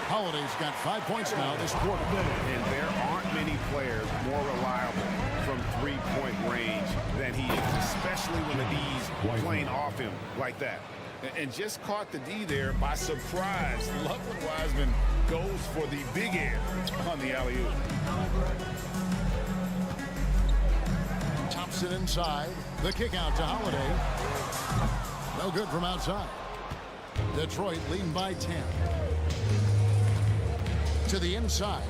Holiday's got 5 points now this quarter. And there aren't many players more reliable from three-point range than he is, especially when the D's playing off him like that. And just caught the D there by surprise. Love when Wiseman goes for the big air on the alley-oop. Thompson inside. The kick out to Holiday. No good from outside. Detroit leading by 10. To the inside.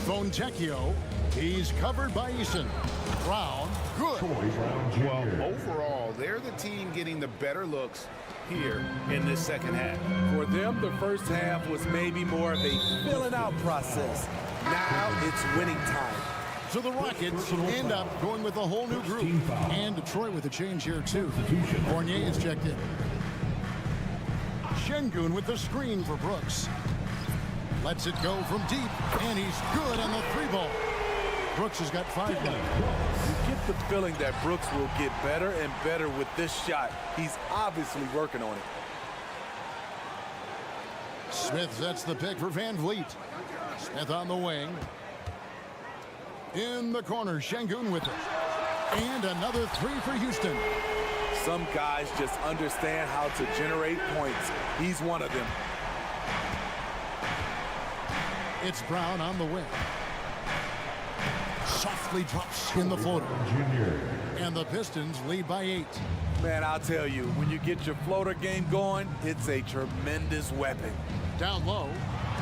Fontecchio. He's covered by Eason. Brown. Good. Well, overall, they're the team getting the better looks here in this second half. For them, the first half was maybe more of a filling out process. Now it's winning time. So the Rockets end up going with a whole new group. And Detroit with a change here, too. Fournier is checked in. Şengün with the screen for Brooks. Lets it go from deep, and he's good on the 3-ball. Brooks has got 5 now. You get the feeling that Brooks will get better and better with this shot. He's obviously working on it. Smith sets the pick for Van Vliet. Smith on the wing. In the corner, Şengün with it. And another 3 for Houston. Some guys just understand how to generate points. He's one of them. It's Brown on the wing. Softly drops in the floater. And the Pistons lead by 8. Man, I'll tell you, when you get your floater game going, it's a tremendous weapon. Down low,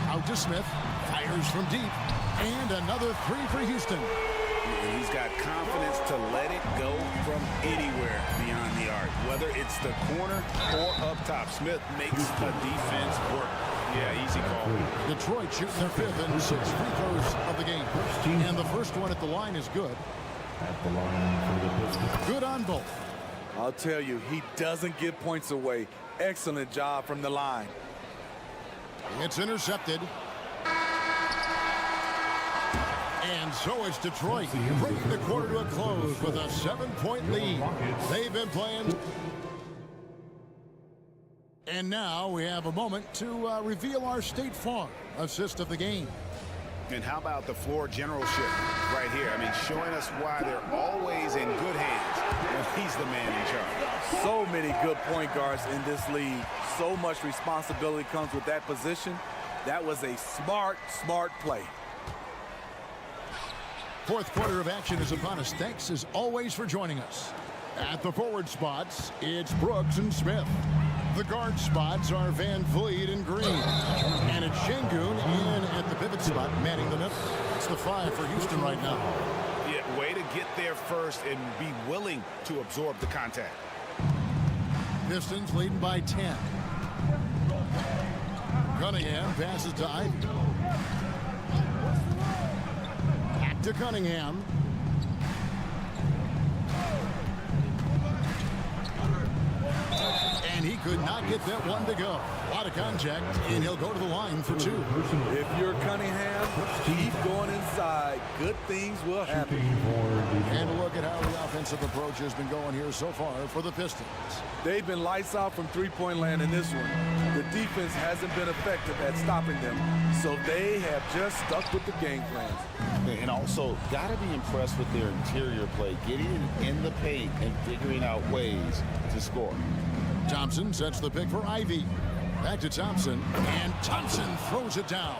out to Smith. Fires from deep. And another 3 for Houston. And he's got confidence to let it go from anywhere beyond the arc, whether it's the corner or up top. Smith makes the defense work. Yeah, easy call. Detroit shooting their 5th and 6 free throws of the game. And the first one at the line is good. At the line for the Pistons. Good on both. I'll tell you, he doesn't give points away. Excellent job from the line. It's intercepted. And so it's Detroit bringing the quarter to a close with a 7-point lead. They've been playing. And now we have a moment to reveal our State Farm assist of the game. And how about the floor generalship right here? I mean, showing us why they're always in good hands when he's the man in charge. So many good point guards in this league. So much responsibility comes with that position. That was a smart play. Fourth quarter of action is upon us. Thanks as always for joining us. At the forward spots, it's Brooks and Smith. The guard spots are Van Vliet and Green. And it's Şengün in at the pivot spot, manning the middle. It's the 5 for Houston right now. Yeah, way to get there first and be willing to absorb the contact. Pistons leading by 10. Cunningham passes to Ivy. Back to Cunningham. And he could not get that one to go. A lot of contact, and he'll go to the line for 2. If you're Cunningham, keep going inside. Good things will happen. And look at how the offensive approach has been going here so far for the Pistons. They've been lights out from three-point land in this one. The defense hasn't been effective at stopping them, so they have just stuck with the game plans. And also, got to be impressed with their interior play, getting in the paint and figuring out ways to score. Thompson sets the pick for Ivy. Back to Thompson, and Thompson throws it down.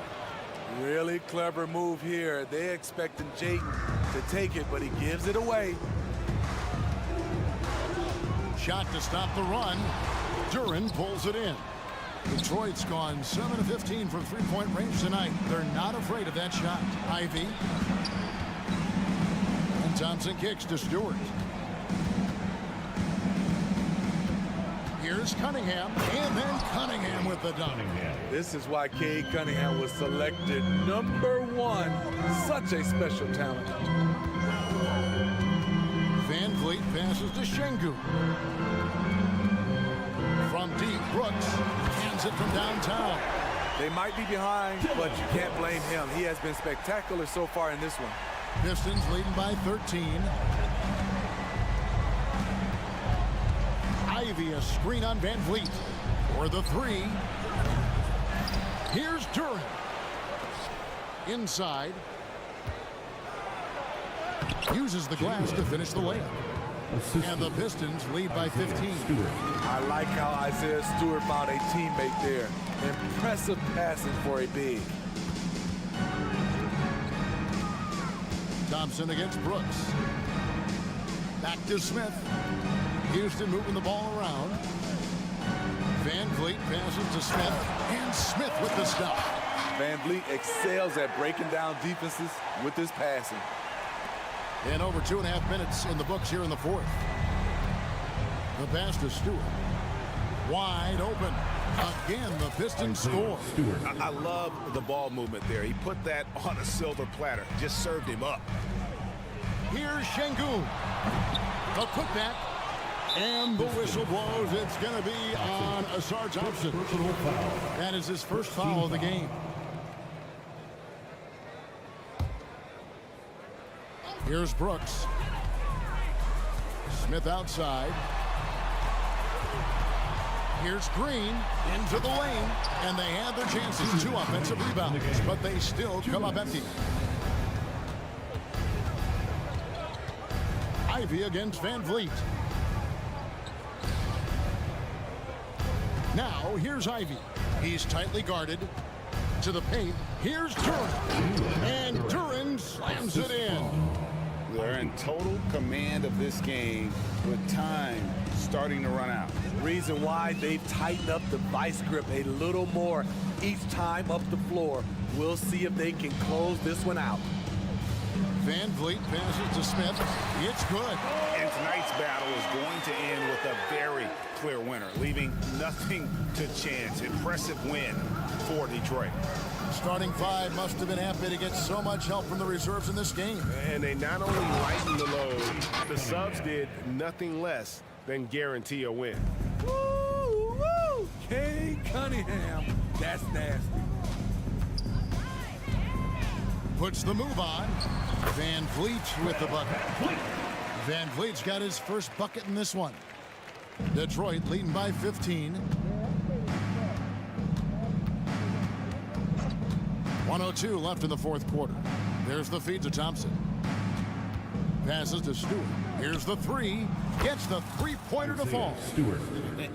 Really clever move here. They expecting Jayden to take it, but he gives it away. Shot to stop the run. Duren pulls it in. Detroit's gone 7 of 15 from three-point range tonight. They're not afraid of that shot. Ivy. And Thompson kicks to Stewart. Here's Cunningham, and then Cunningham with the dunk. This is why Cade Cunningham was selected #1. Such a special talent. Van Vliet passes to Şengün. From deep, Brooks hands it from downtown. They might be behind, but you can't blame him. He has been spectacular so far in this one. Pistons leading by 13. Ivy, a screen on Van Vliet for the 3. Here's Duren. Inside. Uses the glass to finish the layup. And the Pistons lead by 15. I like how Isaiah Stewart found a teammate there. Impressive passing for a big. Thompson against Brooks. Back to Smith. Houston moving the ball around. Van Vliet passes to Smith. And Smith with the stop. Van Vliet excels at breaking down defenses with his passing. And over 2.5 minutes in the books here in the fourth. The pass to Stewart. Wide open. Again, the Pistons score. I love the ball movement there. He put that on a silver platter. Just served him up. Here's Şengün. A putback. And the whistle blows. It's going to be on Asar Thompson. That is his first foul of the game. Here's Brooks. Smith outside. Here's Green into the lane. And they had their chances. 2 offensive rebounds. But they still come up empty. Ivy against Van Vliet. Now, here's Ivy. He's tightly guarded. To the paint. Here's Duren. And Duren slams it in. They're in total command of this game with time starting to run out. Reason why they've tightened up the vice grip a little more each time up the floor. We'll see if they can close this one out. Van Vliet passes to Smith. It's good. And tonight's battle is going to end with a very clear winner, leaving nothing to chance. Impressive win for Detroit. Starting 5 must have been happy to get so much help from the reserves in this game. And they not only lightened the load, the subs did nothing less than guarantee a win. Woo, woo! Cade Cunningham. That's nasty. puts the move on. Van Vliet with the bucket. Van Vliet's got his first bucket in this one. Detroit leading by 15. 1:02 left in the fourth quarter. There's the feed to Thompson. Passes to Stewart. Here's the three. Gets the three-pointer to fall. Stewart.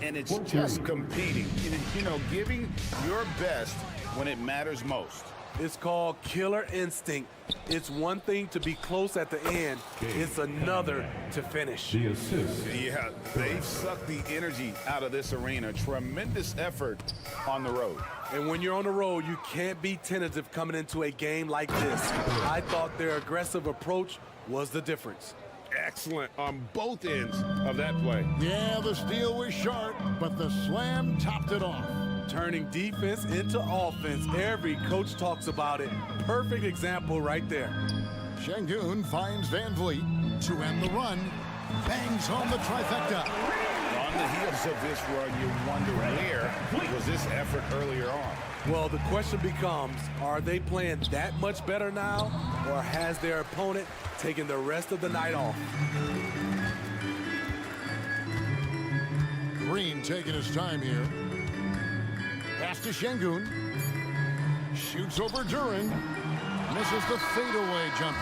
And it's just competing. You know, giving your best when it matters most. It's called killer instinct. It's one thing to be close at the end. It's another to finish. The assist. Yeah, they've sucked the energy out of this arena. Tremendous effort on the road. And when you're on the road, you can't be tentative coming into a game like this. I thought their aggressive approach was the difference. Excellent on both ends of that play. Yeah, the steal was sharp, but the slam topped it off. Turning defense into offense. Every coach talks about it. Perfect example right there. Şengün finds Van Vliet to end the run. Bangs home the trifecta. On the heels of this run, you wonder where was this effort earlier on? Well, the question becomes, are they playing that much better now, or has their opponent taken the rest of the night off? Green taking his time here. Pass to Şengün. Shoots over Duran. Misses the fadeaway jumper.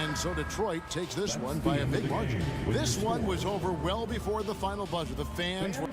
And so Detroit takes this one by a big margin. This one was over well before the final buzzer. The fans were...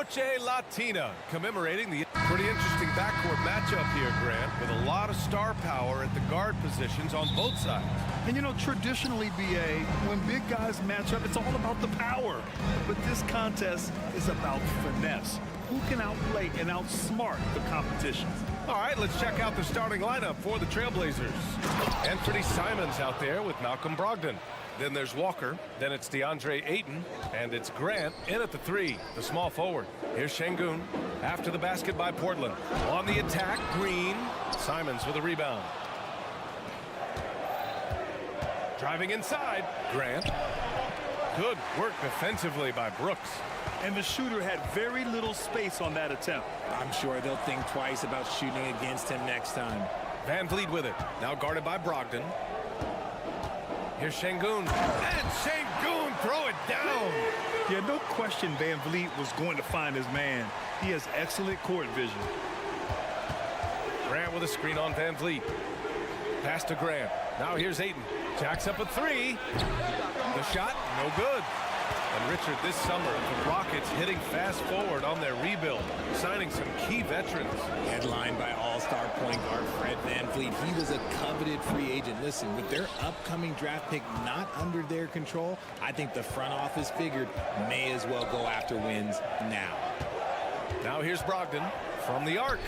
Noche Latina, commemorating the pretty interesting backcourt matchup here, Grant, with a lot of star power at the guard positions on both sides. And you know, traditionally, BA, when big guys match up, it's all about the power. But this contest is about finesse. Who can outplay and outsmart the competition? All right, let's check out the starting lineup for the Trailblazers. Anthony Simons out there with Malcolm Brogdon. Then there's Walker, then it's DeAndre Ayton, and it's Grant in at the 3, the small forward. Here's Şengün after the basket by Portland. On the attack, Green. Simons with a rebound. Driving inside, Grant. Good work defensively by Brooks. And the shooter had very little space on that attempt. I'm sure they'll think twice about shooting against him next time. Van Vliet with it, now guarded by Brogdon. Here's Şengün, and Şengün throw it down. Yeah, no question Van Vliet was going to find his man. He has excellent court vision. Grant with a screen on Van Vliet. Pass to Grant. Now here's Ayton. Jacks up a 3. The shot, no good. And Richard, this summer, the Rockets hitting fast forward on their rebuild, signing some key veterans. Headlined by all-star point guard Fred VanVleet. He was a coveted free agent. Listen, with their upcoming draft pick not under their control, I think the front office figured may as well go after wins now. Now here's Brogdon from the arc.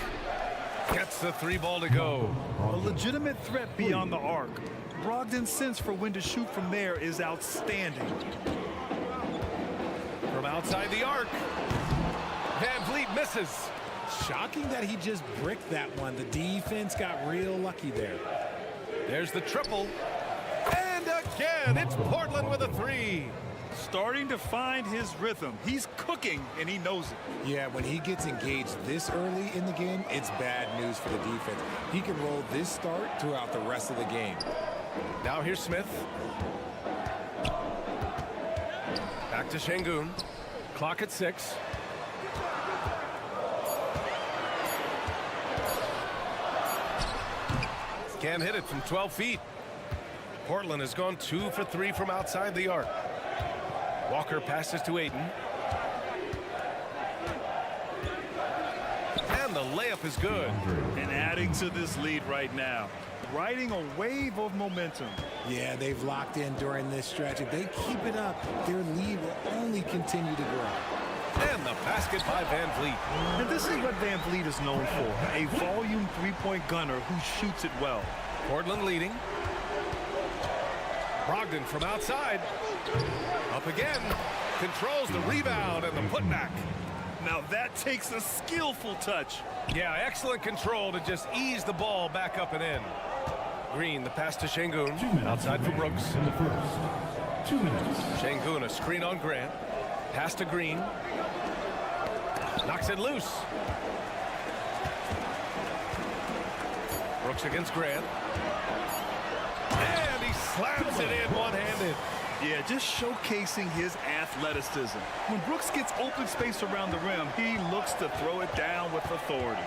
Gets the 3 ball to go. A legitimate threat beyond the arc. Brogdon's sense for when to shoot from there is outstanding. From outside the arc, Van Vliet misses. Shocking that he just bricked that one. The defense got real lucky there. There's the triple. And again, it's Portland with a 3. Starting to find his rhythm. He's cooking, and he knows it. Yeah, when he gets engaged this early in the game, it's bad news for the defense. He can roll this start throughout the rest of the game. Now here's Smith. Back to Şengün. Clock at 6. Can't hit it from 12 feet. Portland has gone 2 for 3 from outside the arc. Walker passes to Ayton. And the layup is good. And adding to this lead right now. Riding a wave of momentum. Yeah, they've locked in during this stretch. If they keep it up, their lead will only continue to grow. And the basket by Van Vliet. And this is what Van Vliet is known for. A volume three-point gunner who shoots it well. Portland leading. Brogdon from outside. Up again. Controls the rebound and the putback. Now that takes a skillful touch. Yeah, excellent control to just ease the ball back up and in. Green, the pass to Şengün. Outside for Brooks. In the first 2 minutes. Şengün, a screen on Grant. Pass to Green. Knocks it loose. Brooks against Grant. And he slams it in one-handed. Yeah, just showcasing his athleticism. When Brooks gets open space around the rim, he looks to throw it down with authority.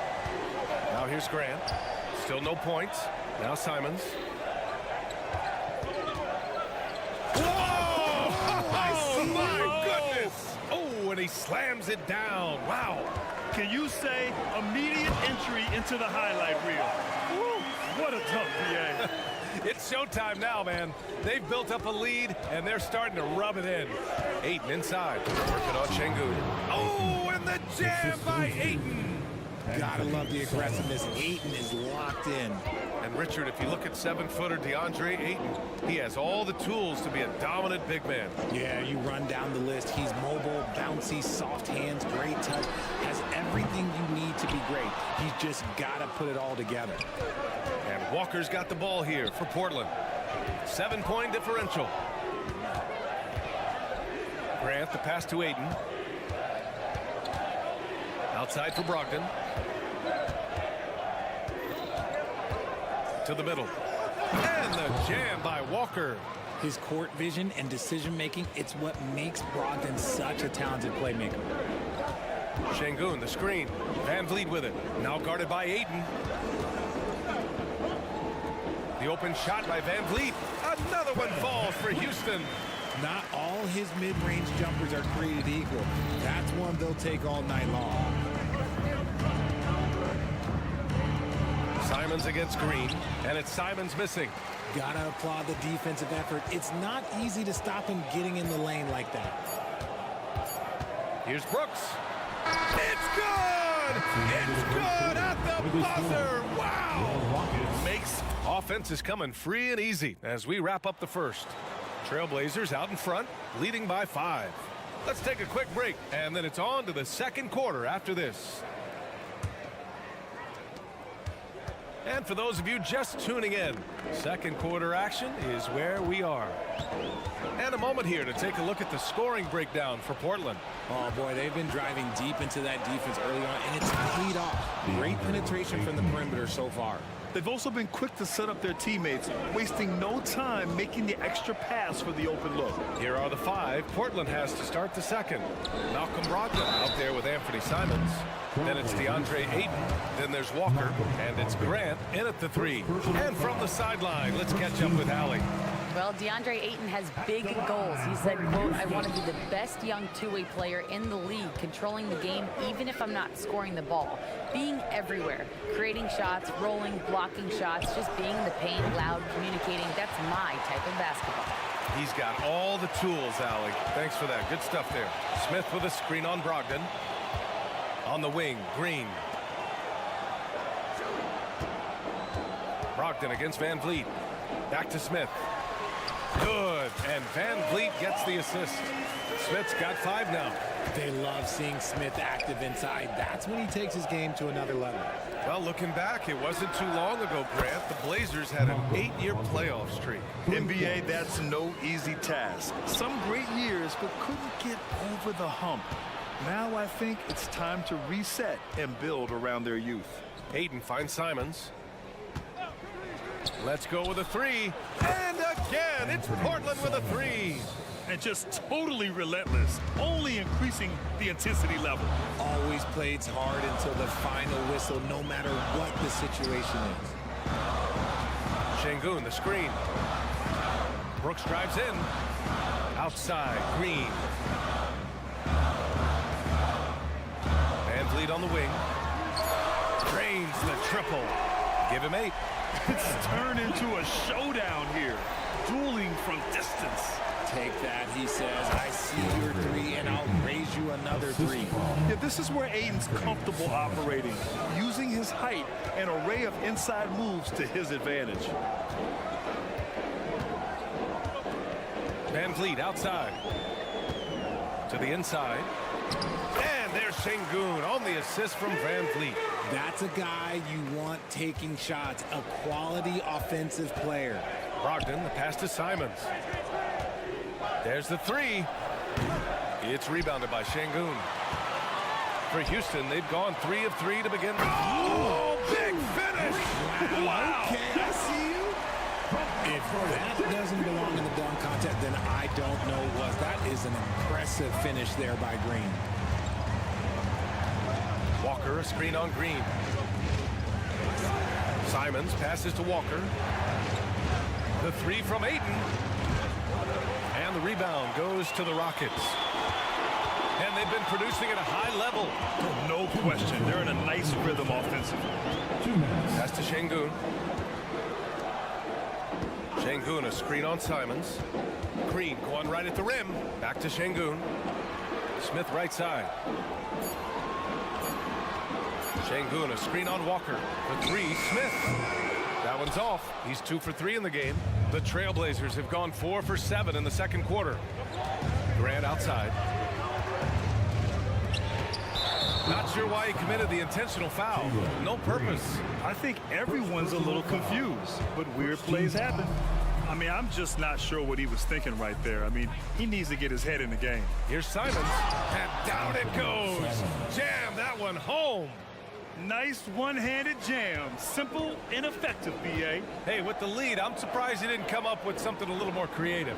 Now here's Grant. Still no points. Now Simons. Whoa! Oh, my goodness! Oh, and he slams it down. Wow. Can you say immediate entry into the highlight reel? Woo, what a dunk, BA. It's showtime now, man. They've built up a lead, and they're starting to rub it in. Ayton inside. Working on Şengün. Oh, and the jam by Ayton. Gotta love the aggressiveness. Ayton is locked in. And Richard, if you look at 7-footer DeAndre Ayton, he has all the tools to be a dominant big man. Yeah, you run down the list. He's mobile, bouncy, soft hands, great touch. Has everything you need to be great. He's just gotta put it all together. And Walker's got the ball here for Portland. 7-point differential. Grant, the pass to Ayton. Outside for Brogdon. To the middle. And the jam by Walker. His court vision and decision-making, it's what makes Brogdon such a talented playmaker. Şengün, the screen. Van Vliet with it. Now guarded by Ayton. The open shot by Van Vliet. Another one falls for Houston. Not all his mid-range jumpers are created equal. That's one they'll take all night long. Simons against Green, and it's Simons missing. Gotta applaud the defensive effort. It's not easy to stop him getting in the lane like that. Here's Brooks. It's good! It's good at the buzzer! Wow! Makes offense is coming free and easy as we wrap up the first. Trailblazers out in front, leading by 5. Let's take a quick break, and then it's on to the second quarter after this. And for those of you just tuning in, second quarter action is where we are. And a moment here to take a look at the scoring breakdown for Portland. Oh boy, they've been driving deep into that defense early on, and it's paid off. Great penetration from the perimeter so far. They've also been quick to set up their teammates, wasting no time making the extra pass for the open look. Here are the 5 Portland has to start the second. Malcolm Brogdon out there with Anthony Simons. Then it's DeAndre Ayton. Then there's Walker. And it's Grant in at the 3. And from the sideline, let's catch up with Allie. Well, DeAndre Ayton has big goals. He said, quote, I want to be the best young two-way player in the league, controlling the game even if I'm not scoring the ball. Being everywhere, creating shots, rolling, blocking shots, just being in the paint, loud, communicating. That's my type of basketball. He's got all the tools, Allie. Thanks for that. Good stuff there. Smith with a screen on Brogdon. On the wing, Green. Brogdon against Van Vliet. Back to Smith. Good, and Van Vliet gets the assist. Smith's got 5 now. They love seeing Smith active inside. That's when he takes his game to another level. Well, looking back, it wasn't too long ago, Grant. The Blazers had an 8-year playoff streak. NBA, that's no easy task. Some great years, but couldn't get over the hump. Now I think it's time to reset and build around their youth. Ayton finds Simons. Let's go with a 3. And again, it's Portland with a 3. And just totally relentless, only increasing the intensity level. Always plays hard until the final whistle, no matter what the situation is. Şengün, the screen. Brooks drives in. Outside, Green. Van Vliet on the wing. Drains the triple. Give him 8. It's turned into a showdown here. Dueling from distance. Take that, he says. I see your 3, and I'll raise you another 3. Yeah, this is where Ayton's comfortable operating, using his height and array of inside moves to his advantage. Van Vliet outside. To the inside. And there's Şengün on the assist from Van Vliet. That's a guy you want taking shots, a quality offensive player. Brogdon, the pass to Simons. There's the 3. It's rebounded by Şengün. For Houston, they've gone 3 of 3 to begin. Oh, big finish! Wow! Okay, I see you. If that doesn't belong in the dunk contest, then I don't know what. That is an impressive finish there by Green. Walker, a screen on Green. Simons passes to Walker. The 3 from Ayton. And the rebound goes to the Rockets. And they've been producing at a high level. No question. They're in a nice rhythm offensively. Pass to Şengün. Şengün, a screen on Simons. Green going right at the rim. Back to Şengün. Smith right side. Şengün, a screen on Walker. The 3, Smith. That one's off. He's 2 for 3 in the game. The Trailblazers have gone 4 for 7 in the second quarter. Grant outside. Not sure why he committed the intentional foul. No purpose. I think everyone's a little confused, but weird plays happen. I mean, I'm just not sure what he was thinking right there. I mean, he needs to get his head in the game. Here's Simons, and down it goes. Jam that one home. Nice one-handed jam. Simple and effective, B.A. Hey, with the lead, I'm surprised he didn't come up with something a little more creative.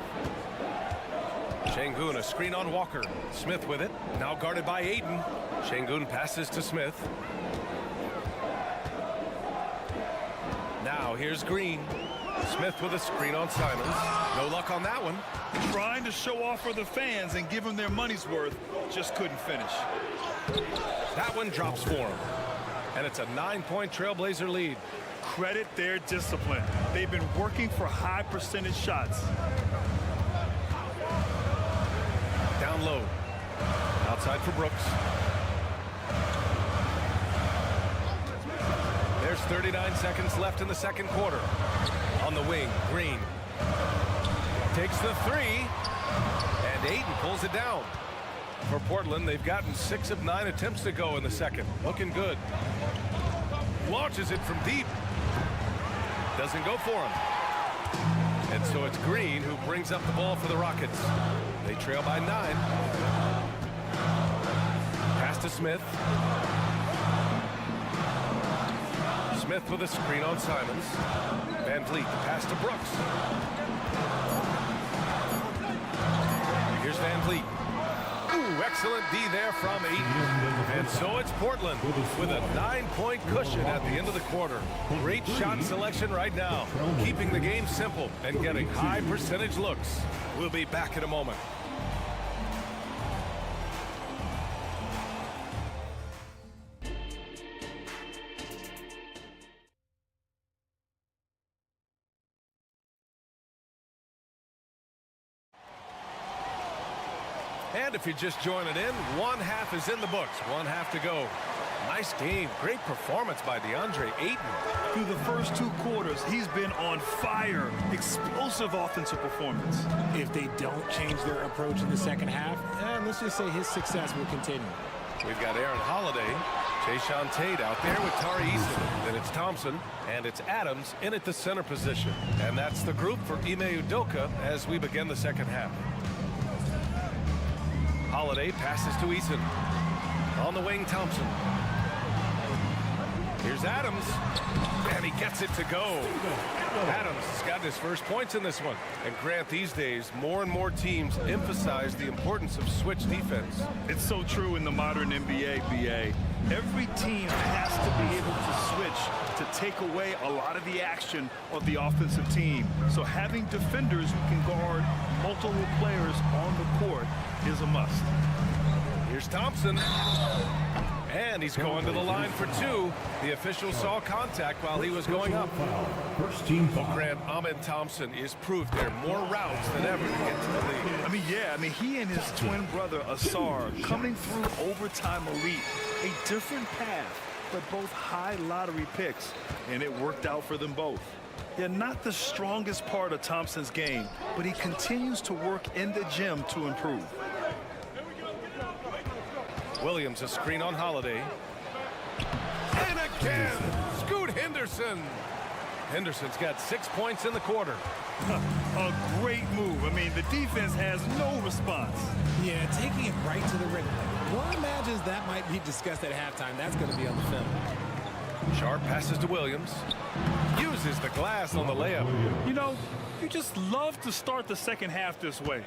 Şengün, a screen on Walker. Smith with it. Now guarded by Ayton. Şengün passes to Smith. Now here's Green. Smith with a screen on Simons. No luck on that one. Trying to show off for the fans and give them their money's worth. Just couldn't finish. That one drops for him. And it's a 9-point Trailblazer lead. Credit their discipline. They've been working for high percentage shots. Down low. Outside for Brooks. There's 39 seconds left in the second quarter. On the wing, Green takes the three, and Ayton pulls it down. For Portland, they've gotten 6 of 9 attempts to go in the second. Looking good. Launches it from deep. Doesn't go for him. And so it's Green who brings up the ball for the Rockets. They trail by 9. Pass to Smith. Smith with a screen on Simons. Van Vliet, the pass to Brooks. Here's Van Vliet. Ooh, excellent D there from Ayton. And so it's Portland with a 9-point cushion at the end of the quarter. Great shot selection right now, keeping the game simple and getting high percentage looks. We'll be back in a moment. And if you're just joining in, one half is in the books. One half to go. Nice game. Great performance by DeAndre Ayton. Through the first 2 quarters, he's been on fire. Explosive offensive performance. If they don't change their approach in the second half, let's just say his success will continue. We've got Aaron Holiday, Jayshawn Tate out there with Tari Eason. Then it's Thompson, and it's Adams in at the center position. And that's the group for Ime Udoka as we begin the second half. Holiday passes to Eason. On the wing, Thompson. Here's Adams, and he gets it to go. Adams has gotten his first points in this one. And Grant, these days, more and more teams emphasize the importance of switch defense. It's so true in the modern NBA, BA. Every team has to be able to switch to take away a lot of the action of the offensive team. So having defenders who can guard multiple players on the court is a must. Here's Thompson. And he's going to the line for 2. The official saw contact while he was going up. First team foul. Grant, Ahmed Thompson is proof there are more routes than ever to get to the lead. He and his twin brother, Asar, coming through overtime elite. A different path, but both high lottery picks, and it worked out for them both. They're not the strongest part of Thompson's game, but he continues to work in the gym to improve. Williams, a screen on Holiday. And again, Scoot Henderson. Henderson's got 6 points in the quarter. A great move. The defense has no response. Yeah, taking it right to the rim. One imagines that might be discussed at halftime. That's going to be on the film. Sharp passes to Williams. Uses the glass on the layup. You just love to start the second half this way.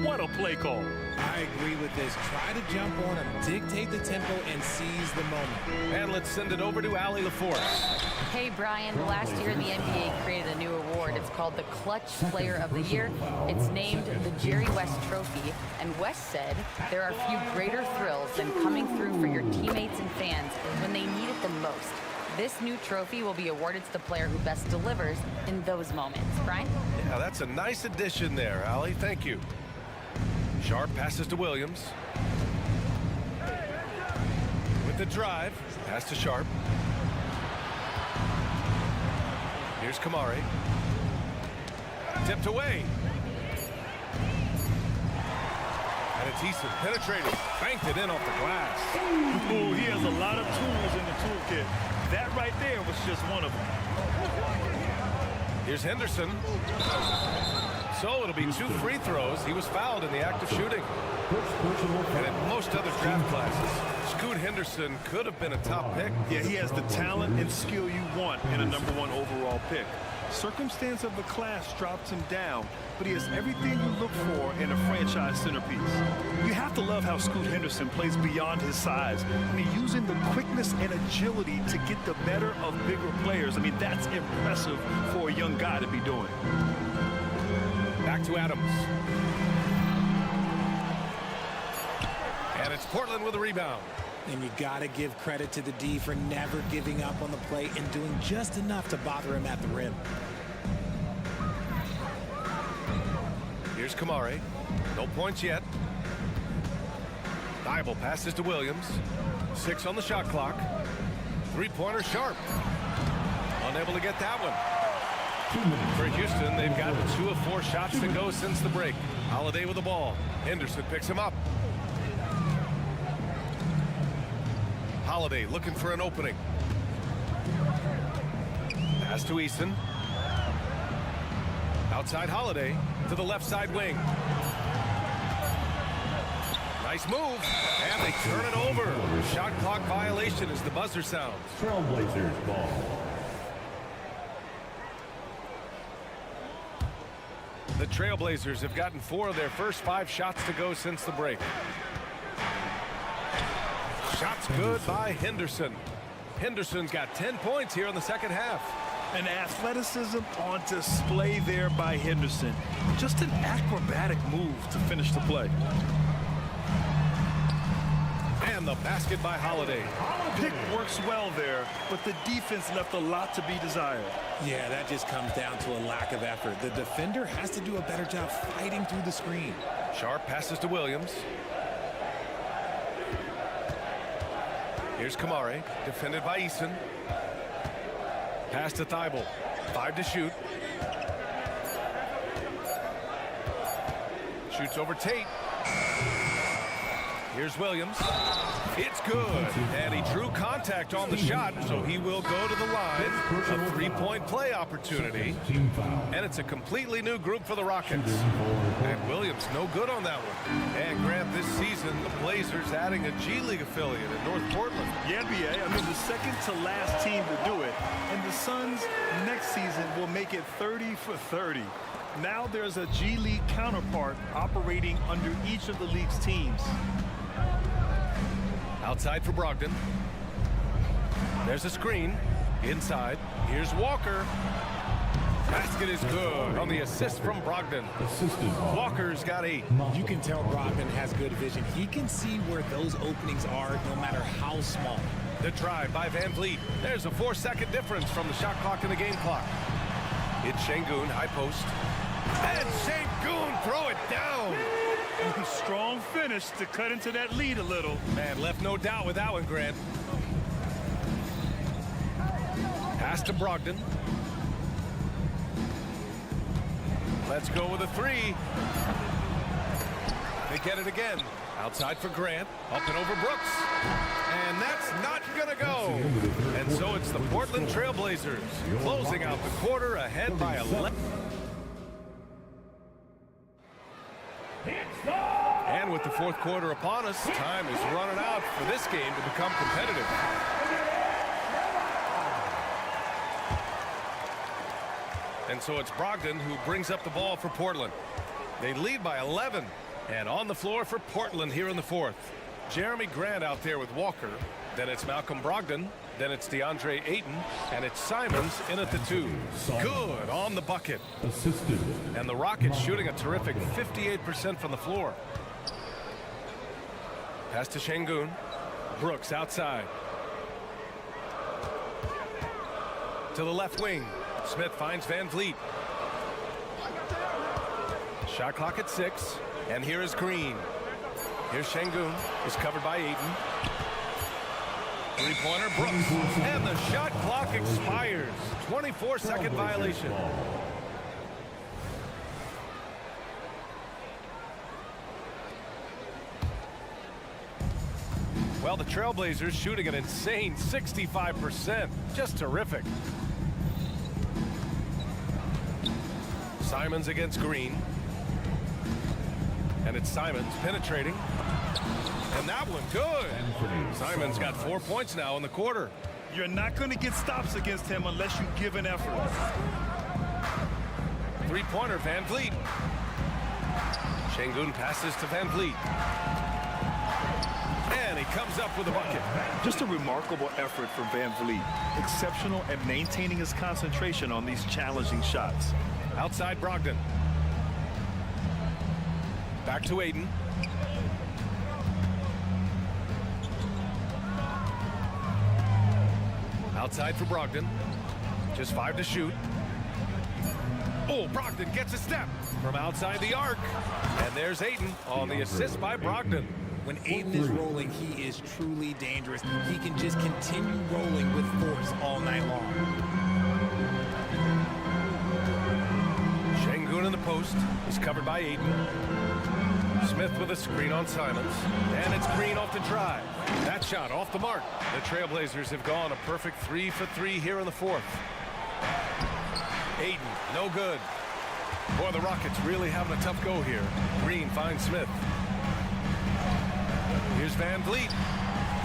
What a play call. I agree with this. Try to jump on him, dictate the tempo, and seize the moment. And let's send it over to Allie LaForce. Hey, Brian, last year the NBA created a new award. It's called the Clutch Player of the Year. It's named the Jerry West Trophy. And West said there are few greater thrills than coming through for your teammates and fans when they need it the most. This new trophy will be awarded to the player who best delivers in those moments. Brian? Yeah, that's a nice addition there, Allie. Thank you. Sharp passes to Williams. With the drive, pass to Sharp. Here's Kamari. Tipped away. And it's Eason penetrating. Banked it in off the glass. Ooh, he has a lot of tools in the toolkit. That right there was just one of them. Here's Henderson. So it'll be 2 free throws. He was fouled in the act of shooting. And in most other draft classes, Scoot Henderson could have been a top pick. Yeah, he has the talent and skill you want in a #1 overall pick. Circumstance of the class dropped him down, but he has everything you look for in a franchise centerpiece. You have to love how Scoot Henderson plays beyond his size. I mean, using the quickness and agility to get the better of bigger players. I mean, that's impressive for a young guy to be doing. Back to Adams. And it's Portland with a rebound. And you got to give credit to the D for never giving up on the play and doing just enough to bother him at the rim. Here's Kamare. No points yet. Thibault passes to Williams. 6 on the shot clock. Three-pointer Sharp. Unable to get that one. For Houston, they've gotten 2 of 4 shots to go since the break. Holiday with the ball. Henderson picks him up. Holiday looking for an opening. Pass to Eason. Outside Holiday to the left side wing. Nice move. And they turn it over. Shot clock violation as the buzzer sounds. Trailblazers ball. The Trailblazers have gotten 4 of their first 5 shots to go since the break. Shots good by Henderson. Henderson's got 10 points here in the second half. An athleticism on display there by Henderson. Just an acrobatic move to finish the play. And the basket by Holiday. Pick works well there, but the defense left a lot to be desired. Yeah, that just comes down to a lack of effort. The defender has to do a better job fighting through the screen. Sharp passes to Williams. Here's Kamare, defended by Eason. Pass to Thibault. 5 to shoot. Shoots over Tate. Here's Williams. It's good. And he drew contact on the shot, so he will go to the line. A 3-point play opportunity. And it's a completely new group for the Rockets. And Williams no good on that one. And Grant, this season, the Blazers adding a G League affiliate in North Portland. Yeah, BA. I mean, the second to last team to do it. And the Suns next season will make it 30 for 30. Now there's a G League counterpart operating under each of the league's teams. Outside for Brogdon. There's a screen. Inside. Here's Walker. Basket is good on the assist from Brogdon. Walker's got 8. You can tell Brogdon has good vision. He can see where those openings are no matter how small. The drive by Van Vliet. There's a 4-second difference from the shot clock and the game clock. It's Şengün, high post. And Şengün throw it down. Strong finish to cut into that lead a little. Man, left no doubt with that one, Grant. Pass to Brogdon. Let's go with a 3. They get it again. Outside for Grant. Up and over Brooks. And that's not going to go. And so it's the Portland Trailblazers closing out the quarter ahead by 11. And with the fourth quarter upon us, time is running out for this game to become competitive. And so it's Brogdon who brings up the ball for Portland. They lead by 11. And on the floor for Portland here in the fourth. Jeremy Grant out there with Walker. Then it's Malcolm Brogdon. Then it's DeAndre Ayton. And it's Simons in at the 2. Good on the bucket. And the Rockets shooting a terrific 58% from the floor. Pass to Şengün. Brooks outside. To the left wing. Smith finds Van Vliet. Shot clock at 6. And here is Green. Here's Şengün. Is covered by Ayton. Three-pointer Brooks. And the shot clock expires. 24-second violation. Well, the Trailblazers shooting an insane 65%. Just terrific. Simons against Green. And it's Simons penetrating. And that one good. Simons got 4 points now in the quarter. You're not going to get stops against him unless you give an effort. three-pointer, Van Vliet. Şengün passes to Van Vliet. And he comes up with a bucket. Just a remarkable effort from Van Vliet. Exceptional at maintaining his concentration on these challenging shots. Outside Brogdon. Back to Aiden. Outside for Brogdon. Just 5 to shoot. Oh, Brogdon gets a step from outside the arc. And there's Aiden on the assist by Brogdon. When Aiden is rolling, he is truly dangerous. He can just continue rolling with force all night long. Şengün in the post. He's covered by Aiden. Smith with a screen on Simons. And it's Green off the drive. That shot off the mark. The Trailblazers have gone a perfect 3 for 3 here in the fourth. Aiden, no good. Boy, the Rockets really having a tough go here. Green finds Smith. Here's Van Vliet.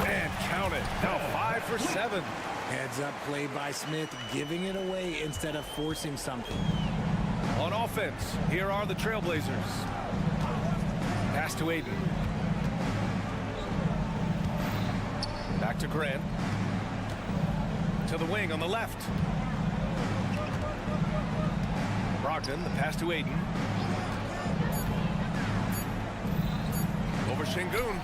And count it. Now 5 for 7. Heads up play by Smith, giving it away instead of forcing something. On offense, here are the Trailblazers. Pass to Aiden. Back to Grant. To the wing on the left. Brogdon, the pass to Aiden. Over Şengün.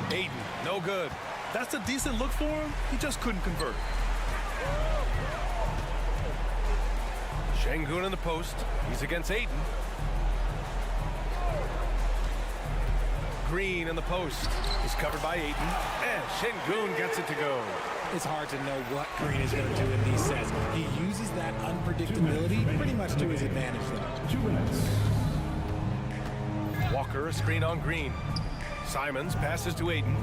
Aiden, no good. That's a decent look for him. He just couldn't convert. Şengün in the post. He's against Aiden. Green in the post. He's covered by Aiden. And Şengün gets it to go. It's hard to know what Green is going to do in these sets. He uses that unpredictability pretty much to his advantage, though. 2 minutes. Walker, a screen on Green. Simons passes to Aiden.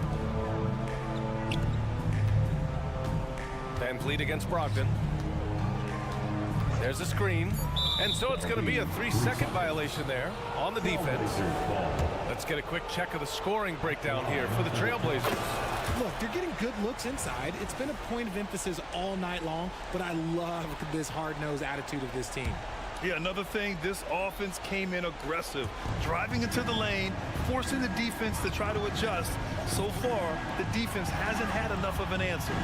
Van Vliet against Brogdon. There's a screen. And so it's going to be a 3-second violation there on the defense. Let's get a quick check of the scoring breakdown here for the Trailblazers. Look, they're getting good looks inside. It's been a point of emphasis all night long, but I love this hard-nosed attitude of this team. Yeah, another thing, this offense came in aggressive, driving into the lane, forcing the defense to try to adjust. So far, the defense hasn't had enough of an answer.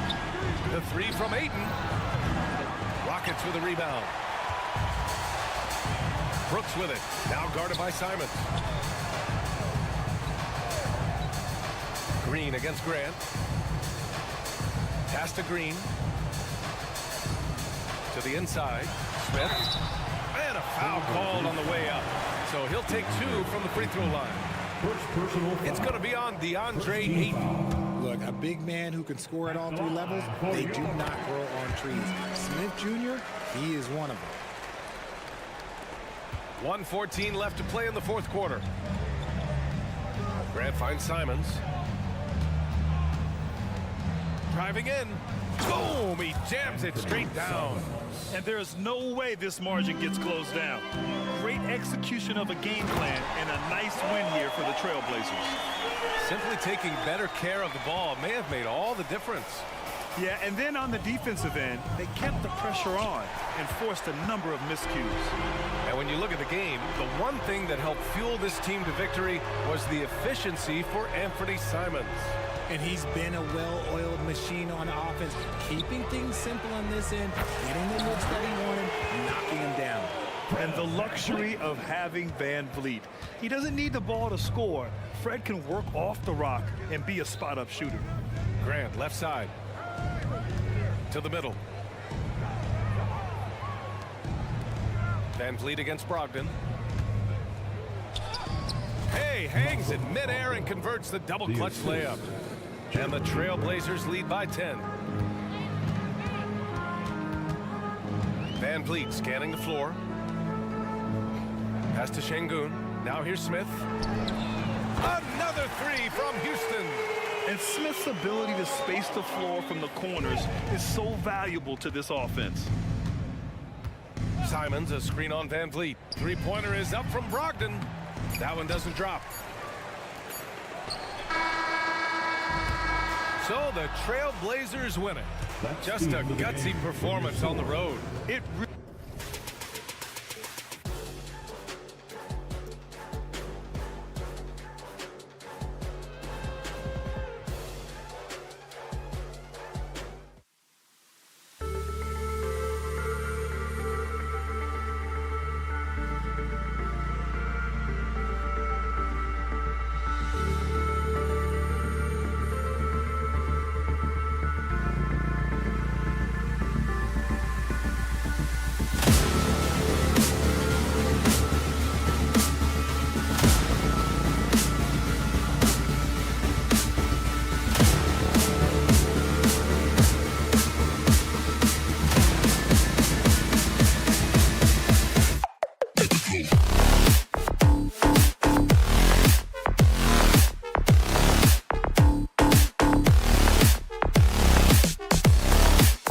The 3 from Aiden. Rockets with a rebound. Brooks with it. Now guarded by Simons. Green against Grant. Pass to Green. To the inside. Smith. And a foul called on the way up. So he'll take 2 from the free throw line. It's going to be on DeAndre Ayton. Look, a big man who can score at all 3 levels, they do not grow on trees. Smith Jr., he is one of them. 1:14 left to play in the fourth quarter. Grant finds Simons. Driving in. Boom! He jams it straight down. And there is no way this margin gets closed down. Great execution of a game plan and a nice win here for the Trailblazers. Simply taking better care of the ball may have made all the difference. Yeah, and then on the defensive end, they kept the pressure on and forced a number of miscues. And when you look at the game, the one thing that helped fuel this team to victory was the efficiency for Anthony Simons. And he's been a well-oiled machine on offense, keeping things simple on this end, getting the looks that he wanted, knocking them down. And the luxury of having Van Vliet. He doesn't need the ball to score. Fred can work off the rock and be a spot-up shooter. Grant, left side. To the middle. Van Vliet against Brogdon. Hey, hangs in midair and converts the double clutch layup. And the Trailblazers lead by 10. Van Vliet scanning the floor. Pass to Şengün. Now here's Smith. Another 3 from Houston. And Smith's ability to space the floor from the corners is so valuable to this offense. Simons, a screen on Van Vliet. Three-pointer is up from Brogdon. That one doesn't drop. So the Trailblazers win it. Just a gutsy performance on the road. It